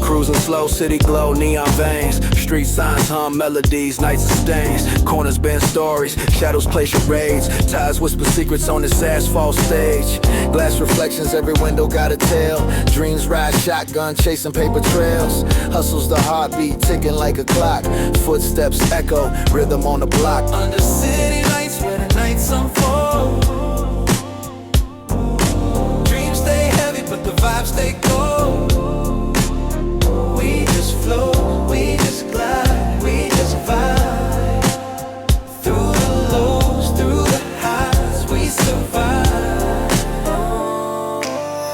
Cruising slow, city glow, neon veins. Street signs hum melodies, nights of stains. Corners bend stories, shadows play charades. Ties whisper secrets on this asphalt stage. Glass reflections, every window got a tale. Dreams ride shotgun, chasing paper trails. Hustles the heartbeat, ticking like a clock. Footsteps echo, rhythm on the block. Under city lights where the nights unfold. Dreams stay heavy, but the vibes stay cold. We just float, we just glide, we just vibe. Through the lows, through the highs, we survive.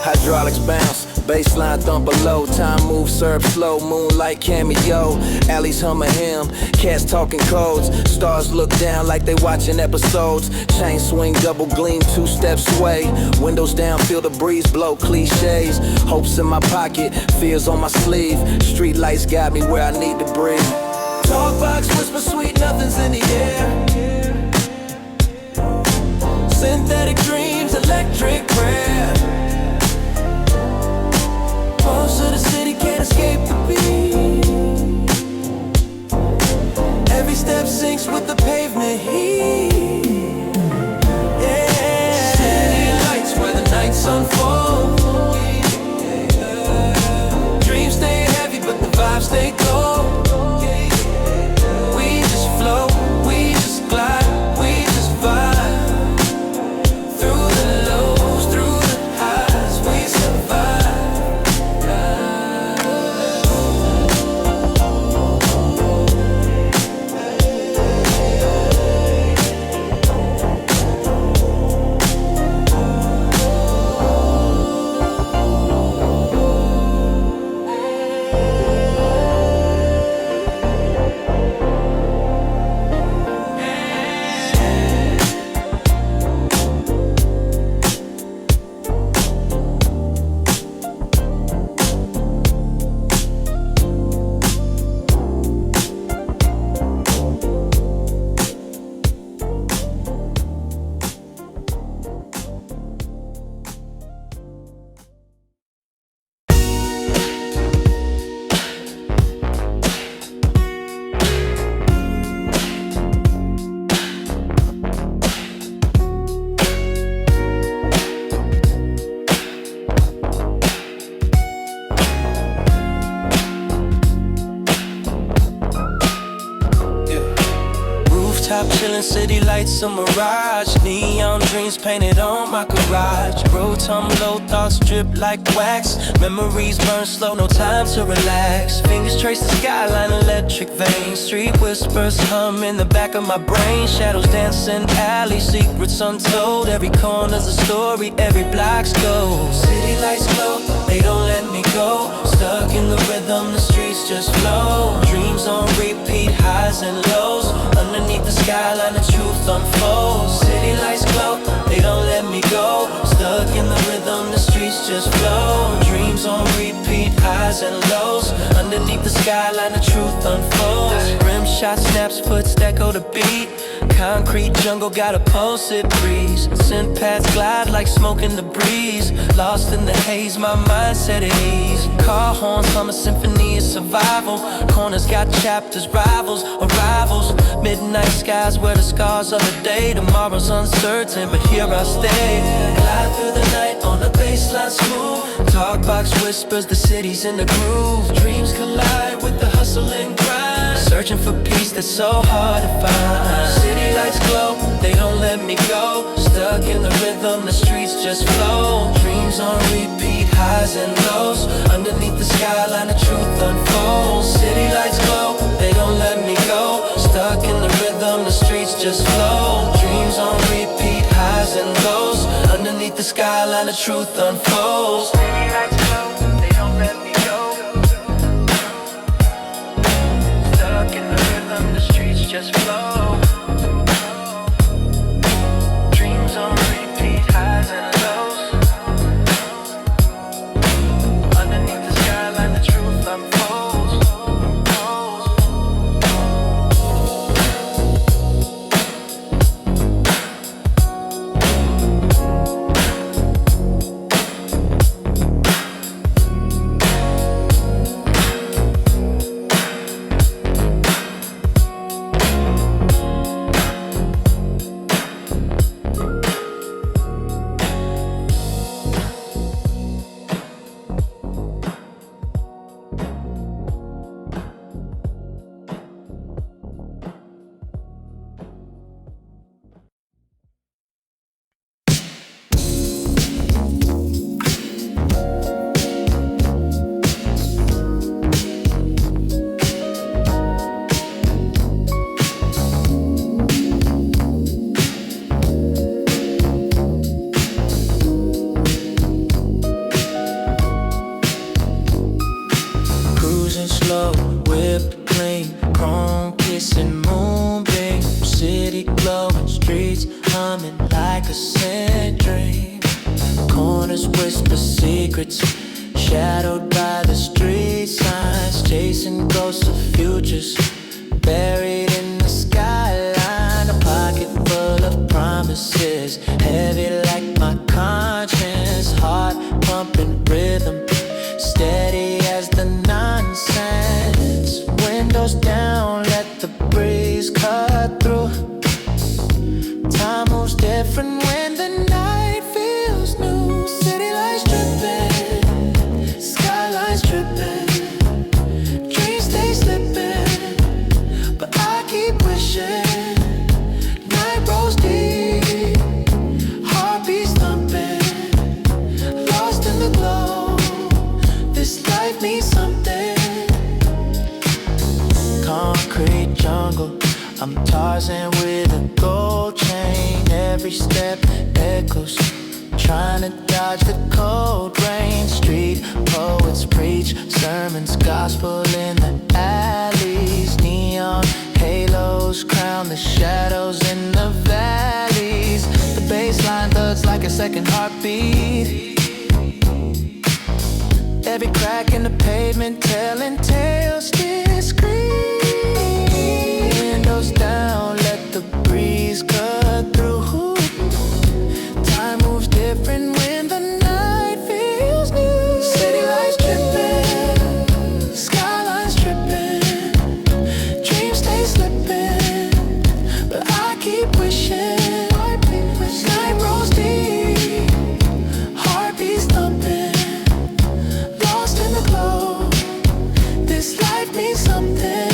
Hydraulics bounce, baseline thump below. Time moves, serve slow, moonlight cameo. Alleys hum a hymn, cats talking codes. Stars look down like they watching episodes. Chain swing, double gleam, two-step sway. Windows down, feel the breeze blow, cliches. Hopes in my pocket, fears on my sleeve. Street lights got me where I need to breathe. Talk box whisper sweet, nothing's in the air. Synthetic dreams, electric prayer. Pulse of the city can't escape the beat. Every step sinks with the pavement heat. Yeah. City lights where the nights unfold. feeling city lights, a mirage. Neon dreams painted on my garage. Road tumble low, thoughts drip like wax. Memories burn slow, no time to relax. Fingers trace the skyline, electric veins. Street whispers hum in the back of my brain. Shadows dancing alley, secrets untold. Every corner's a story, every block's gold. City lights glow, they don't let me go. Stuck in the rhythm, the streets just flow. Dreams on repeat, highs and lows. Underneath the skyline, the truth unfolds. City lights glow, they don't let me go. Stuck in the rhythm, the streets just flow. Dreams on repeat, highs and lows. Underneath the skyline, the truth unfolds. Rim shot snaps, footsteps echo the beat. Concrete jungle got a pulsate breeze. Scent paths glide like smoke in the breeze. Lost in the haze, my mind set at ease. Car horns hum a symphony of survival. Corners got chapters, rivals, arrivals. Midnight skies where the scars of the day. Tomorrow's uncertain, but here I stay. Glide through the night on the baseline smooth. Talk box whispers, the city's in the groove. Dreams collide with the hustle and grind. Searching for peace that's so hard to find. City lights glow, they don't let me go. Stuck in the rhythm, the streets just flow. Dreams on repeat, highs and lows. Underneath the skyline, the truth unfolds. City lights glow, they don't let me go. Stuck in the rhythm, the streets just flow. Dreams on repeat, highs and lows. Underneath the skyline, the truth unfolds. City lights glow, they don't let me go. Stuck in the rhythm, the streets just flow. Dreams on repeat, highs and lows. Underneath the skyline, the truth unfolds. Cruisin slow, whip clean, chrome kissing moonbeam. City glowing, streets humming like a sad dream. Corners whisper secrets, shadowed by the street signs. Chasing ghosts of futures, buried in the skyline. A pocket full of promises, heavy like my conscience. Heart pumping rhythm, steady as the nonsense. Windows down, let the breeze cut through. Time moves different when the night feels new. City lights dripping, skylines tripping. Dreams stay slipping, but I keep wishing. Night rolls deep, heartbeats thumping. Lost in the glow, this life means something. Concrete jungle, I'm Tarzan with a gold chain. Every step echoes, trying to dodge the cold rain. Street poets preach sermons, gospel in the alleys. Neon halos crown the shadows in the valleys. The baseline thuds like a second heartbeat. Every crack in the pavement telling tales discreet. Windows down, let the breeze cut through. Time moves different when the night feels new. City lights dripping, skylines tripping. Dreams stay slipping, but I keep wishing. Night rolls deep, heartbeats thumping. Lost in the glow, this life means something.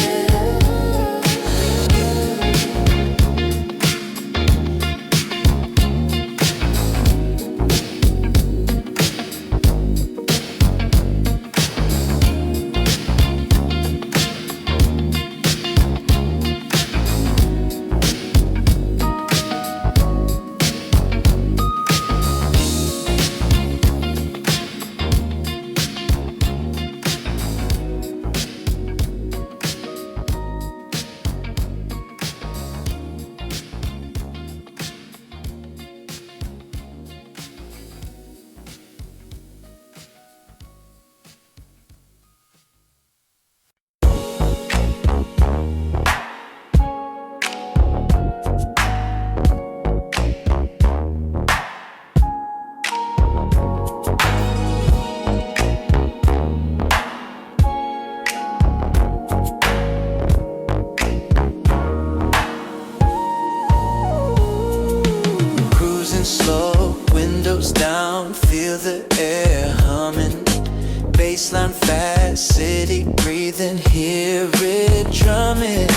fast city breathing, hear it drumming.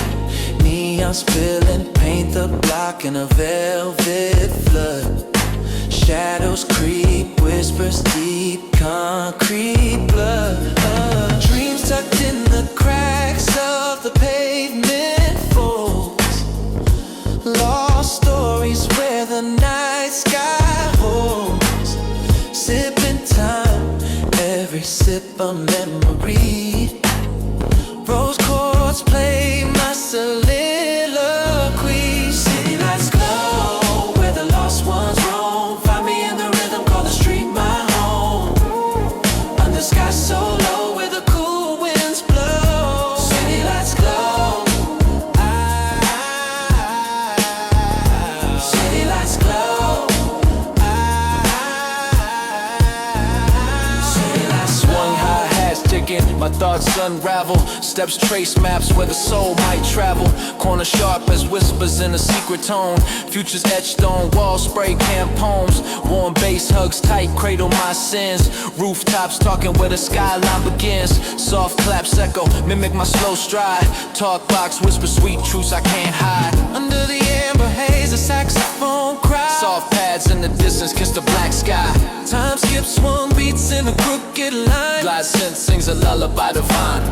Neon spilling, paint the block in a velvet flood. Shadows creep, whispers deep, concrete blood. Dreams tucked in the cracks of the pavement folds. Lost stories where the night sky holds. Sipping time, every sip a memory. Rose chords play my soliloquy. City lights glow where the lost ones roam. Find me in the rhythm, call the street my home. Under sky so low where the cool winds blow. City lights glow. City lights glow. City lights Swung hi-hats ticking, my thoughts unravel. Steps trace maps where the soul might travel. Corner sharp as whispers in a secret tone. Futures etched on walls, spray can poems. Warm bass hugs tight, cradle my sins. Rooftops talking where the skyline begins. Soft claps echo, mimic my slow stride. Talk box, whisper sweet truths I can't hide. under the amber haze, a saxophone cry. Soft pads in the distance, kiss the black sky. Time skips, swung beats in a crooked line. Glide scent sings a lullaby divine.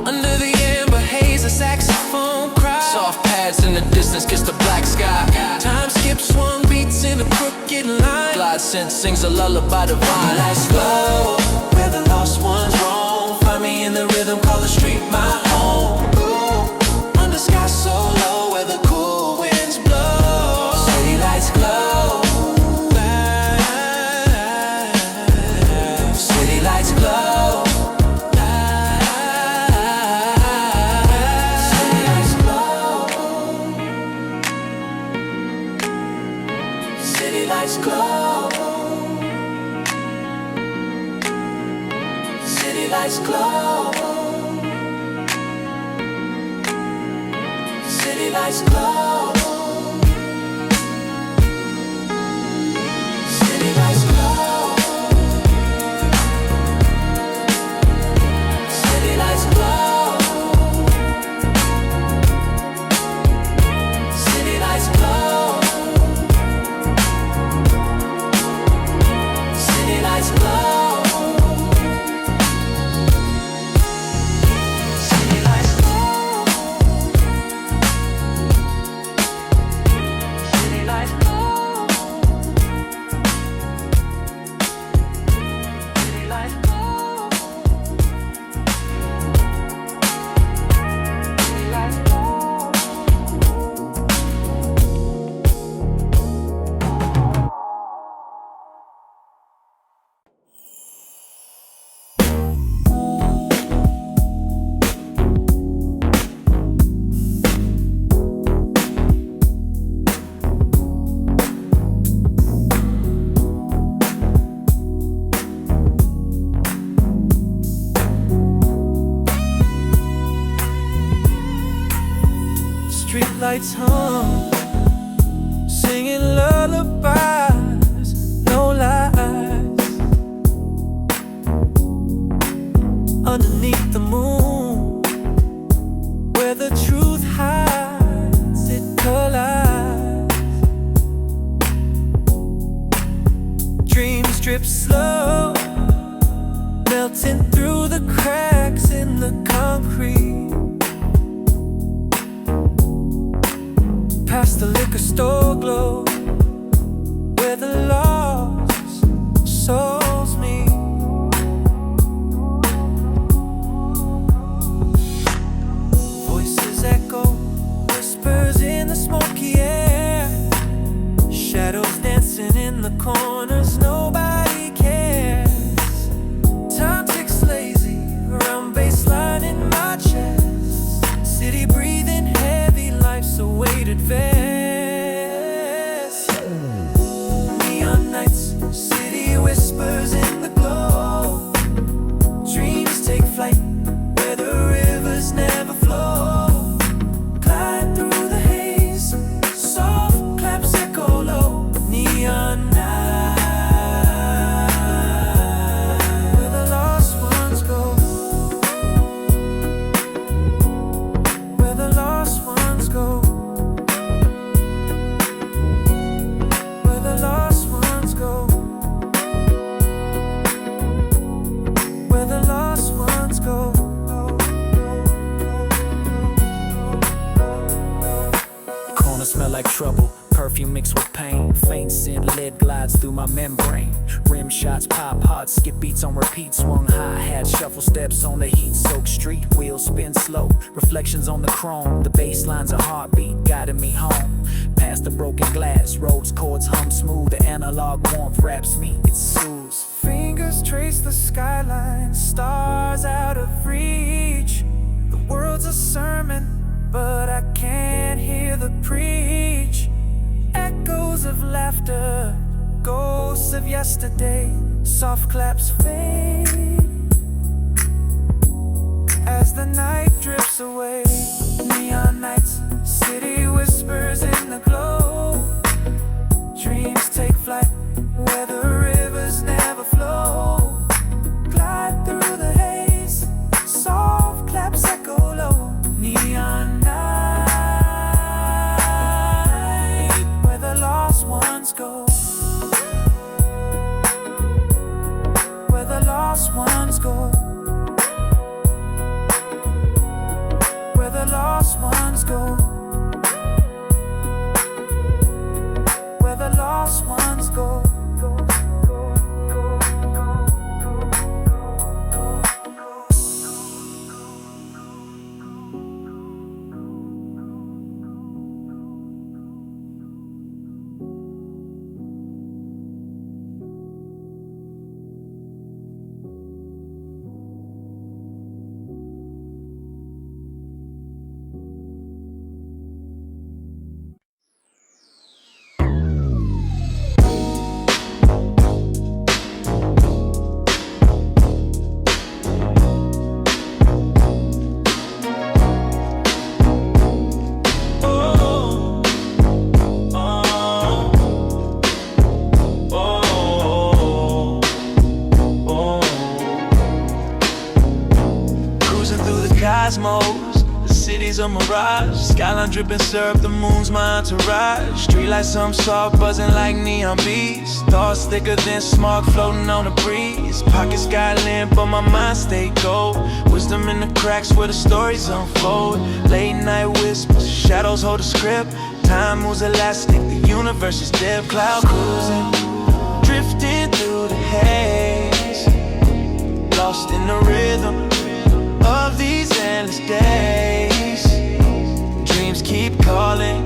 Under the amber haze, a saxophone cry. Soft pads in the distance, kiss the black sky. Time skips, swung beats in a crooked line. Glide scent sings a lullaby divine. Lights glow where the lost ones roam. Find me in the rhythm, call the street my home. Under sky so low where the cool winds blow. City lights glow. City lights glow. City lights glow. City lights glow. City lights glow. City lights glow. City lights glow. City lights glow. City lights glow. City lights glow. City lights glow. City lights glow. City lights glow. City lights glow. Streetlights hum, singing lullabies, no lies. Underneath the moon, where the truth hides, it collides. Dreams drip slow, melting through the cracks in the concrete. Past the liquor store glow, where the lost souls meet. Voices like trouble, perfume mixed with pain. Faint scent, lead glides through my membrane. Rim shots, pop hard, skip beats on repeat. Swung hi-hat, shuffle steps on the heat-soaked street. Wheels spin slow, reflections on the chrome. The bass line's a heartbeat, guiding me home. Past the broken glass, roads, chords hum smooth. The analog warmth wraps me, it soothes. Fingers trace the skyline, stars out of reach. The world's a sermon, but I can't hear the preach. Echoes of laughter, ghosts of yesterday. Soft claps fade as the night drifts away. Neon nights, city whispers in the glow. Dreams take flight where the rivers never flow. Glide through the haze, soft claps echo low. Neon night, where the lost ones go. Where the lost ones go. Where the lost ones go. Where the lost ones go. The city's a mirage, skyline dripping syrup, the moon's my entourage. Streetlights, some soft, buzzing like neon bees. Thoughts thicker than smog floating on the breeze. Pocket sky limp, but my mind stay gold. Wisdom in the cracks where the stories unfold. Late night whispers, shadows hold a script. Time moves elastic, the universe is dead. Cloud cruising, drifting through the haze. Lost in the rhythm of these endless days. Dreams keep calling,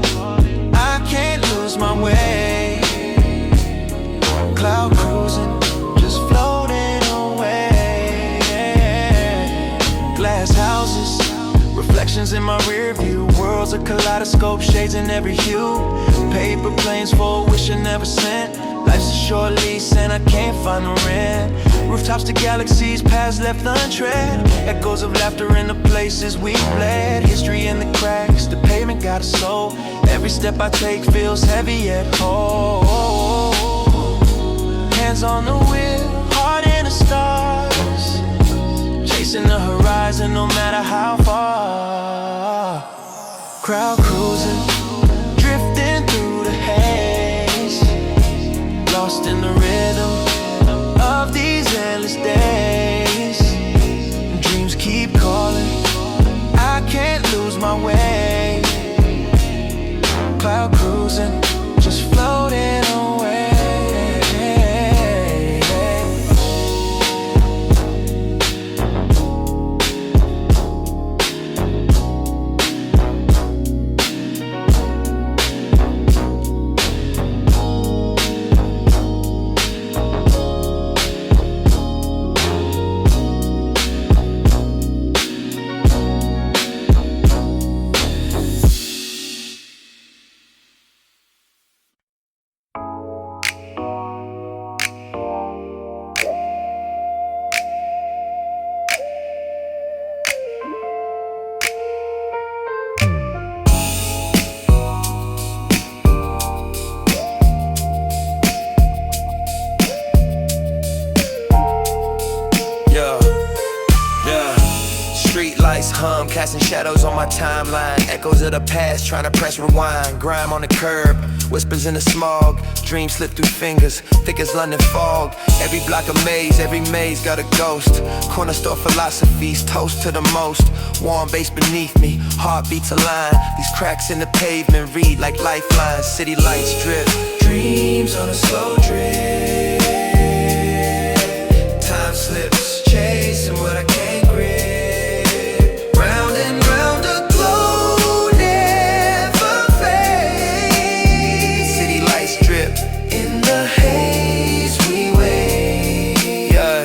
I can't lose my way. Cloud cruising, just floating away. Glass houses, reflections in my rear view. Worlds a kaleidoscope, shades in every hue. Paper planes for a wish I never sent. Life's a short lease and I can't find the rent. Rooftops to galaxies, paths left untread. Echoes of laughter in the places we bled. History in the cracks, the pavement got a soul. Every step I take feels heavy yet whole. Hands on the wheel, heart in the stars. Chasing the horizon no matter how far. Crowd cruising, drifting through the haze. Lost in the rhythm of these endless days. Dreams keep calling, I can't lose my way. Cloud cruising, just floating away. Streetlights hum, casting shadows on my timeline. Echoes of the past, trying to press rewind. Grime on the curb, whispers in the smog. Dreams slip through fingers, thick as London fog. Every block a maze, every maze got a ghost. Corner store philosophies, toast to the most. Warm base beneath me, heartbeats align. These cracks in the pavement read like lifelines. City lights drift, Dreams on a slow drift. Time slips, chasing what I can't grip. Round and round the glow never fades. city lights drip. In the haze we wait. Yeah.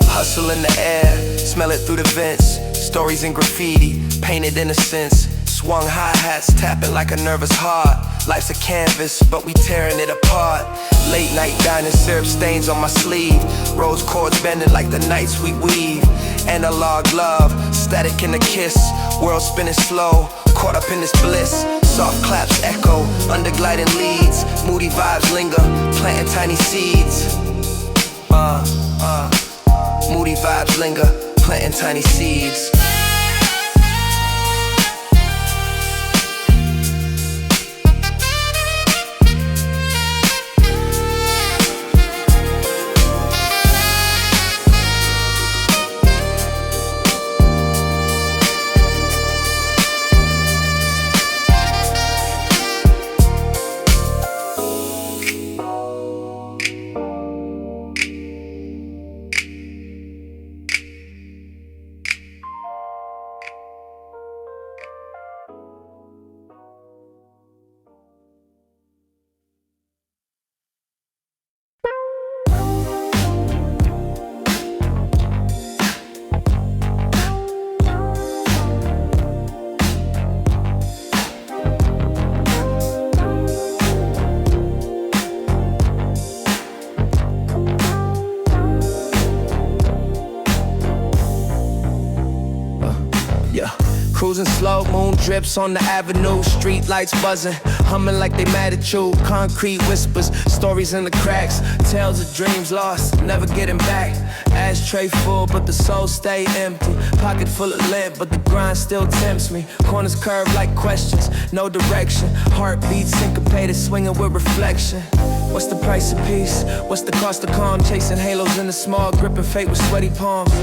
Hustle in the air, smell it through the vents. Stories in graffiti, painted innocence. Swung hi-hats, tapping like a nervous heart. Life's a canvas, but we tearing it apart. Late night dining, syrup stains on my sleeve. Rose chords bending like the nights we weave. Analog love, static in the kiss. World spinning slow, caught up in this bliss. Soft claps echo, under gliding leads. Moody vibes linger, planting tiny seeds. Moody vibes linger, planting tiny seeds. Cruising slow, moon drips on the avenue. Street lights buzzing, humming like they mad at you. Concrete whispers, stories in the cracks. Tales of dreams lost, never getting back. Ashtray full, but the soul stay empty. Pocket full of lint, but the grind still tempts me. Corners curved like questions, no direction. Heartbeat syncopated, swinging with reflection. What's the price of peace? What's the cost of calm? Chasing halos in the small, gripping fate with sweaty palms.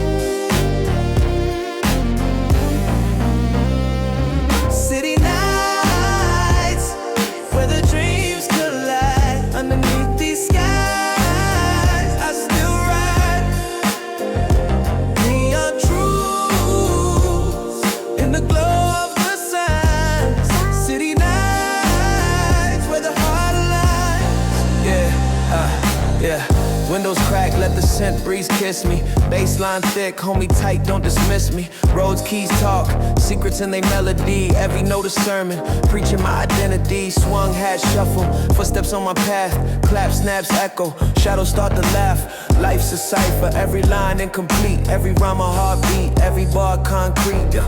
City nights, where the dreams collide. Underneath these skies, I still ride. Neon truths in the glow of the signs. City nights, where the heart aligns. Yeah. Windows crack, let the scent breeze kiss me. Baseline thick, homie tight, don't dismiss me. Roads, keys talk, secrets in they melody. Every note a sermon, preaching my identity. Swung hat shuffle, footsteps on my path. Clap, snaps, echo, shadows start to laugh. Life's a cipher, every line incomplete. Every rhyme a heartbeat, every bar concrete.